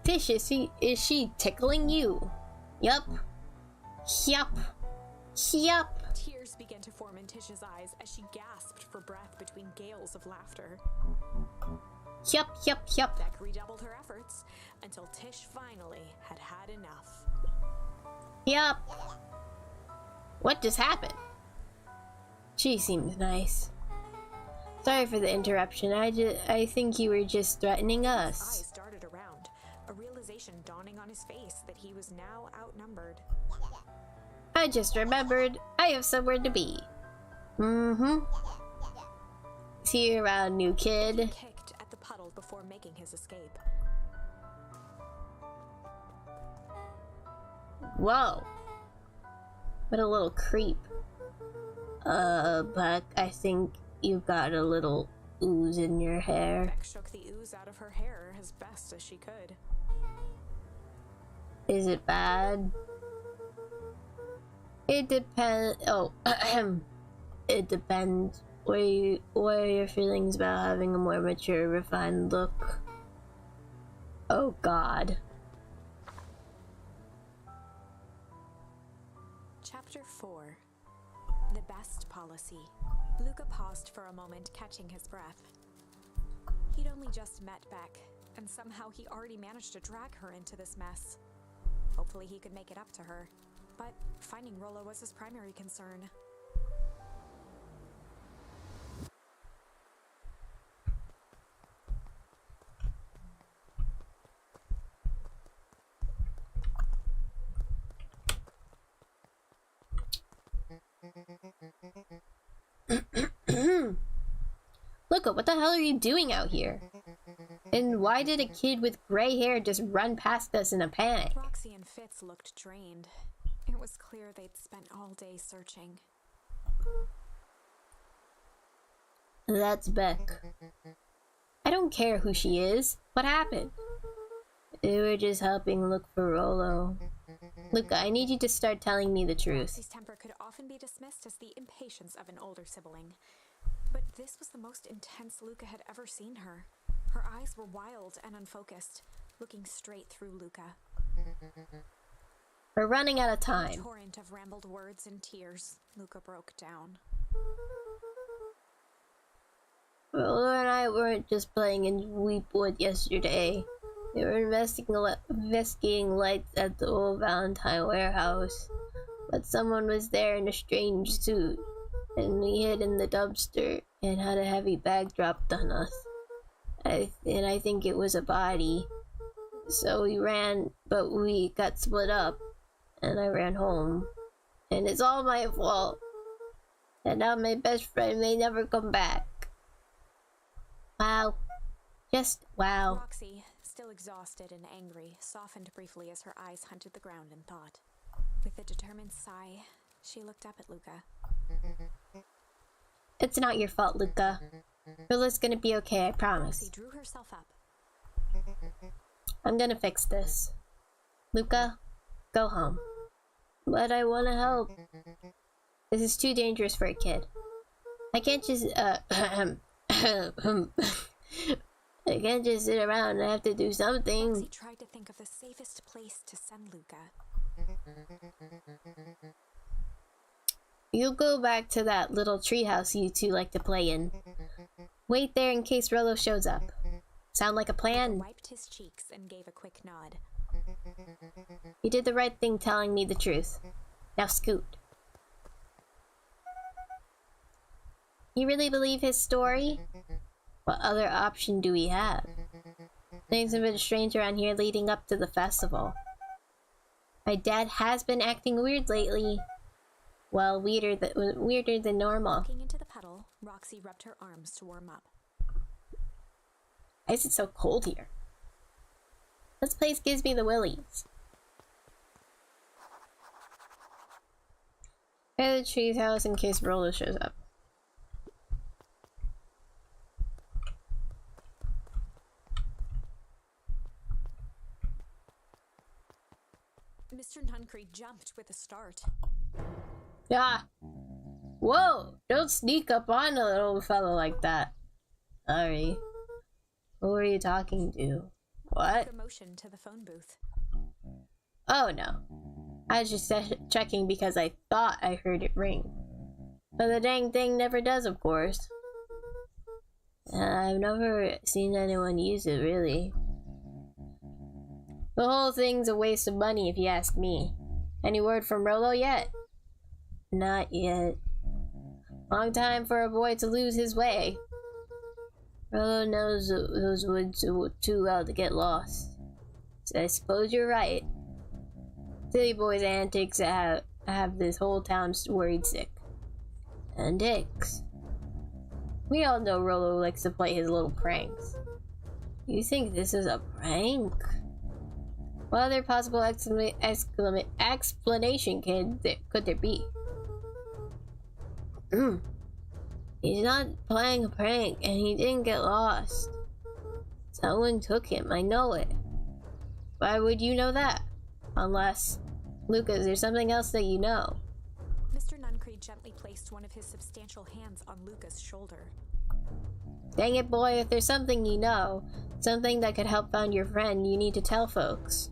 A: Tish, is she tickling you? Yup. Yup. Yup.
B: Tears began to form in Tish's eyes as she gasped for breath between gales of laughter.
A: Yup.
B: Beck redoubled her efforts until Tish finally had had enough.
A: Yup. What just happened? She seems nice. Sorry for the interruption. I think you were just threatening us.
B: His eyes darted around, a realization dawning on his face that he was now outnumbered.
A: I just remembered I have somewhere to be. See you around, new kid.
B: He kicked at the puddle before making his escape.
A: Whoa. What a little creep. Buck, I think you got a little ooze in your hair.
B: Beck shook the ooze out of her hair as best as she could.
A: Is it bad? It depends. Oh, it depends. What are your feelings about having a more mature, refined look? Oh God.
B: Chapter 4. The Best Policy. Luca paused for a moment, catching his breath. He'd only just met Beck, and somehow he already managed to drag her into this mess. Hopefully he could make it up to her, but finding Rollo was his primary concern.
A: Luca, what the hell are you doing out here? And why did a kid with gray hair just run past us in a panic?
B: Roxy and Fitz looked drained. It was clear they'd spent all day searching.
A: That's Beck. I don't care who she is. What happened? We were just helping look for Rollo. Luca, I need you to start telling me the truth.
B: Roxy's temper could often be dismissed as the impatience of an older sibling. But this was the most intense Luca had ever seen her. Her eyes were wild and unfocused, looking straight through Luca.
A: We're running out of
B: A
A: time.
B: torrent of rambled words and tears, Luca broke down.
A: Rollo and I weren't just playing in Weepwood yesterday. We were investigating lights at the old Valentine warehouse. But someone was there in a strange suit, and we hid in the dumpster and had a heavy bag dropped on us. I think it was a body. So we ran, but we got split up, and I ran home. And it's all my fault. And now my best friend may never come back. Wow. Just wow.
B: Roxy, still exhausted and angry, softened briefly as her eyes hunted the ground in thought. With a determined sigh, she looked up at Luca.
A: It's not your fault, Luca. Rilla's gonna be okay, I promise.
B: Roxy drew herself up.
A: I'm gonna fix this. Luca, go home. But I wanna help. This is too dangerous for a kid. I can't just, I can't just sit around. I have to do something.
B: Roxy tried to think of the safest place to send Luca.
A: You go back to that little treehouse you two like to play in. Wait there in case Rollo shows up. Sound like a
B: Luca
A: plan?
B: wiped his cheeks and gave a quick nod.
A: You did the right thing telling me the truth. Now scoot. You really believe his story? What other option do we have? Things have been strange around here leading up to the festival. My dad has been acting weird lately. Well, weirder than normal.
B: Looking into the puddle, Roxy rubbed her arms to warm up.
A: Why is it so cold here? This place gives me the willies. Go to the tree's house in case Rollo shows up.
B: Mr. Nuncree jumped with a start.
A: Yeah. Whoa! Don't sneak up on a little fellow like that. Sorry. Who are you talking to? What?
B: Luca motioned to the phone booth.
A: Oh no. I was just checking because I thought I heard it ring. But the dang thing never does, of course. I've never seen anyone use it, really. The whole thing's a waste of money if you ask me. Any word from Rollo yet? Not yet. Long time for a boy to lose his way. Rollo knows those woods too well to get lost. So I suppose you're right. Silly boy's antics have this whole town worried sick. And Dicks. We all know Rollo likes to play his little pranks. You think this is a prank? What other possible explanation could there be? He's not playing a prank, and he didn't get lost. Someone took him, I know it. Why would you know that? Unless... Lucas, there's something else that you know.
B: Mr. Nuncreed gently placed one of his substantial hands on Luca's shoulder.
A: Dang it, boy, if there's something you know, something that could help find your friend, you need to tell folks.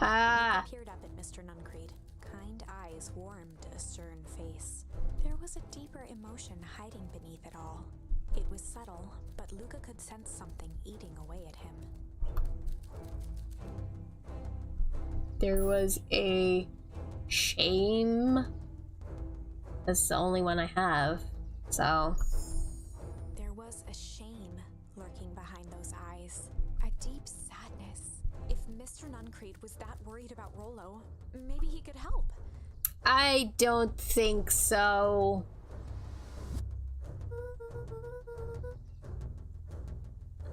B: Luca peered up at Mr. Nuncreed. Kind eyes warmed a stern face. There was a deeper emotion hiding beneath it all. It was subtle, but Luca could sense something eating away at him.
A: There was a shame. That's the only one I have, so...
B: There was a shame lurking behind those eyes. A deep sadness. If Mr. Nuncreed was that worried about Rollo, maybe he could help.
A: I don't think so.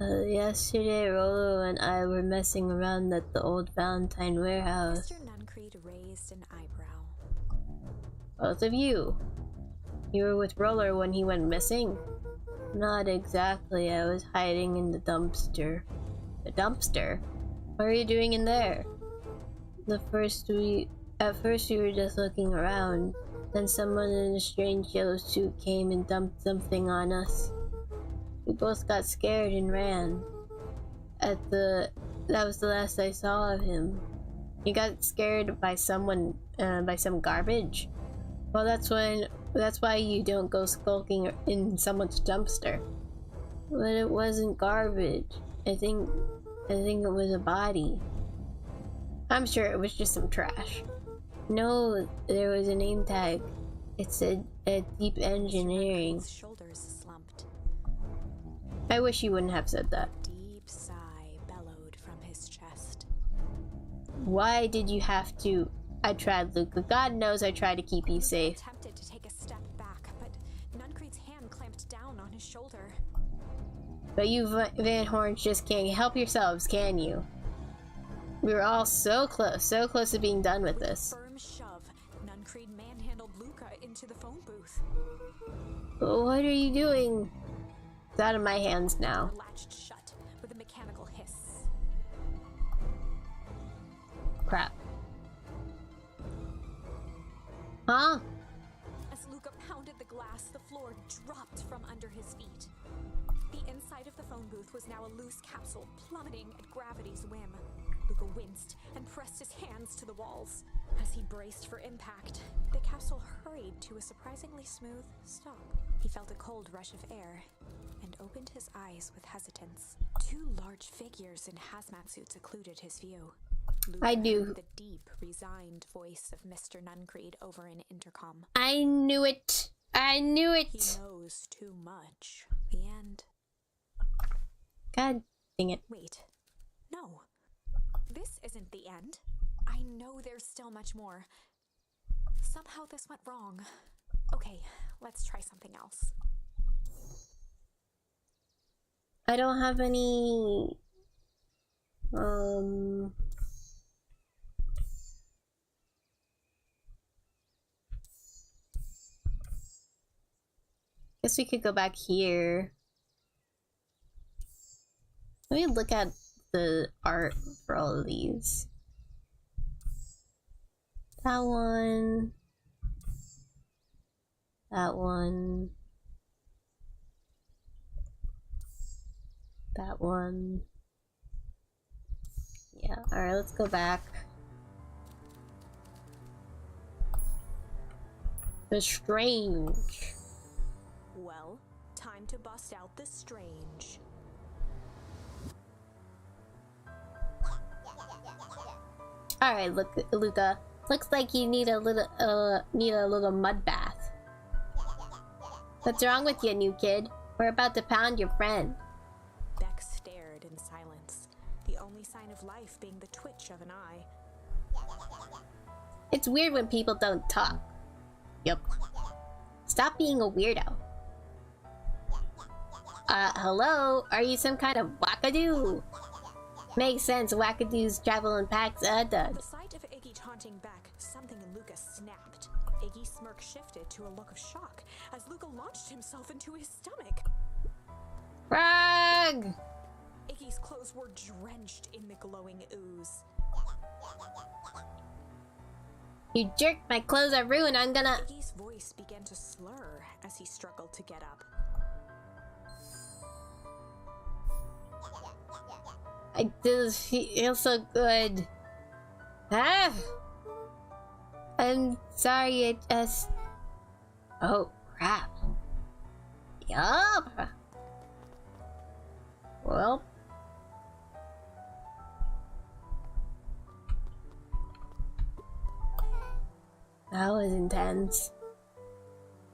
A: Yesterday, Rollo and I were messing around at the old Valentine warehouse.
B: Mr. Nuncreed raised an eyebrow.
A: Both of you. You were with Rollo when he went missing? Not exactly. I was hiding in the dumpster. The dumpster? What are you doing in there? At first we were just looking around. Then someone in a strange yellow suit came and dumped something on us. We both got scared and ran. That was the last I saw of him. He got scared by someone, by some garbage. Well, that's why you don't go skulking in someone's dumpster. But it wasn't garbage. I think it was a body. I'm sure it was just some trash. No, there was a name tag. It said Deep Engineering.
B: His shoulders slumped.
A: I wish you wouldn't have said that.
B: A deep sigh bellowed from his chest.
A: Why did you have to? I tried, Luca. God knows I tried to keep you safe.
B: Luca attempted to take a step back, but Nuncreed's hand clamped down on his shoulder.
A: But you Van Horns just can't help yourselves, can you? We were all so close to being done with this.
B: With a firm shove, Nuncreed manhandled Luca into the phone booth.
A: What are you doing? It's out of my hands now.
B: The door latched shut with a mechanical hiss.
A: Crap. Huh?
B: As Luca pounded the glass, the floor dropped from under his feet. The inside of the phone booth was now a loose capsule plummeting at gravity's whim. Luca winced and pressed his hands to the walls. As he braced for impact, the capsule hurried to a surprisingly smooth stop. He felt a cold rush of air and opened his eyes with hesitance. Two large figures in hazmat suits occluded his view. Luca
A: I knew.
B: heard the deep, resigned voice of Mr. Nuncreed over an intercom.
A: I knew it. I knew it.
B: He knows too much. The end.
A: God dang it.
B: Wait. No. This isn't the end. I know there's still much more. Somehow this went wrong. Okay, let's try something else.
A: I don't have any... Guess we could go back here. Let me look at the art for all of these. That one. That one. That one. Yeah, alright, let's go back. The strange.
B: Well, time to bust out the strange.
A: Alright, look, Luca. Looks like you need a little mud bath. What's wrong with you, new kid? We're about to pound your friend.
B: Beck stared in silence, the only sign of life being the twitch of an eye.
A: It's weird when people don't talk. Yep. Stop being a weirdo. Hello? Are you some kind of wackadoo? Makes sense. Wackadoos travel in packs.
B: At the sight of Iggy taunting back, something in Luca snapped. Iggy's smirk shifted to a look of shock as Luca launched himself into his stomach.
A: Frog!
B: Iggy's clothes were drenched in the glowing ooze.
A: You jerk, my clothes are ruined. I'm gonna.
B: Iggy's voice began to slur as he struggled to get up.
A: I just feel so good. Ah! I'm sorry, it just. Oh, crap. Yup! Well. That was intense.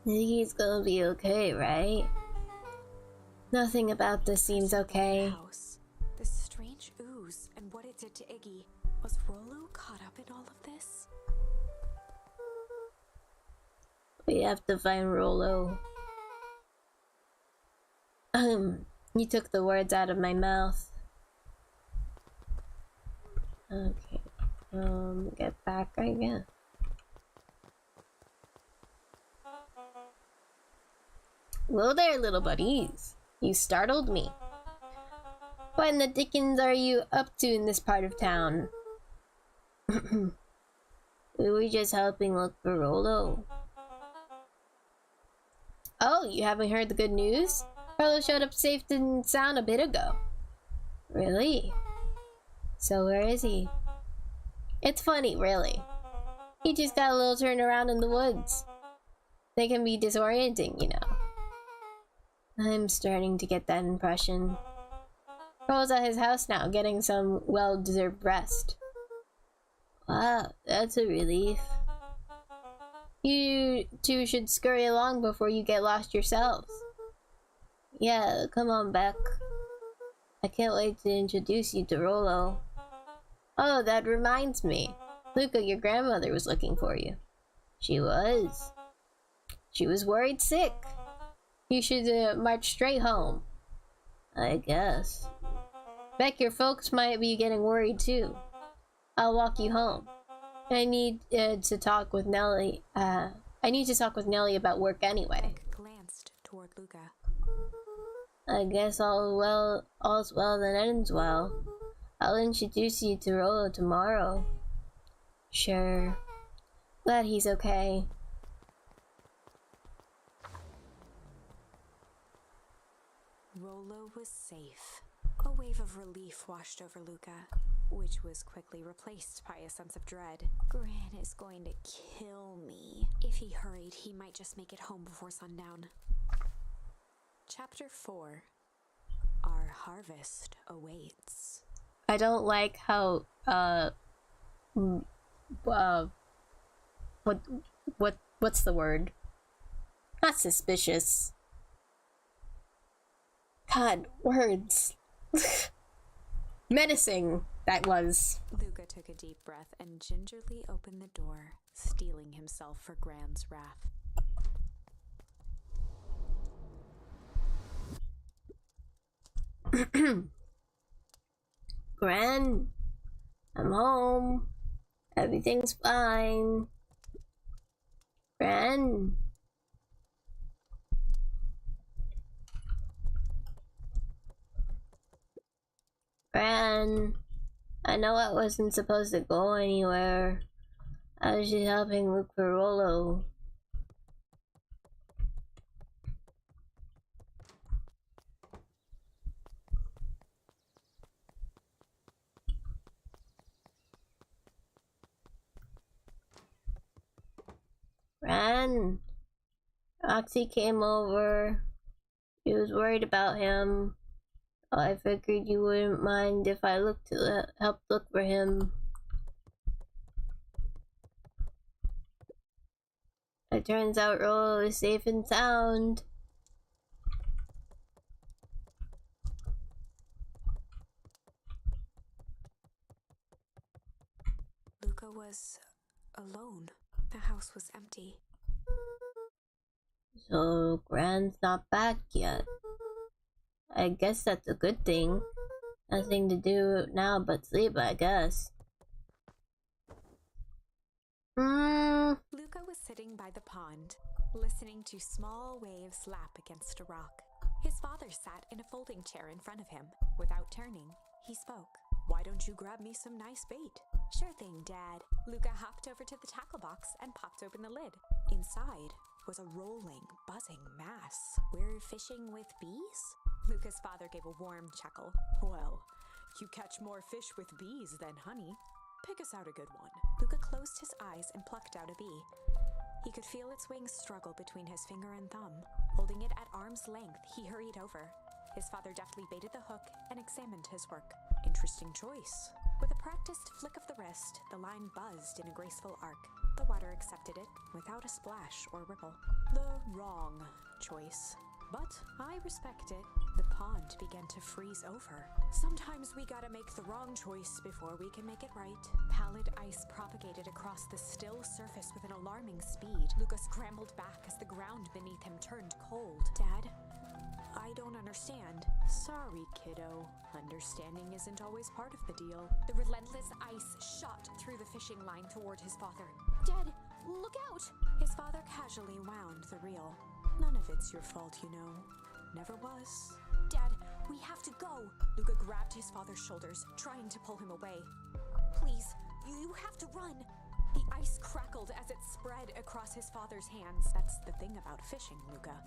A: He's gonna be okay, right? Nothing about this seems okay.
B: House. This strange ooze and what it did to Iggy. Was Rollo caught up in all of this?
A: We have to find Rollo. You took the words out of my mouth. Okay. Get back, I guess. Hello there, little buddies. You startled me. What in the dickens are you up to in this part of town? We were just helping look for Rollo. Oh, you haven't heard the good news? Rollo showed up safe and sound a bit ago. Really? So where is he? It's funny, really. He just got a little turned around in the woods. They can be disorienting, you know. I'm starting to get that impression. Rollo's at his house now, getting some well-deserved rest. Wow, that's a relief. You two should scurry along before you get lost yourselves. Yeah, come on back. I can't wait to introduce you to Rollo. Oh, that reminds me. Luca, your grandmother was looking for you. She was. She was worried sick. You should march straight home. I guess. Beck, your folks might be getting worried too. I'll walk you home. I need to talk with Nellie. I need to talk with Nellie about work anyway.
B: Beck glanced toward Luca.
A: I guess all's well that ends well. I'll introduce you to Rollo tomorrow. Sure. Glad he's okay.
B: Rollo was safe. A wave of relief washed over Luca, which was quickly replaced by a sense of dread. Gran is going to kill me. If he hurried, he might just make it home before sundown. Chapter 4. Our harvest awaits.
A: I don't like how what's the word? Not suspicious. God, words. Menacing, that was.
B: Luca took a deep breath and gingerly opened the door, steeling himself for Gran's wrath.
A: Gran, I'm home. Everything's fine. Gran. Gran, I know I wasn't supposed to go anywhere. I was just helping look for Rollo. Gran, Roxy came over. She was worried about him. I figured you wouldn't mind if I helped look for him. It turns out Rollo is safe and sound.
B: Luca was alone. The house was empty.
A: So Gran's not back yet. I guess that's a good thing. Nothing to do now but sleep, I guess.
B: Luca was sitting by the pond, listening to small waves lap against a rock. His father sat in a folding chair in front of him. Without turning, he spoke. "Why don't you grab me some nice bait?" "Sure thing, Dad." Luca hopped over to the tackle box and popped open the lid. Inside was a rolling, buzzing mass. "We're fishing with bees?" Luca's father gave a warm chuckle. "Well, you catch more fish with bees than honey. Pick us out a good one." Luca closed his eyes and plucked out a bee. He could feel its wings struggle between his finger and thumb. Holding it at arm's length, he hurried over. His father deftly baited the hook and examined his work. "Interesting choice." With a practiced flick of the wrist, the line buzzed in a graceful arc. The water accepted it without a splash or ripple. The wrong choice. But I respect it. The pond began to freeze over. "Sometimes we gotta make the wrong choice before we can make it right." Pallid ice propagated across the still surface with an alarming speed. Luca scrambled back as the ground beneath him turned cold. "Dad, I don't understand." "Sorry, kiddo. Understanding isn't always part of the deal." The relentless ice shot through the fishing line toward his father. "Dad, look out!" His father casually wound the reel. "None of it's your fault, you know. Never was." "Dad, we have to go." Luca grabbed his father's shoulders, trying to pull him away. "Please, you have to run." The ice crackled as it spread across his father's hands. "That's the thing about fishing, Luca."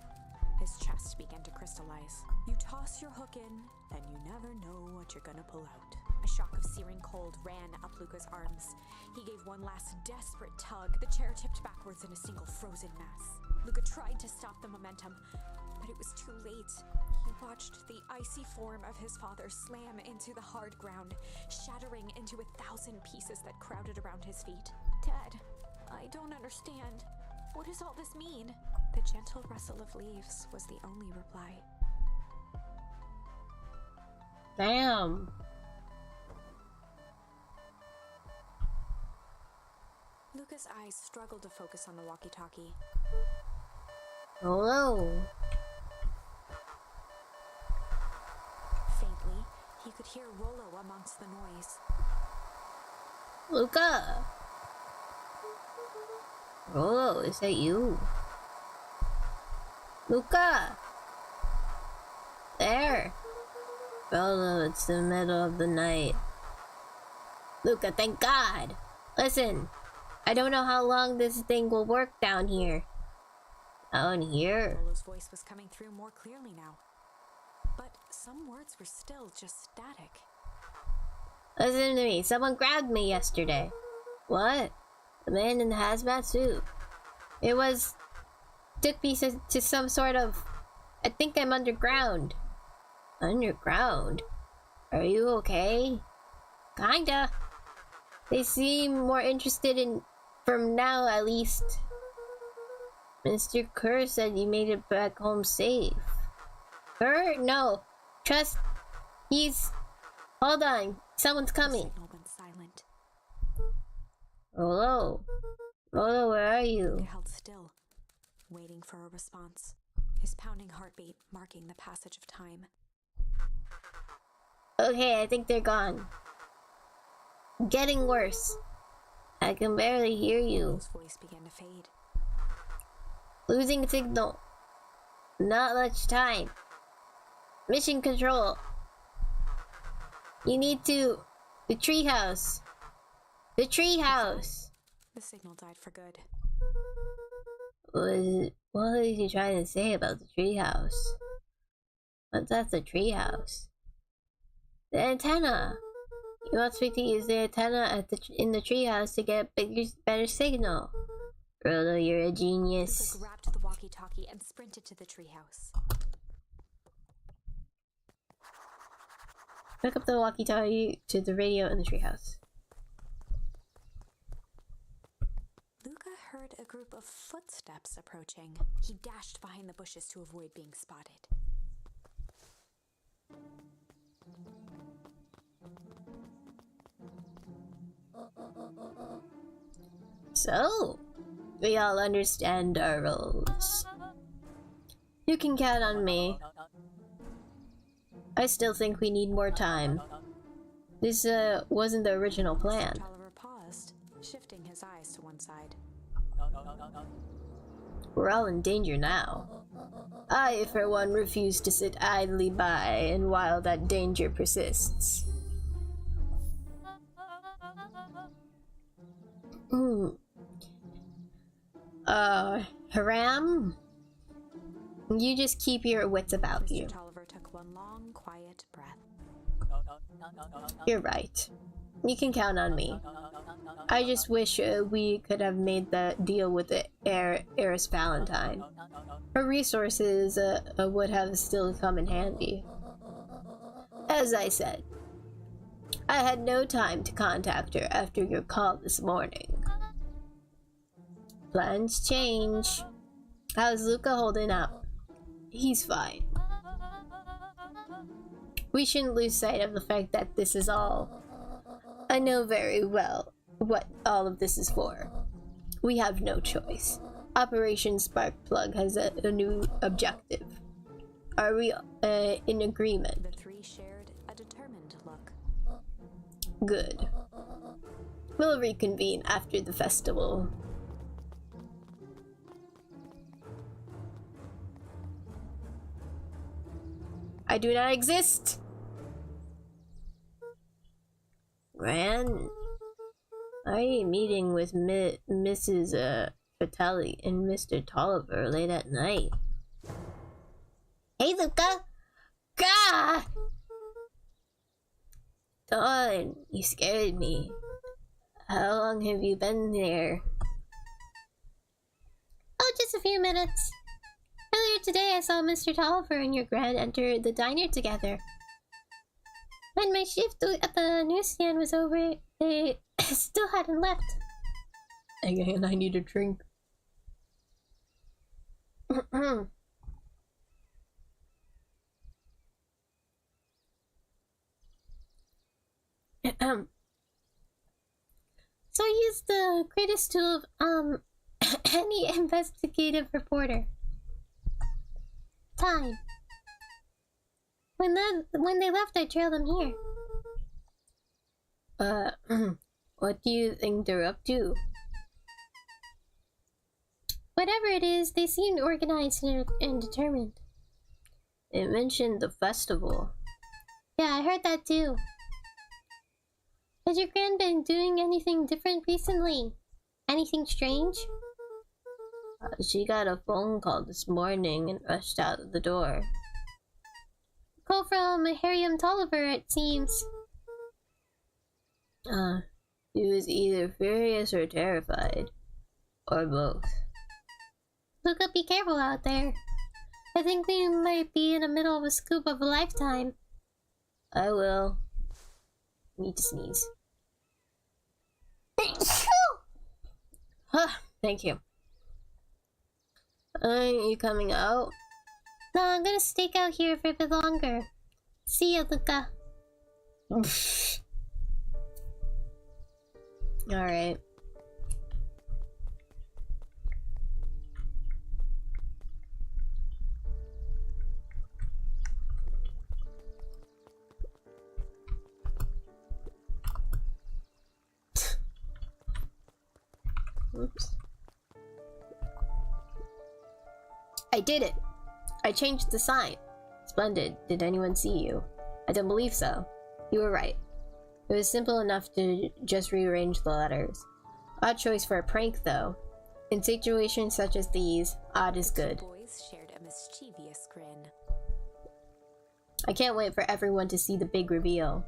B: His chest began to crystallize. "You toss your hook in, and you never know what you're gonna pull out." A shock of searing cold ran up Luca's arms. He gave one last desperate tug. The chair tipped backwards in a single frozen mass. Luca tried to stop the momentum, but it was too late. He watched the icy form of his father slam into the hard ground, shattering into 1,000 pieces that crowded around his feet. "Dad, I don't understand. What does all this mean?" The gentle rustle of leaves was the only reply.
A: Damn.
B: Luca's eyes struggled to focus on the walkie-talkie.
A: Hello.
B: Faintly, he could hear Rollo amongst the noise.
A: Luca. Rollo, is that you? Luca. There. Rollo, it's the middle of the night. Luca, thank God. Listen, I don't know how long this thing will work down here. Down here?
B: Rollo's voice was coming through more clearly now. But some words were still just static.
A: Listen to me. Someone grabbed me yesterday. What? The man in the hazmat suit. It was... took me to some sort of... I think I'm underground. Underground? Are you okay? Kinda. They seem more interested in... from now, at least. Mr. Kerr said you made it back home safe. Kerr? No. Trust... He's... Hold on. Someone's coming.
B: The signal went silent.
A: Rollo. Rollo, where are
B: He
A: you?
B: held still, waiting for a response. His pounding heartbeat marking the passage of time.
A: Okay, I think they're gone. Getting worse. I can barely hear you.
B: His voice began to fade.
A: Losing signal. Not much time. Mission control. You need to... The treehouse. The treehouse.
B: The signal died for good.
A: What is he trying to say about the treehouse? What's at the treehouse? The antenna. You want me to use the antenna in the treehouse to get better signal. Rollo, you're a genius.
B: Luca grabbed the walkie-talkie and sprinted to the treehouse.
A: Hook up the walkie-talkie to the radio in the treehouse.
B: Luca heard a group of footsteps approaching. He dashed behind the bushes to avoid being spotted.
A: So, we all understand our roles. You can count on me. I still think we need more time. This wasn't the original plan.
B: Mr. Tolliver paused, shifting his eyes to one side.
A: We're all in danger now. I, for one, refuse to sit idly by and while that danger persists. Haram? You just keep your wits about you.
B: Mr. Tolliver took one long, quiet breath.
A: You're right. You can count on me. I just wish we could have made the deal with the heiress Valentine. Her resources would have still come in handy. As I said, I had no time to contact her after your call this morning. Plans change. How's Luca holding up? He's fine. We shouldn't lose sight of the fact that this is all. I know very well what all of this is for. We have no choice. Operation Sparkplug has a new objective. Are we in agreement?
B: The three shared a determined look.
A: Good. We'll reconvene after the festival. I do not exist! Ran? Are you meeting with Mrs. Fratelli and Mr. Tolliver late at night? Hey, Luca! Gah! Dawn, you scared me. How long have you been there? Oh, just a few minutes. Earlier today, I saw Mr. Tolliver and your grand enter the diner together. When my shift at the newsstand was over, they still hadn't left. Again, I need a drink. So he's the greatest tool of any investigative reporter. Time. When they left, I trailed them here. What do you think they're up to? Whatever it is, they seemed organized and determined. They mentioned the festival. Yeah, I heard that too. Has your grand been doing anything different recently? Anything strange? She got a phone call this morning and rushed out of the door. Call from Harriam Tolliver, it seems. He was either furious or terrified. Or both. Look up, be careful out there. I think we might be in the middle of a scoop of a lifetime. I will. Need to sneeze. Thank you. You coming out? No, I'm gonna stake out here for a bit longer. See ya, Luca. Alright. Oops. I did it! I changed the sign. Splendid. Did anyone see you? I don't believe so. You were right. It was simple enough to just rearrange the letters. Odd choice for a prank, though. In situations such as these, odd is good.
B: The boys shared a mischievous grin.
A: I can't wait for everyone to see the big reveal.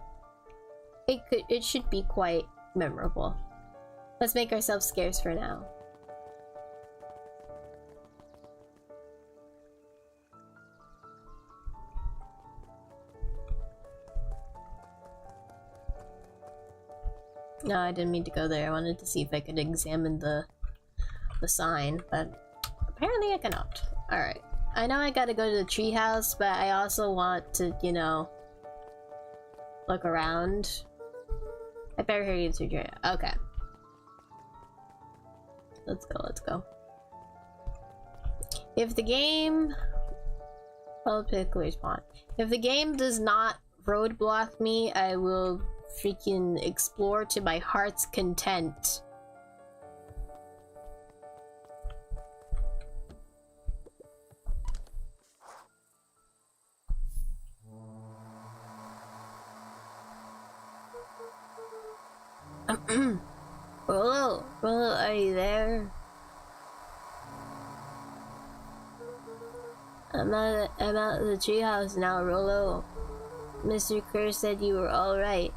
A: It should be quite memorable. Let's make ourselves scarce for now. No, I didn't mean to go there. I wanted to see if I could examine the sign, but apparently I cannot. Alright. I know I gotta go to the treehouse, but I also want to, you know, look around. I better hear you to your... Okay. Let's go, let's go. If the game... I'll pick which one. If the game does not roadblock me, I will freaking explore to my heart's content. Rolo, are you there? I'm out of the treehouse now, Rolo. Mr. Kerr said you were alright.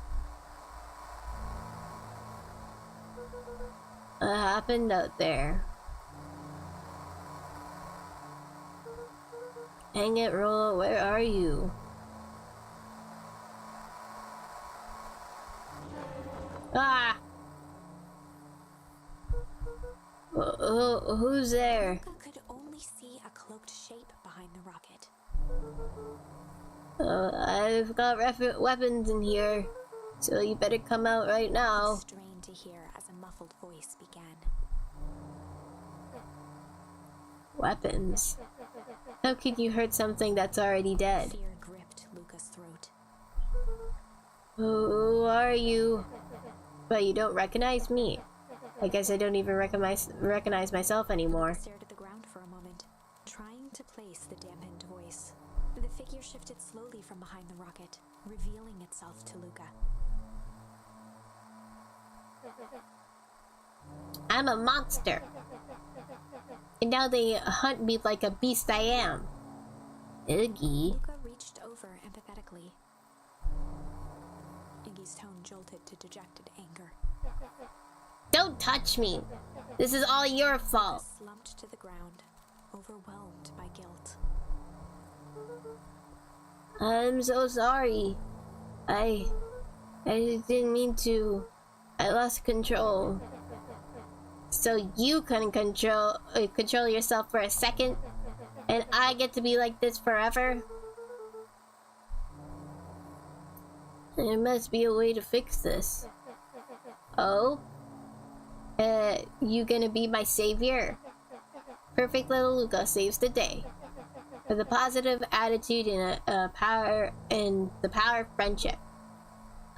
A: What happened out there? Hang it, Rolo, where are you? Ah! Who's there?
B: Luca could only see a cloaked shape behind the rocket.
A: I've got weapons in here, so you better come out right now.
B: Strained to hear as a muffled voice began.
A: Weapons? How could you hurt something that's already dead?
B: Fear gripped Luca's throat.
A: Who are you? But you don't recognize me. I guess I don't even recognize myself anymore.
B: Luca stared at the ground for a moment, trying to place the dampened voice. The figure shifted slowly from behind the rocket, revealing itself to Luca.
A: I'm a monster. And now they hunt me like a beast I am. Iggy.
B: Luca reached over empathetically. Iggy's tone jolted to dejected anger.
A: Don't touch me. This is all your fault.
B: Luca slumped to the ground, overwhelmed by guilt.
A: I'm so sorry. I didn't mean to. I lost control. So you couldn't control yourself for a second, and I get to be like this forever? There must be a way to fix this. Oh? You gonna be my savior? Perfect little Luca saves the day. With a positive attitude and the power of friendship.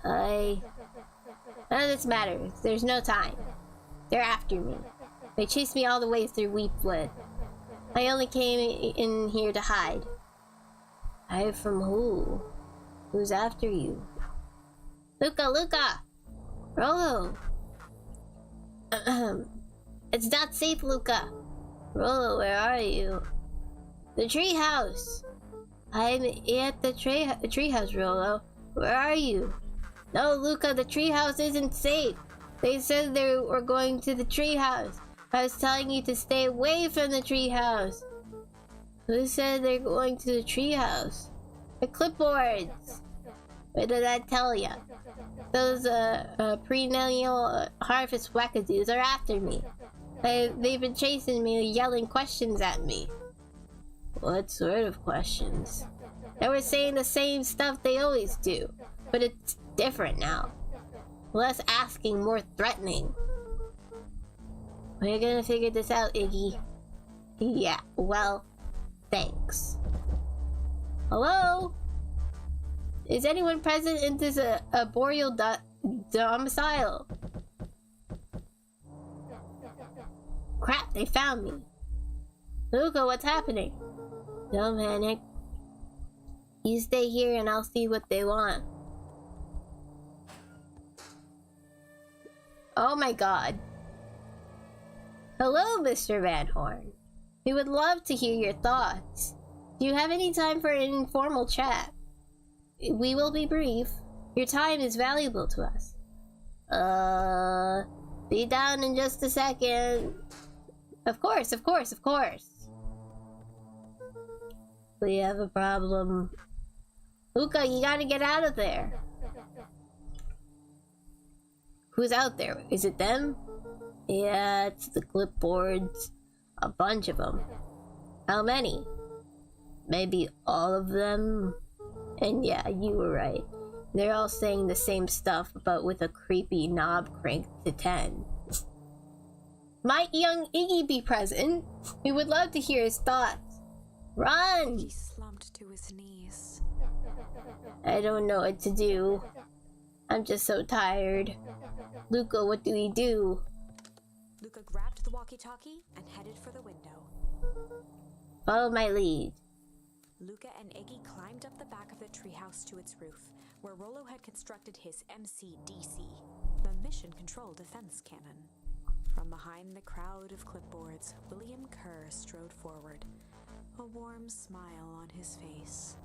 A: None of this matters. There's no time. They're after me. They chased me all the way through Weepwood. I only came in here to hide. Hide from who? Who's after you? Luca! Rolo! It's not safe, Luca. Rolo, where are you? The treehouse. I'm at the treehouse, Rolo. Where are you? No, Luca, the treehouse isn't safe. They said they were going to the treehouse. I was telling you to stay away from the treehouse. Who said they're going to the treehouse? The clipboards. What did I tell ya? Those perennial harvest wackadoos are after me. They've been chasing me, yelling questions at me. What sort of questions? They were saying the same stuff they always do, but it's different now. Less asking, more threatening. We're gonna figure this out, Iggy. Yeah, well, thanks. Hello? Is anyone present in this arboreal domicile? Crap, they found me. Luca, what's happening? Don't panic. You stay here and I'll see what they want. Oh my god. Hello, Mr. Van Horn. We would love to hear your thoughts. Do you have any time for an informal chat? We will be brief. Your time is valuable to us. Be down in just a second. Of course. We have a problem. Luca, you gotta get out of there. Who's out there? Is it them? Yeah, it's the clipboards. A bunch of them. How many? Maybe all of them? And yeah, you were right. They're all saying the same stuff, but with a creepy knob cranked to 10. Might young Iggy be present? We would love to hear his thoughts. Run!
B: He slumped to his knees.
A: I don't know what to do. I'm just so tired. Luca, what do we do?
B: Luca grabbed the walkie-talkie and headed for the window.
A: Follow my lead.
B: Luca and Iggy climbed up the back of the treehouse to its roof, where Rollo had constructed his MCDC, the Mission Control Defense Cannon. From behind the crowd of clipboards, William Kerr strode forward, a warm smile on his face.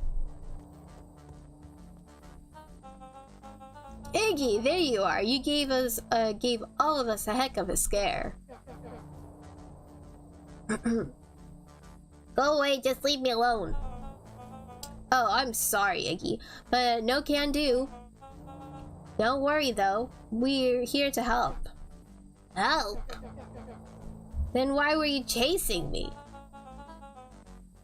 A: Iggy, there you are. You gave all of us a heck of a scare. Go away, just leave me alone. Oh, I'm sorry, Iggy, but no can do. Don't worry though, we're here to help. Help? Then why were you chasing me?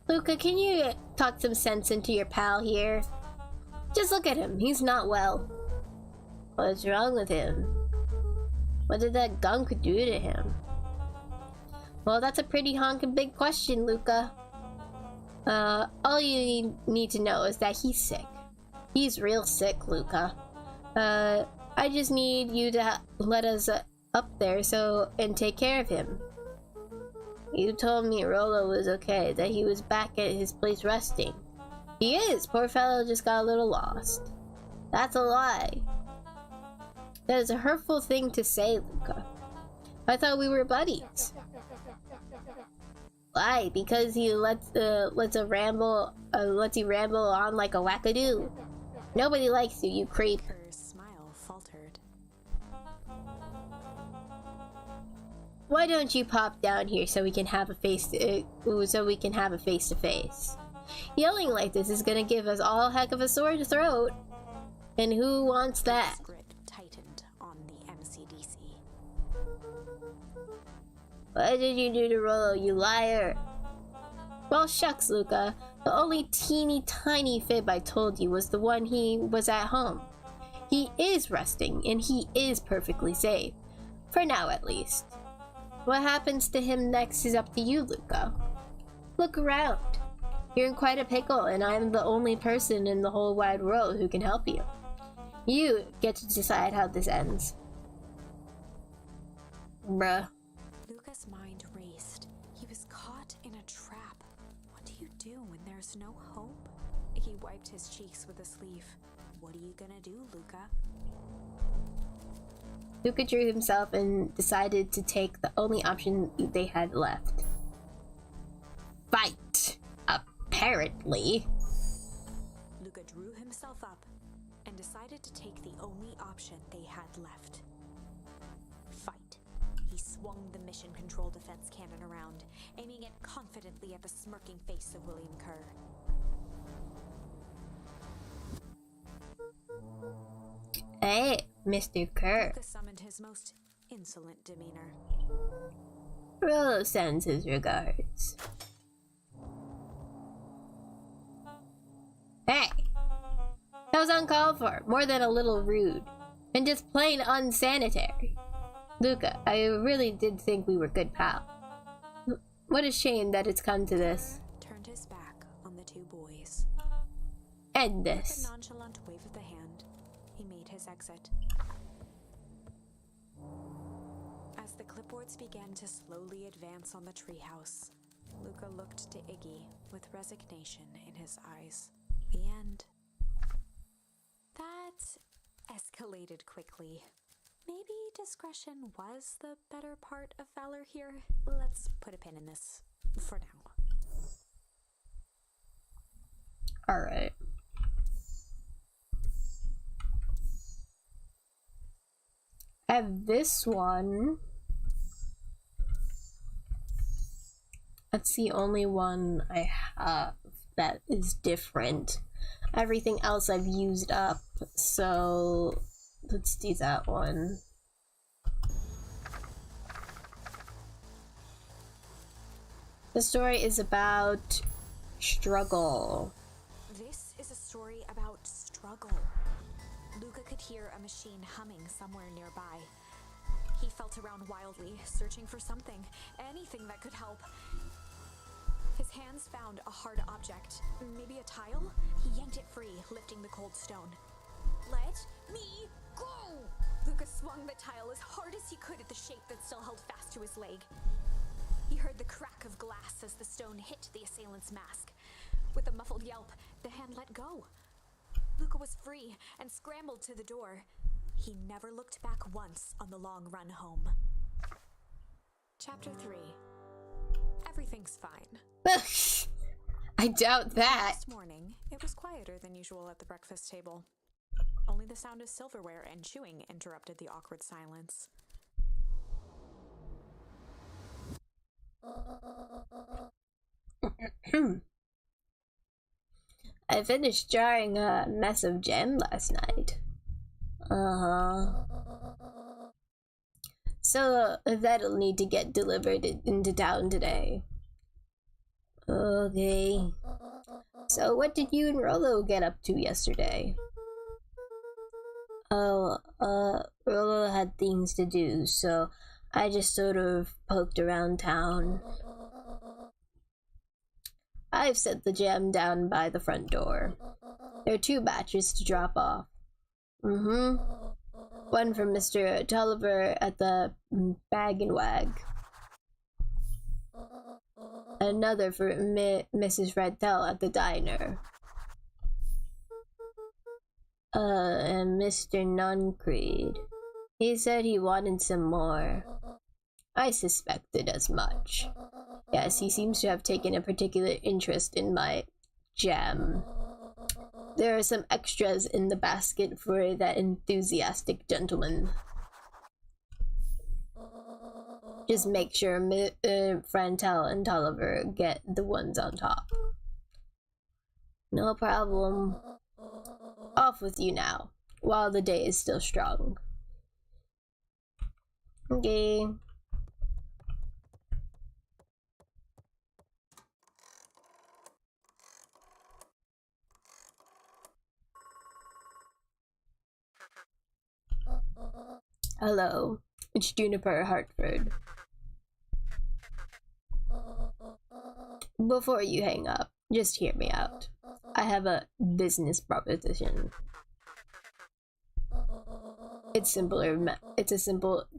A: Luca, can you talk some sense into your pal here? Just look at him, he's not well. What's wrong with him? What did that gunk do to him? Well, that's a pretty honkin' big question, Luca. All you need to know is that he's sick. He's real sick, Luca. I just need you to let us up there and take care of him. You told me Rollo was okay, that he was back at his place resting. He is. Poor fellow just got a little lost. That's a lie. That is a hurtful thing to say, Luca. I thought we were buddies. Why? Because he lets you ramble on like a wackadoo. Nobody likes you, you creep.
B: Kerr's smile faltered.
A: Why don't you pop down here so we can have a face to face? Yelling like this is gonna give us all a heck of a sore throat. And who wants that?
B: His grip tightened on the MCDC.
A: What did you do to Rollo, you liar? Well, shucks, Luca. The only teeny tiny fib I told you was the one he was at home. He is resting, and he is perfectly safe. For now, at least. What happens to him next is up to you, Luca. Look around. You're in quite a pickle, and I'm the only person in the whole wide world who can help you. You get to decide how this ends. Bruh.
B: Luca's mind raced. He was caught in a trap. What do you do when there's no hope? He wiped his cheeks with a sleeve. What are you gonna do, Luca?
A: Luca drew himself and decided to take the only option they had left. Fight! Apparently.
B: Luca drew himself up and decided to take the only option they had left. Fight. He swung the Mission Control Defense Cannon around, aiming it confidently at the smirking face of William Kerr.
A: Hey, Mr. Kerr.
B: Luca summoned his most insolent demeanor.
A: Rollo sends his regards. Hey! That was uncalled for, more than a little rude, and just plain unsanitary. Luca, I really did think we were good pals. What a shame that it's come to this.
B: Turned his back on the two boys.
A: End
B: With
A: this.
B: a nonchalant wave of the hand, he made his exit. As the clipboards began to slowly advance on the treehouse, Luca looked to Iggy with resignation in his eyes. The end. That escalated quickly. Maybe discretion was the better part of valor here. Let's put a pin in this for now.
A: Alright. I have this one. That's the only one I have that is different. Everything else I've used up, so let's do that one. The story is about struggle.
B: This is a story about struggle. Luca could hear a machine humming somewhere nearby. He felt around wildly, searching for something, anything that could help. His hands found a hard object, maybe a tile? He yanked it free, lifting the cold stone. Let me Go! Luca swung the tile as hard as he could at the shape that still held fast to his leg. He heard the crack of glass as the stone hit the assailant's mask. With a muffled yelp, the hand let go. Luca was free and scrambled to the door. He never looked back once on the long run home. Chapter 3. Everything's fine.
A: I doubt that.
B: Next morning, it was quieter than usual at the breakfast table. Only the sound of silverware and chewing interrupted the awkward silence.
A: I finished jarring a mess of jam last night. So that'll need to get delivered into town today. Okay. So what did you and Rollo get up to yesterday? Oh, Rollo had things to do, so I just sort of poked around town. I've set the jam down by the front door. There are 2 batches to drop off. One for Mr. Tulliver at the Bag and Wag. Another for Mrs. Redtell at the diner. And Mr. Nuncreed. He said he wanted some more. I suspected as much. Yes, he seems to have taken a particular interest in my jam. There are some extras in the basket for that enthusiastic gentleman. Just make sure Frantel and Tolliver get the ones on top. No problem. Off with you now, while the day is still strong. Okay. Hello, it's Juniper Hartford. Before you hang up, just hear me out. I have a business proposition. The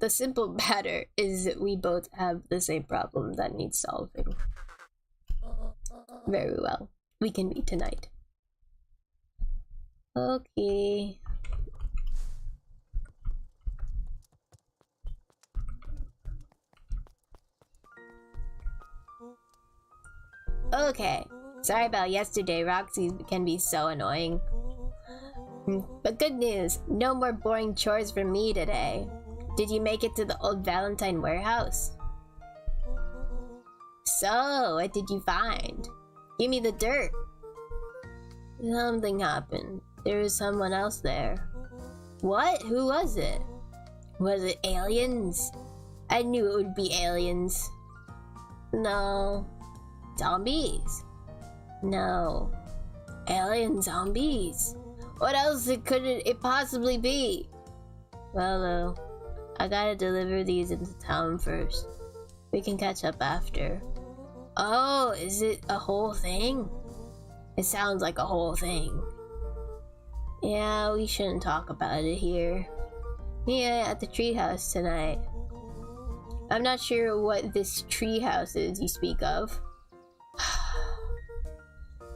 A: simple matter is that we both have the same problem that needs solving. Very well, we can meet tonight. Okay. Okay, sorry about yesterday. Roxy can be so annoying. But good news, no more boring chores for me today. Did you make it to the old Valentine warehouse? So, what did you find? Give me the dirt. Something happened. There was someone else there. What? Who was it? Was it aliens? I knew it would be aliens. No. Zombies? No. Alien zombies? What else could it possibly be? Well, I gotta deliver these into town first. We can catch up after. Oh, is it a whole thing? It sounds like a whole thing. Yeah, we shouldn't talk about it here. Yeah, at the treehouse tonight. I'm not sure what this treehouse is you speak of.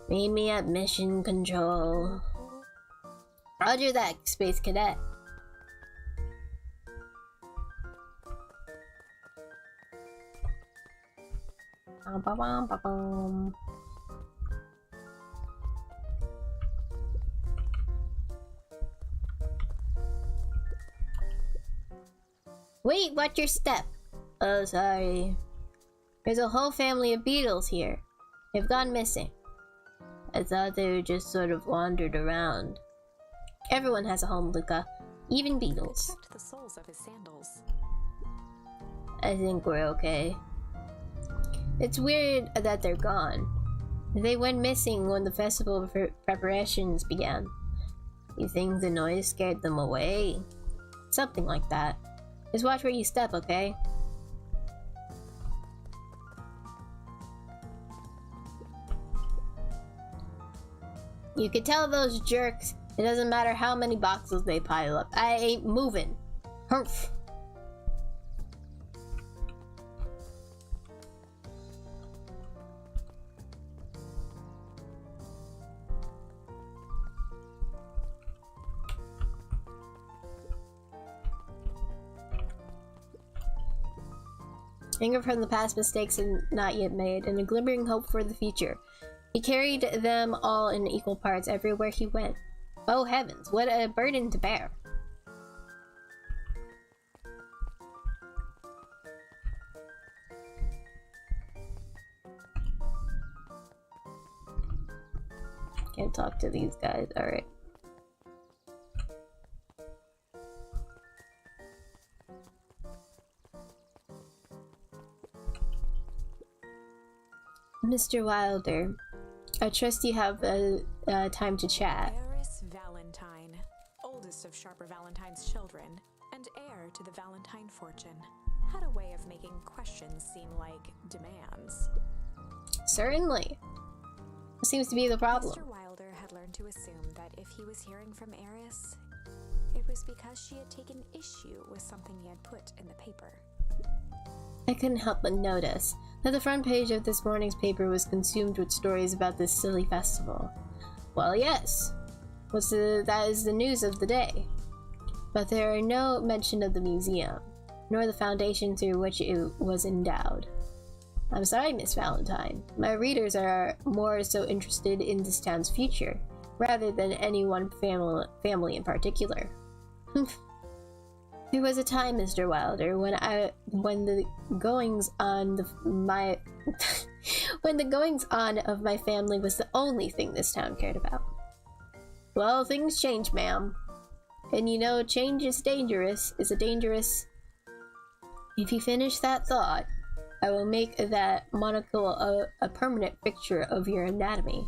A: Meet me at mission control. Roger that, Space Cadet. Wait, watch your step. Oh, sorry. There's a whole family of beetles here. They've gone missing. I thought they were just sort of wandered around. Everyone has a home, Luca. Even beetles.
B: Except the soles of his sandals.
A: I think we're okay. It's weird that they're gone. They went missing when the festival preparations began. You think the noise scared them away? Something like that. Just watch where you step, okay? You could tell those jerks It doesn't matter how many boxes they pile up. I ain't moving. Humph. Anger from the past, mistakes not yet made, and a glimmering hope for the future. He carried them all in equal parts everywhere he went. Oh heavens, what a burden to bear. Can't talk to these guys, alright. Mr. Wilder, I trust you have time to chat.
B: Eris Valentine, oldest of Sharper Valentine's children, and heir to the Valentine fortune, had a way of making questions seem like demands.
A: Certainly. What seems to be the problem?
B: Mr. Wilder had learned to assume that if he was hearing from Eris, it was because she had taken issue with something he had put in the paper.
A: I couldn't help but notice that the front page of this morning's paper was consumed with stories about this silly festival. Well, yes, that is the news of the day. But there are no mention of the museum, nor the foundation through which it was endowed. I'm sorry, Miss Valentine. My readers are more so interested in this town's future, rather than any one family in particular. There was a time, Mr. Wilder, when the goings on of my family was the only thing this town cared about. Well, things change, ma'am. And you know, change is dangerous. If you finish that thought, I will make that monocle a permanent picture of your anatomy.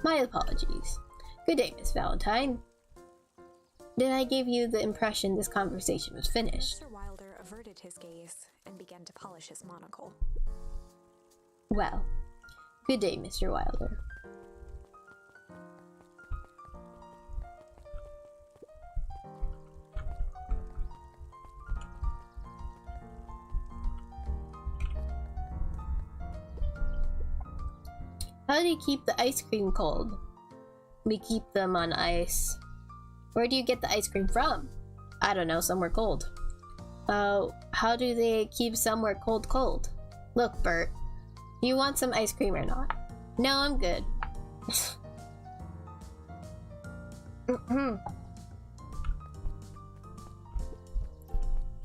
A: My apologies. Good day, Miss Valentine. Did I give you the impression this conversation was finished?
B: Mr. Wilder averted his gaze and began to polish his monocle.
A: Well, good day, Mr. Wilder. How do you keep the ice cream cold? We keep them on ice. Where do you get the ice cream from? I don't know, somewhere cold. How do they keep somewhere cold? Look, Bert, do you want some ice cream or not? No, I'm good.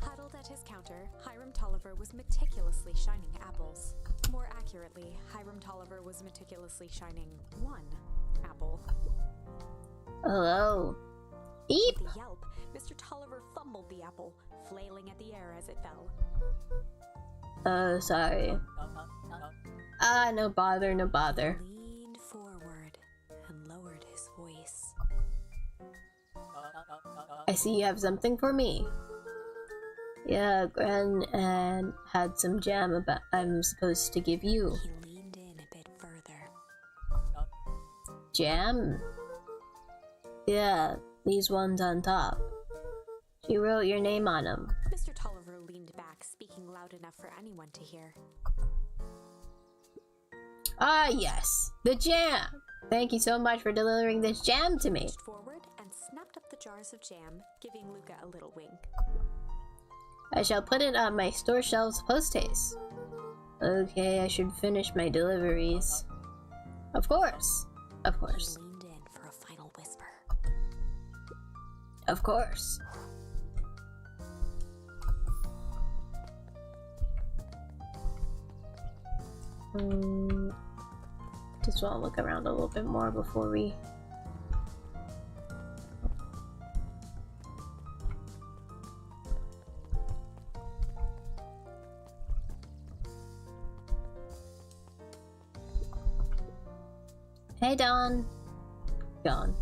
B: Huddled at his counter, Hiram Tolliver was meticulously shining apples. More accurately, Hiram Tolliver was meticulously shining one apple.
A: Hello. Eep!
B: With a yelp, Mr. Tolliver fumbled the apple, flailing at the air as it fell.
A: Oh, sorry. No bother.
B: He leaned forward and lowered his voice.
A: I see you have something for me. Yeah, Gran and had some jam I'm supposed to give you.
B: He leaned in a bit further.
A: Jam? Yeah, these ones on top. She wrote your name on them.
B: Mr. Tolliver leaned back, speaking loud enough for anyone to hear.
A: Ah, yes, the jam! Thank you so much for delivering this jam to me.
B: He reached forward and snapped up the jars of jam, giving Luca a little wink.
A: I shall put it on my store shelves post-haste. Okay, I should finish my deliveries. Of course.
B: He leaned in for a final whisper.
A: Of course. Just want to look around a little bit more before we... Hey, Dawn. Gone.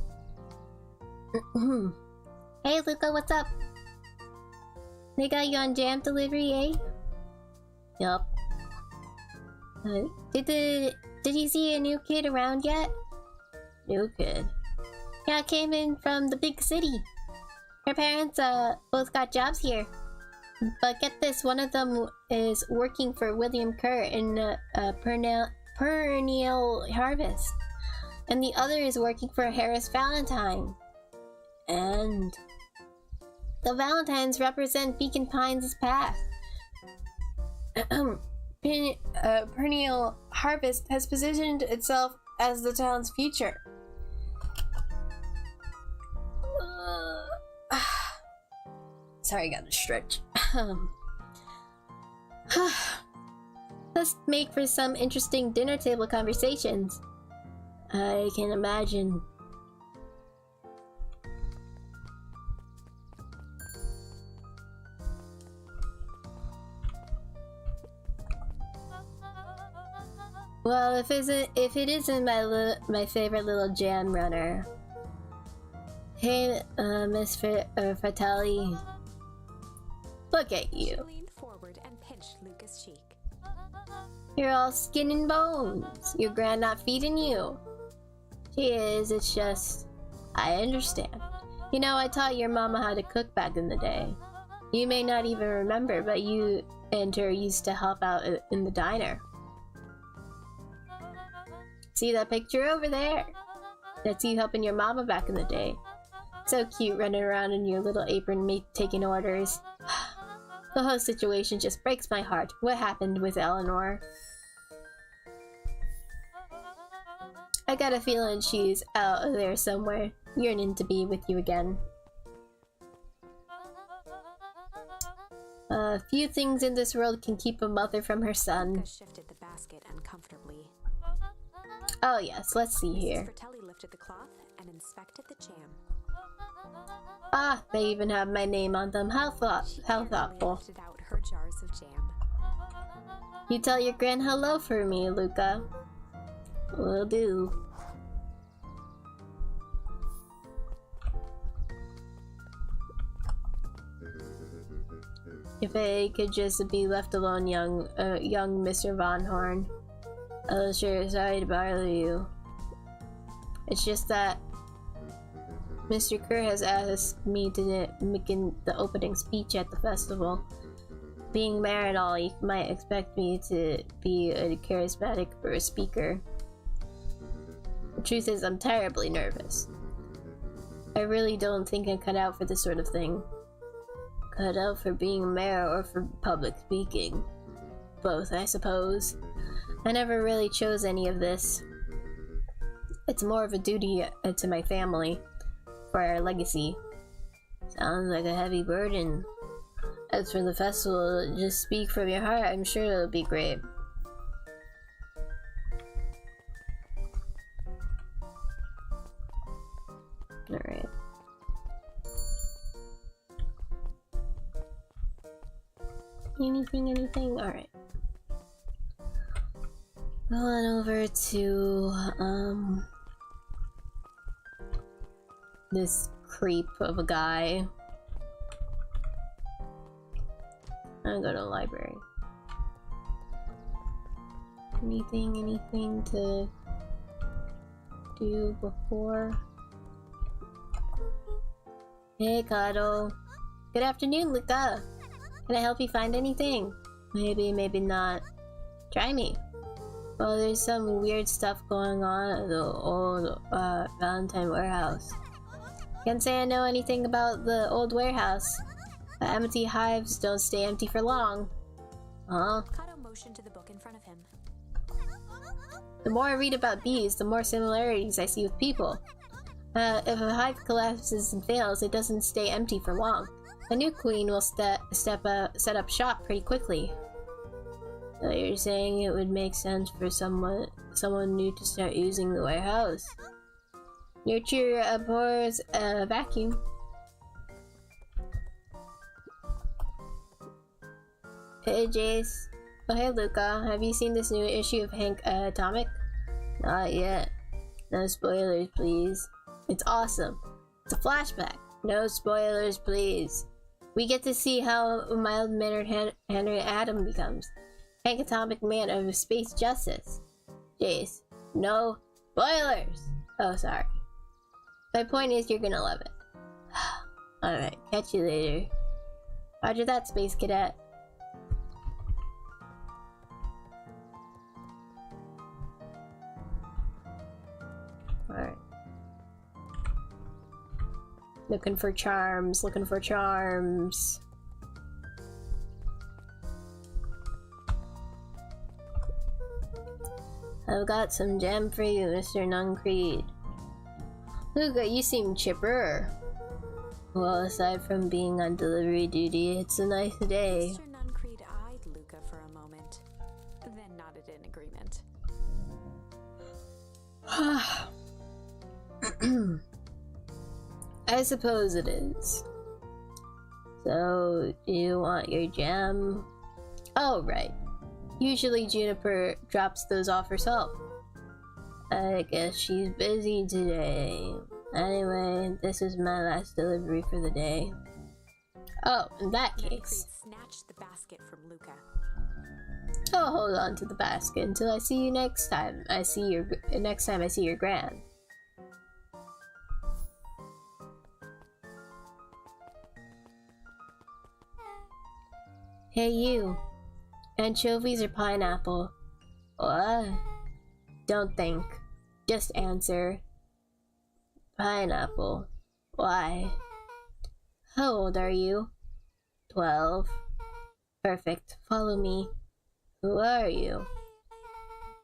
A: Hey, Luca, what's up? They got you on jam delivery, eh? Yup. Did you see a new kid around yet? New kid. Yeah, I came in from the big city. Her parents both got jobs here. But get this, one of them is working for William Kerr in perennial harvest. And the other is working for Harris Valentine. And the Valentines represent Beacon Pines' path. Perennial harvest has positioned itself as the town's future. Sorry, I gotta stretch. Let's make for some interesting dinner table conversations. I can imagine. Well, if it isn't my favorite little jam runner. Hey, Miss Fratelli. Look at you.
B: She leaned forward and pinched Luca's cheek.
A: You're all skin and bones. Your grand not feeding you. She is, it's just... I understand. You know, I taught your mama how to cook back in the day. You may not even remember, but you and her used to help out in the diner. See that picture over there? That's you helping your mama back in the day. So cute, running around in your little apron, taking orders. The whole situation just breaks my heart. What happened with Eleanor? I got a feeling she's out there somewhere, yearning to be with you again. Few things in this world can keep a mother from her son.
B: Luca shifted the basket uncomfortably.
A: Oh yes, let's see here.
B: Fratelli lifted the cloth and inspected the jam.
A: Ah, they even have my name on them. How thoughtful.
B: Lifted out her jars of jam.
A: You tell your gran hello for me, Luca. Will do. If I could just be left alone, young Mr. Von Horn. Oh, sure, sorry to bother you. It's just that Mr. Kerr has asked me to make the opening speech at the festival. Being mayor and all, you might expect me to be a charismatic speaker. The truth is, I'm terribly nervous. I really don't think I'm cut out for this sort of thing. Cut out for being a mayor or for public speaking. Both, I suppose. I never really chose any of this. It's more of a duty to my family, for our legacy. Sounds like a heavy burden. As for the festival, just speak from your heart, I'm sure it'll be great. Alright. Anything? Alright. Go on over to, this creep of a guy. I'll go to the library. Anything to do before? Hey, Kato. Good afternoon, Luca. Can I help you find anything? Maybe, maybe not. Try me. Well, there's some weird stuff going on at the old Valentine warehouse. Can't say I know anything about the old warehouse. The empty hives don't stay empty for long. Huh?
B: Kato motioned to the book in front of him.
A: The more I read about bees, the more similarities I see with people. If a hive collapses and fails, it doesn't stay empty for long. A new queen will set up shop pretty quickly. So you're saying it would make sense for someone new to start using the warehouse. Nurture abhors a vacuum. Hey Jace. Oh hey Luca, have you seen this new issue of Hank Atomic? Not yet. No spoilers please. It's awesome. It's a flashback. No spoilers please. We get to see how mild-mannered Henry Adam becomes. Hank Atomic Man of Space Justice. Jace. No spoilers! Oh, sorry. My point is, you're gonna love it. Alright, catch you later. Roger that, Space Cadet. Alright. Looking for charms, looking for charms. I've got some jam for you, Mr. Nuncreed. Luca, you seem chipper. Well, aside from being on delivery duty, it's a nice day.
B: Mr. Nuncreed eyed Luca for a moment, then nodded in agreement.
A: I suppose it is. So, do you want your jam? Oh, right. Usually Juniper drops those off herself. I guess she's busy today. Anyway, this is my last delivery for the day. Oh, in that case.
B: Nuncreed snatched the basket from Luca.
A: I'll hold on to the basket until I see you next time. I see your gran. Hey you. Anchovies or pineapple? What? Don't think. Just answer. Pineapple. Why? How old are you? 12. Perfect. Follow me. Who are you?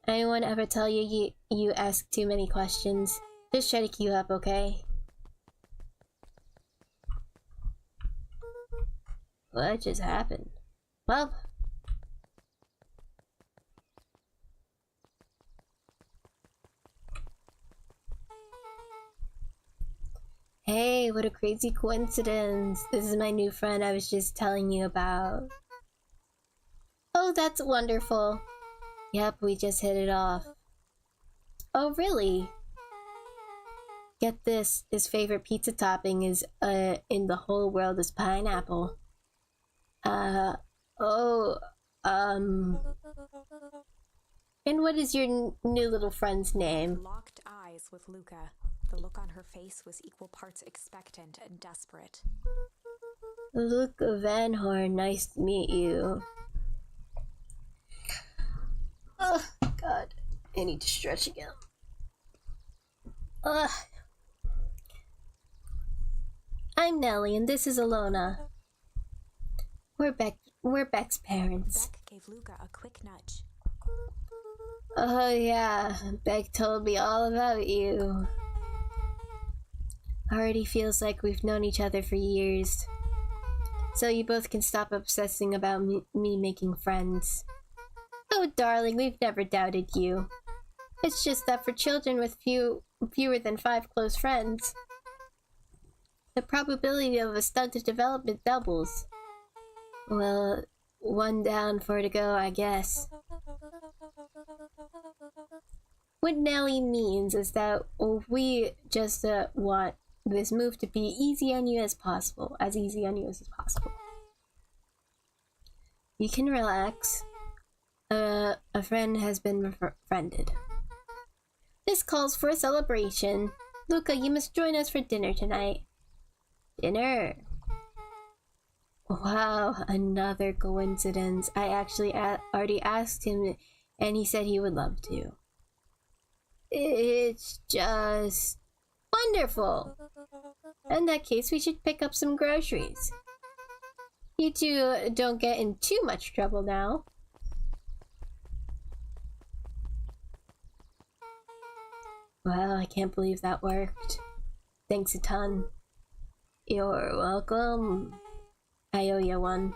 A: Anyone ever tell you you ask too many questions? Just try to keep up, okay? What just happened? Well... Hey, what a crazy coincidence. This is my new friend I was just telling you about. Oh, that's wonderful. Yep, we just hit it off. Oh, really? Get this, his favorite pizza topping is, in the whole world is pineapple. And what is your new little friend's name?
B: Locked eyes with Luca. The look on her face was equal parts expectant and desperate.
A: Luca Van Horn, nice to meet you. Oh, God. I need to stretch again. Ugh. I'm Nellie, and this is Alona. We're Beck's parents.
B: Beck gave Luca a quick nudge.
A: Oh, yeah. Beck told me all about you. Already feels like we've known each other for years. So you both can stop obsessing about me making friends. Oh, darling, we've never doubted you. It's just that for children with fewer than 5 close friends, the probability of a stunted development doubles. Well, 1 down, 4 to go, I guess. What Nellie means is that we just want this move to be easy on you as possible. You can relax. A friend has been befriended. This calls for a celebration. Luca, you must join us for dinner tonight. Dinner? Wow, another coincidence. I actually already asked him, and he said he would love to. It's just wonderful. In that case, we should pick up some groceries. You two don't get in too much trouble now. Well, I can't believe that worked. Thanks a ton. You're welcome. I owe you one.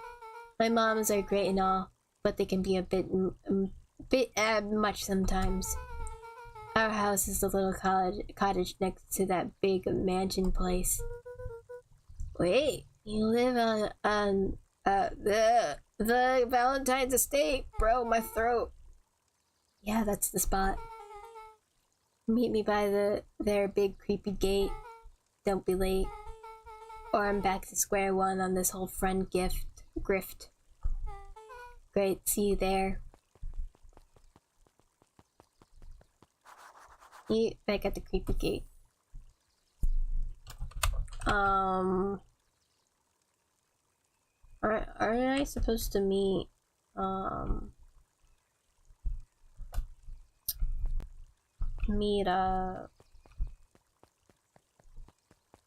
A: My moms are great and all, but they can be a bit much sometimes. Our house is a little cottage next to that big mansion place. Wait, you live on the Valentine's estate, bro, my throat. Yeah, that's the spot. Meet me by their big creepy gate. Don't be late. Or I'm back to square one on this whole friend grift. Great, see you there. Back at the creepy gate. Aren't I supposed to meet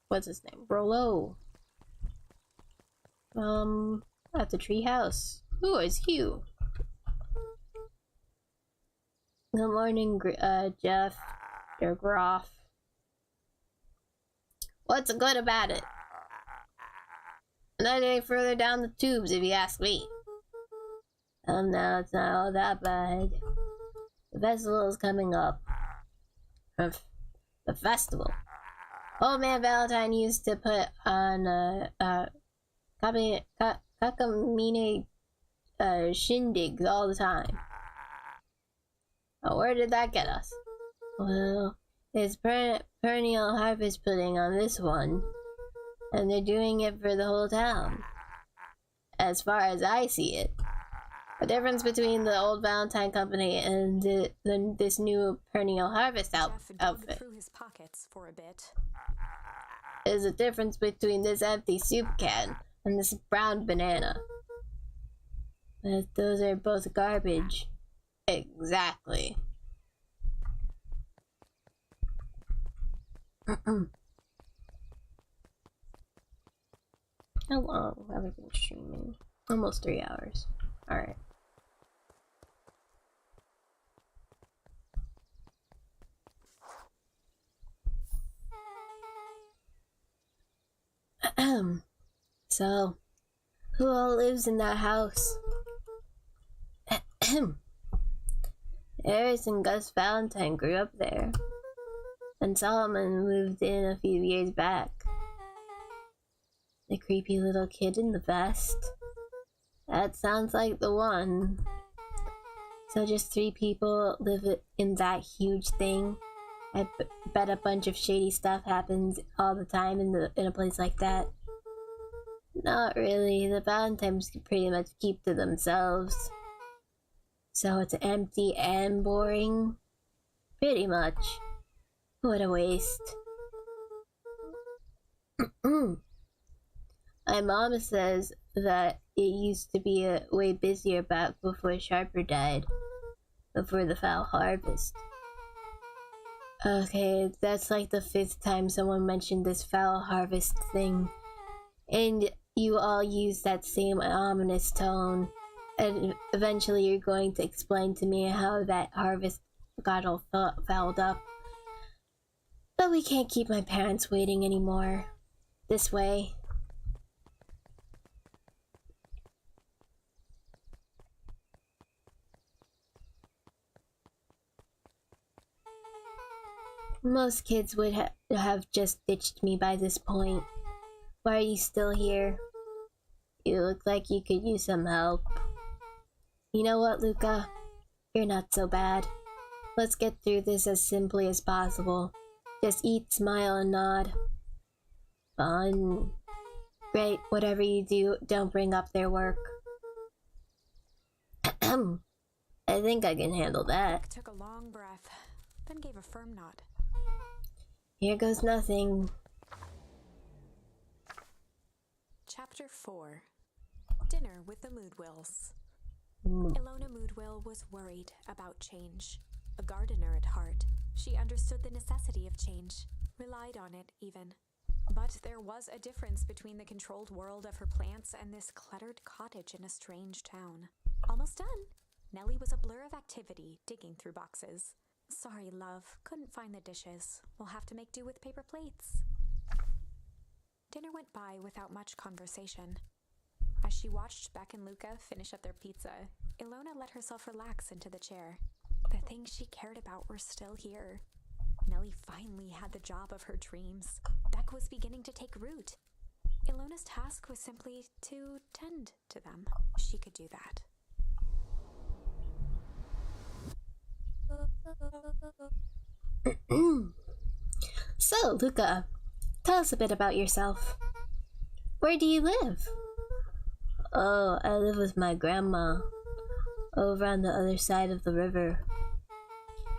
A: what's his name? Rollo. At the tree house. Who is you? Good morning, Jeff. Your Groff. What's good about it? Another day further down the tubes, if you ask me. No, it's not all that bad. The festival is coming up. The festival. Old Man Valentine used to put on Kakamine shindigs all the time. Oh, where did that get us? Well, it's perennial harvest pudding on this one, and they're doing it for the whole town. As far as I see it, the difference between the old Valentine Company and this new perennial harvest outfit
B: through his pockets for a bit.
A: Is the difference between this empty soup can and this brown banana. But those are both garbage. Exactly. How long have I been streaming? Almost 3 hours. Alright. So, who all lives in that house? Eris and Gus Valentine grew up there, and Solomon moved in a few years back. The creepy little kid in the vest. That sounds like the one. So just 3 people live in that huge thing. I bet a bunch of shady stuff happens all the time in a place like that. Not really. The Valentines pretty much keep to themselves. So it's empty and boring? Pretty much. What a waste. My mom says that it used to be way busier back before Sharper died. Before the foul harvest. Okay, that's like the 5th time someone mentioned this foul harvest thing. And you all use that same ominous tone. And eventually you're going to explain to me how that harvest got all fouled up. But we can't keep my parents waiting anymore. This way. Most kids would have just ditched me by this point. Why are you still here? You look like you could use some help. You know what, Luca? You're not so bad. Let's get through this as simply as possible. Just eat, smile, and nod. Fun. Great, whatever you do, don't bring up their work. I think I can handle that.
B: Took a long breath, then gave a firm nod.
A: Here goes nothing.
B: Chapter 4. Dinner with the Moodwills. Ilona Moodwill was worried about change. A gardener at heart, she understood the necessity of change, relied on it even. But there was a difference between the controlled world of her plants and this cluttered cottage in a strange town. Almost done. Nellie was a blur of activity, digging through boxes. Sorry, love, couldn't find the dishes. We'll have to make do with paper plates. Dinner went by without much conversation. As she watched Beck and Luca finish up their pizza, Ilona let herself relax into the chair. The things she cared about were still here. Nellie finally had the job of her dreams. Beck was beginning to take root. Ilona's task was simply to tend to them. She could do that.
A: So, Luca, tell us a bit about yourself. Where do you live? Oh, I live with my grandma, over on the other side of the river.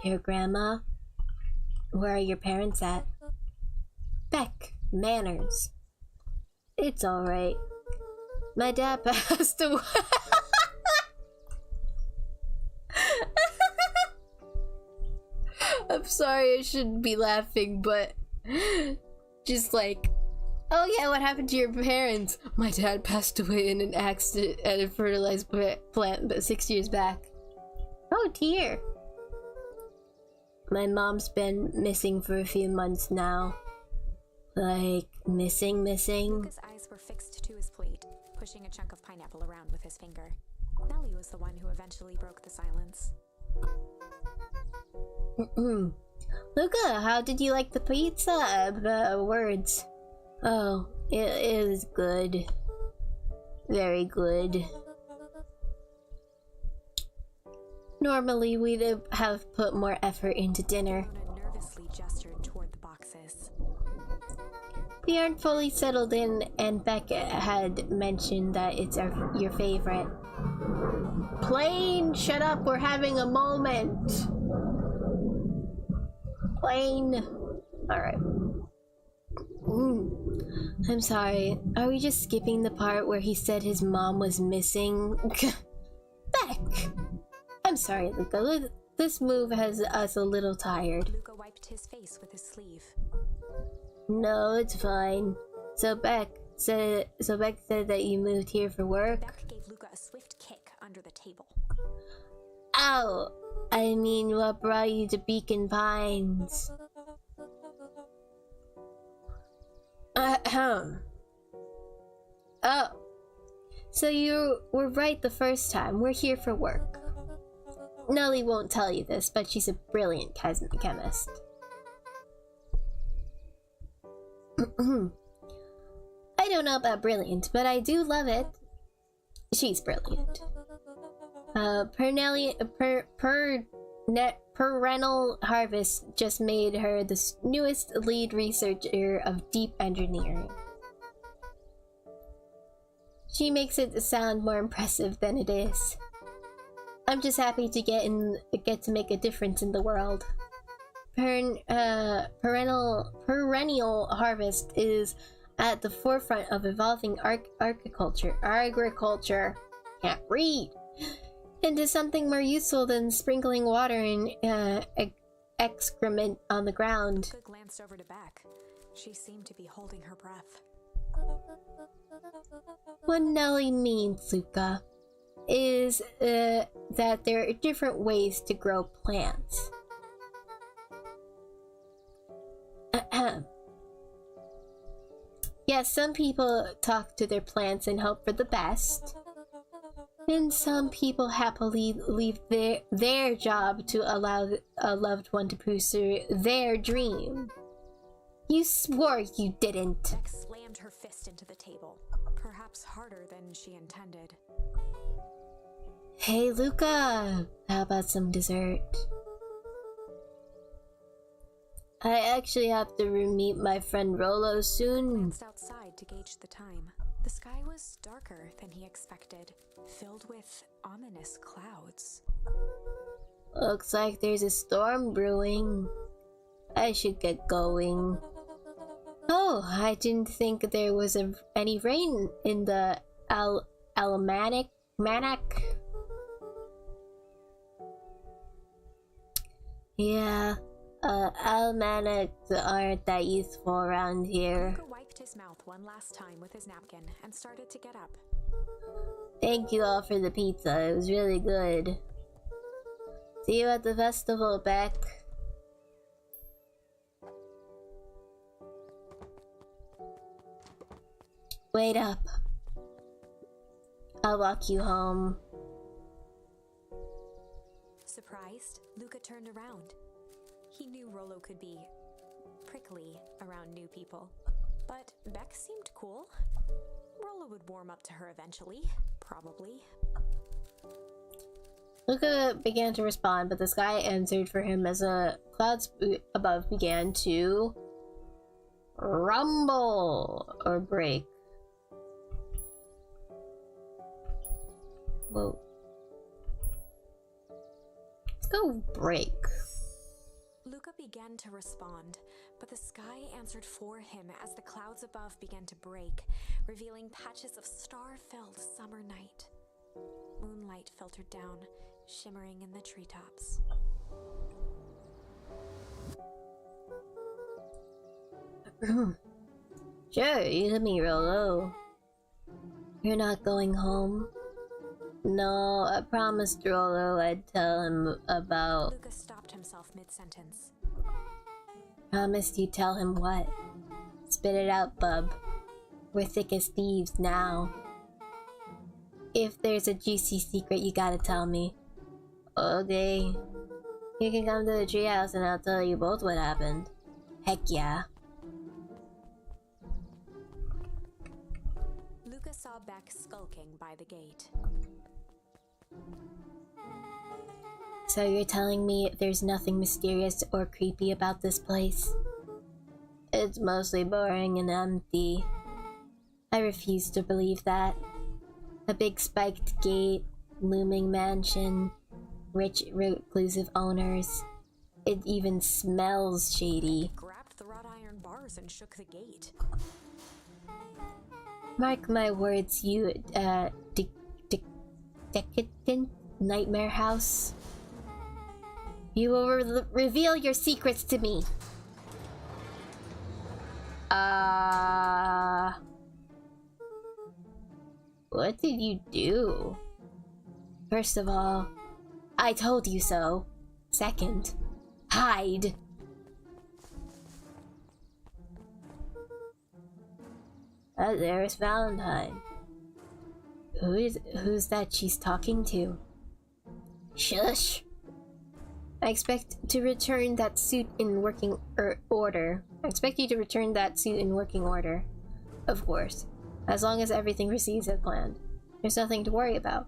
A: Your grandma? Where are your parents at? Beck, Manners. It's alright. My dad passed away. I'm sorry, I shouldn't be laughing, but just like, oh yeah, what happened to your parents? My dad passed away in an accident at a fertilized plant but 6 years back. Oh dear. My mom's been missing for a few months now. Like, missing?
B: Luca's eyes were fixed to his plate, pushing a chunk of pineapple around with his finger. Nellie was the one who eventually broke the silence.
A: Luca, how did you like the pizza? Words. Oh, it was good. Very good. Normally, we'd have put more effort into dinner.
B: Luna nervously gestured toward the boxes.
A: We aren't fully settled in, and Becca had mentioned that it's your favorite. Plane, shut up, we're having a moment. Plane. Alright. I'm sorry, are we just skipping the part where he said his mom was missing? Beck! I'm sorry, Luca. This move has us a little tired.
B: Luca wiped his face with his sleeve.
A: No, it's fine. So Beck said that you moved here for work?
B: Beck gave Luca a swift kick under the table.
A: Ow! I mean, what brought you to Beacon Pines? Ahem. Oh. So you were right the first time. We're here for work. Nellie won't tell you this, but she's a brilliant chemist. I don't know about brilliant, but I do love it. She's brilliant. Perennial Harvest just made her the newest lead researcher of deep engineering. She makes it sound more impressive than it is. I'm just happy to get to make a difference in the world. Perennial Harvest is at the forefront of evolving agriculture. Can't read. Into something more useful than sprinkling water and excrement on the ground.
B: Luca glanced over to Beck. She seemed to be holding her breath.
A: What Nellie means, Luca, is that there are different ways to grow plants. Yes, some people talk to their plants and hope for the best. And some people happily leave their job to allow a loved one to pursue their dream. You swore you didn't.
B: Beck slammed her fist into the table, perhaps harder than she intended.
A: Hey, Luca, how about some dessert? I actually have to meet my friend Rolo soon.
B: He glanced outside to gauge the time. The sky was darker than he expected, filled with ominous clouds.
A: Looks like there's a storm brewing. I should get going. Oh, I didn't think there was any rain in the Almanac. Yeah, almanacs aren't that useful around here.
B: Luca wiped his mouth one last time with his napkin and started to get up.
A: Thank you all for the pizza, it was really good. See you at the festival, Beck. Wait up. I'll walk you home.
B: Surprised, Luca turned around. He knew Rolo could be prickly around new people, but Beck seemed cool. Rolo would warm up to her eventually, probably.
A: Luca began to respond, but the sky answered for him as the clouds above began to rumble or break. Whoa. Let's go break.
B: Luca began to respond, But the sky answered for him as the clouds above began to break, revealing patches of star-filled summer night. Moonlight filtered down, shimmering in the treetops.
A: Sure, you let me roll low. You're not going home? No, I promised Rollo I'd tell him about...
B: Lucas stopped himself mid-sentence.
A: Promised you'd tell him what? Spit it out, bub. We're thick as thieves now. If there's a juicy secret, you gotta tell me. Okay. You can come to the treehouse and I'll tell you both what happened. Heck yeah.
B: Lucas saw Beck skulking by the gate.
A: So you're telling me there's nothing mysterious or creepy about this place? It's mostly boring and empty. I refuse to believe that. A big spiked gate, looming mansion, rich reclusive owners. It even smells shady.
B: Grabbed the wrought iron bars and shook the gate.
A: Mark my words, you decadent nightmare house. You will reveal your secrets to me. What did you do? First of all, I told you so. Second, hide. There's Valentine. Who's that she's talking to? Shush. I expect to return that suit in working order. I expect you to return that suit in working order. Of course. As long as everything proceeds as planned. There's nothing to worry about.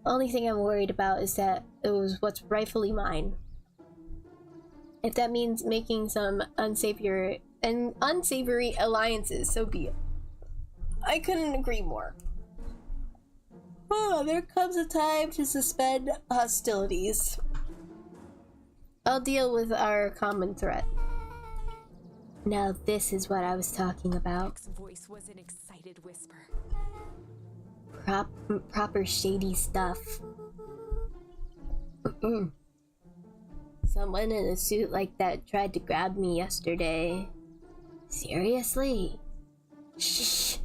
A: Only thing I'm worried about is that it was what's rightfully mine. If that means making some unsavory alliances, so be it. I couldn't agree more. Oh, there comes a time to suspend hostilities. I'll deal with our common threat. Now this is what I was talking about.
B: Beck's voice was an excited whisper.
A: Proper shady stuff. Someone in a suit like that tried to grab me yesterday. Seriously? Shh.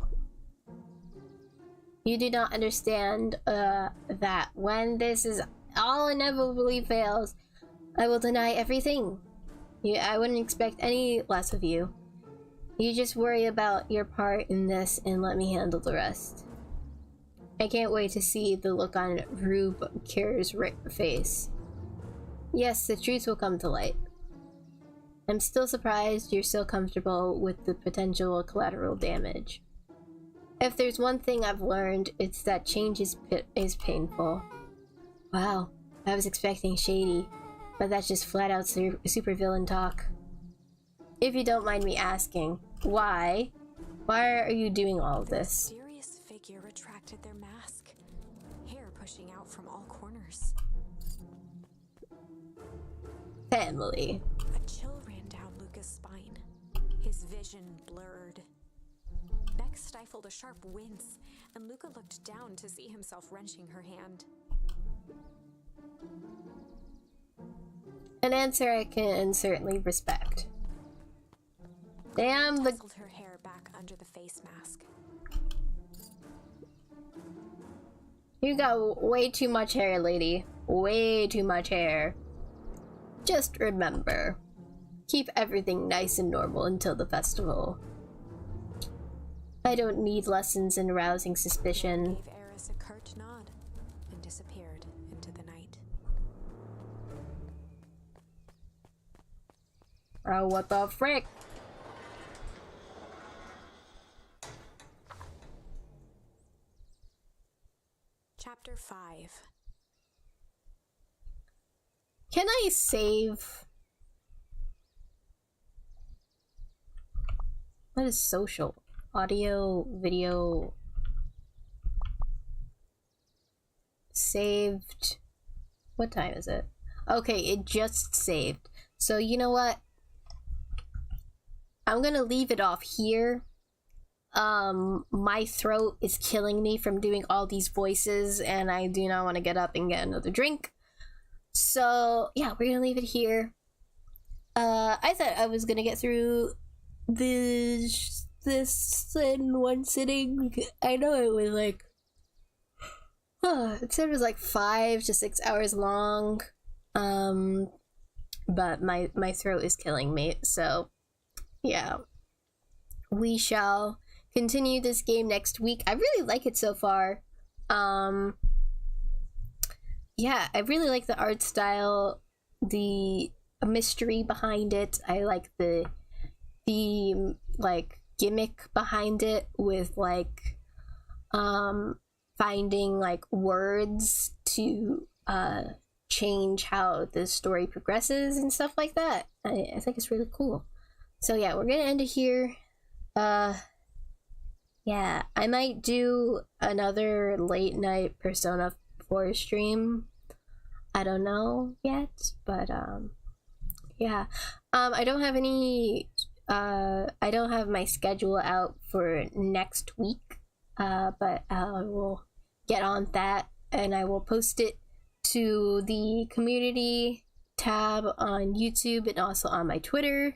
A: You do not understand that when this is all inevitably fails, I will deny everything. I wouldn't expect any less of you. You just worry about your part in this and let me handle the rest. I can't wait to see the look on Rube Kier's face. Yes, the truth will come to light. I'm still surprised you're so comfortable with the potential collateral damage. If there's one thing I've learned, it's that change is painful. Wow, I was expecting shady, but that's just flat out supervillain talk. If you don't mind me asking, why? Why are you doing all of this?
B: The mysterious figure retracted their mask, hair pushing out from all corners.
A: Family.
B: A chill ran down Luca's spine. His vision blurred. Beck stifled a sharp wince, and Luca looked down to see himself wrenching her hand.
A: An answer I can certainly respect. Damn,
B: Tousled her hair back under the face mask.
A: You got way too much hair, lady. Way too much hair. Just remember, keep everything nice and normal until the festival. I don't need lessons in arousing suspicion.
B: Gave Eris a curt nod and disappeared into the night.
A: Oh, what the frick?
B: Chapter 5.
A: Can I save? What is social? Audio, video. Saved. What time is it? Okay, it just saved. So you know what? I'm gonna leave it off here. My throat is killing me from doing all these voices, and I do not want to get up and get another drink. So yeah, we're gonna leave it here. I thought I was gonna get through this in one sitting. I know it was like, it said it was like 5 to 6 hours long. But my throat is killing me. So yeah, we shall continue this game next week. I really like it so far. Yeah, I really like the art style, the mystery behind it. I like the like gimmick behind it with like finding like words to change how the story progresses and stuff like that. I think it's really cool. So yeah, we're gonna end it here. Yeah, I might do another late night Persona 4 stream. I don't know yet, but yeah. I don't have any I don't have my schedule out for next week. But I will get on that, and I will post it to the community tab on YouTube and also on my Twitter.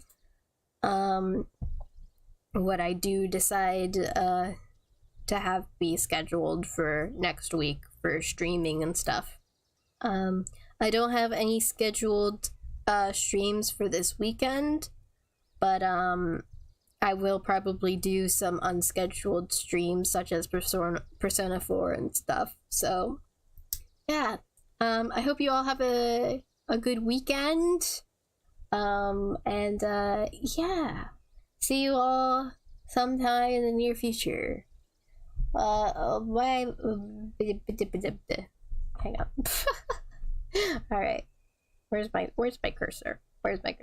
A: What I do decide to have be scheduled for next week for streaming and stuff. I don't have any scheduled streams for this weekend, but I will probably do some unscheduled streams such as Persona 4 and stuff. So yeah, I hope you all have a good weekend. And yeah, see you all sometime in the near future. Bye. Hang on. All right. Where's my cursor? Okay.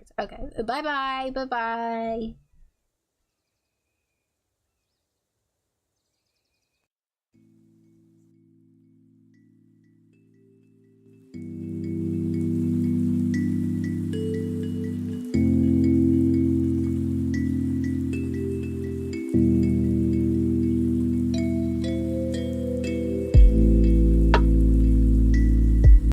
A: Bye bye.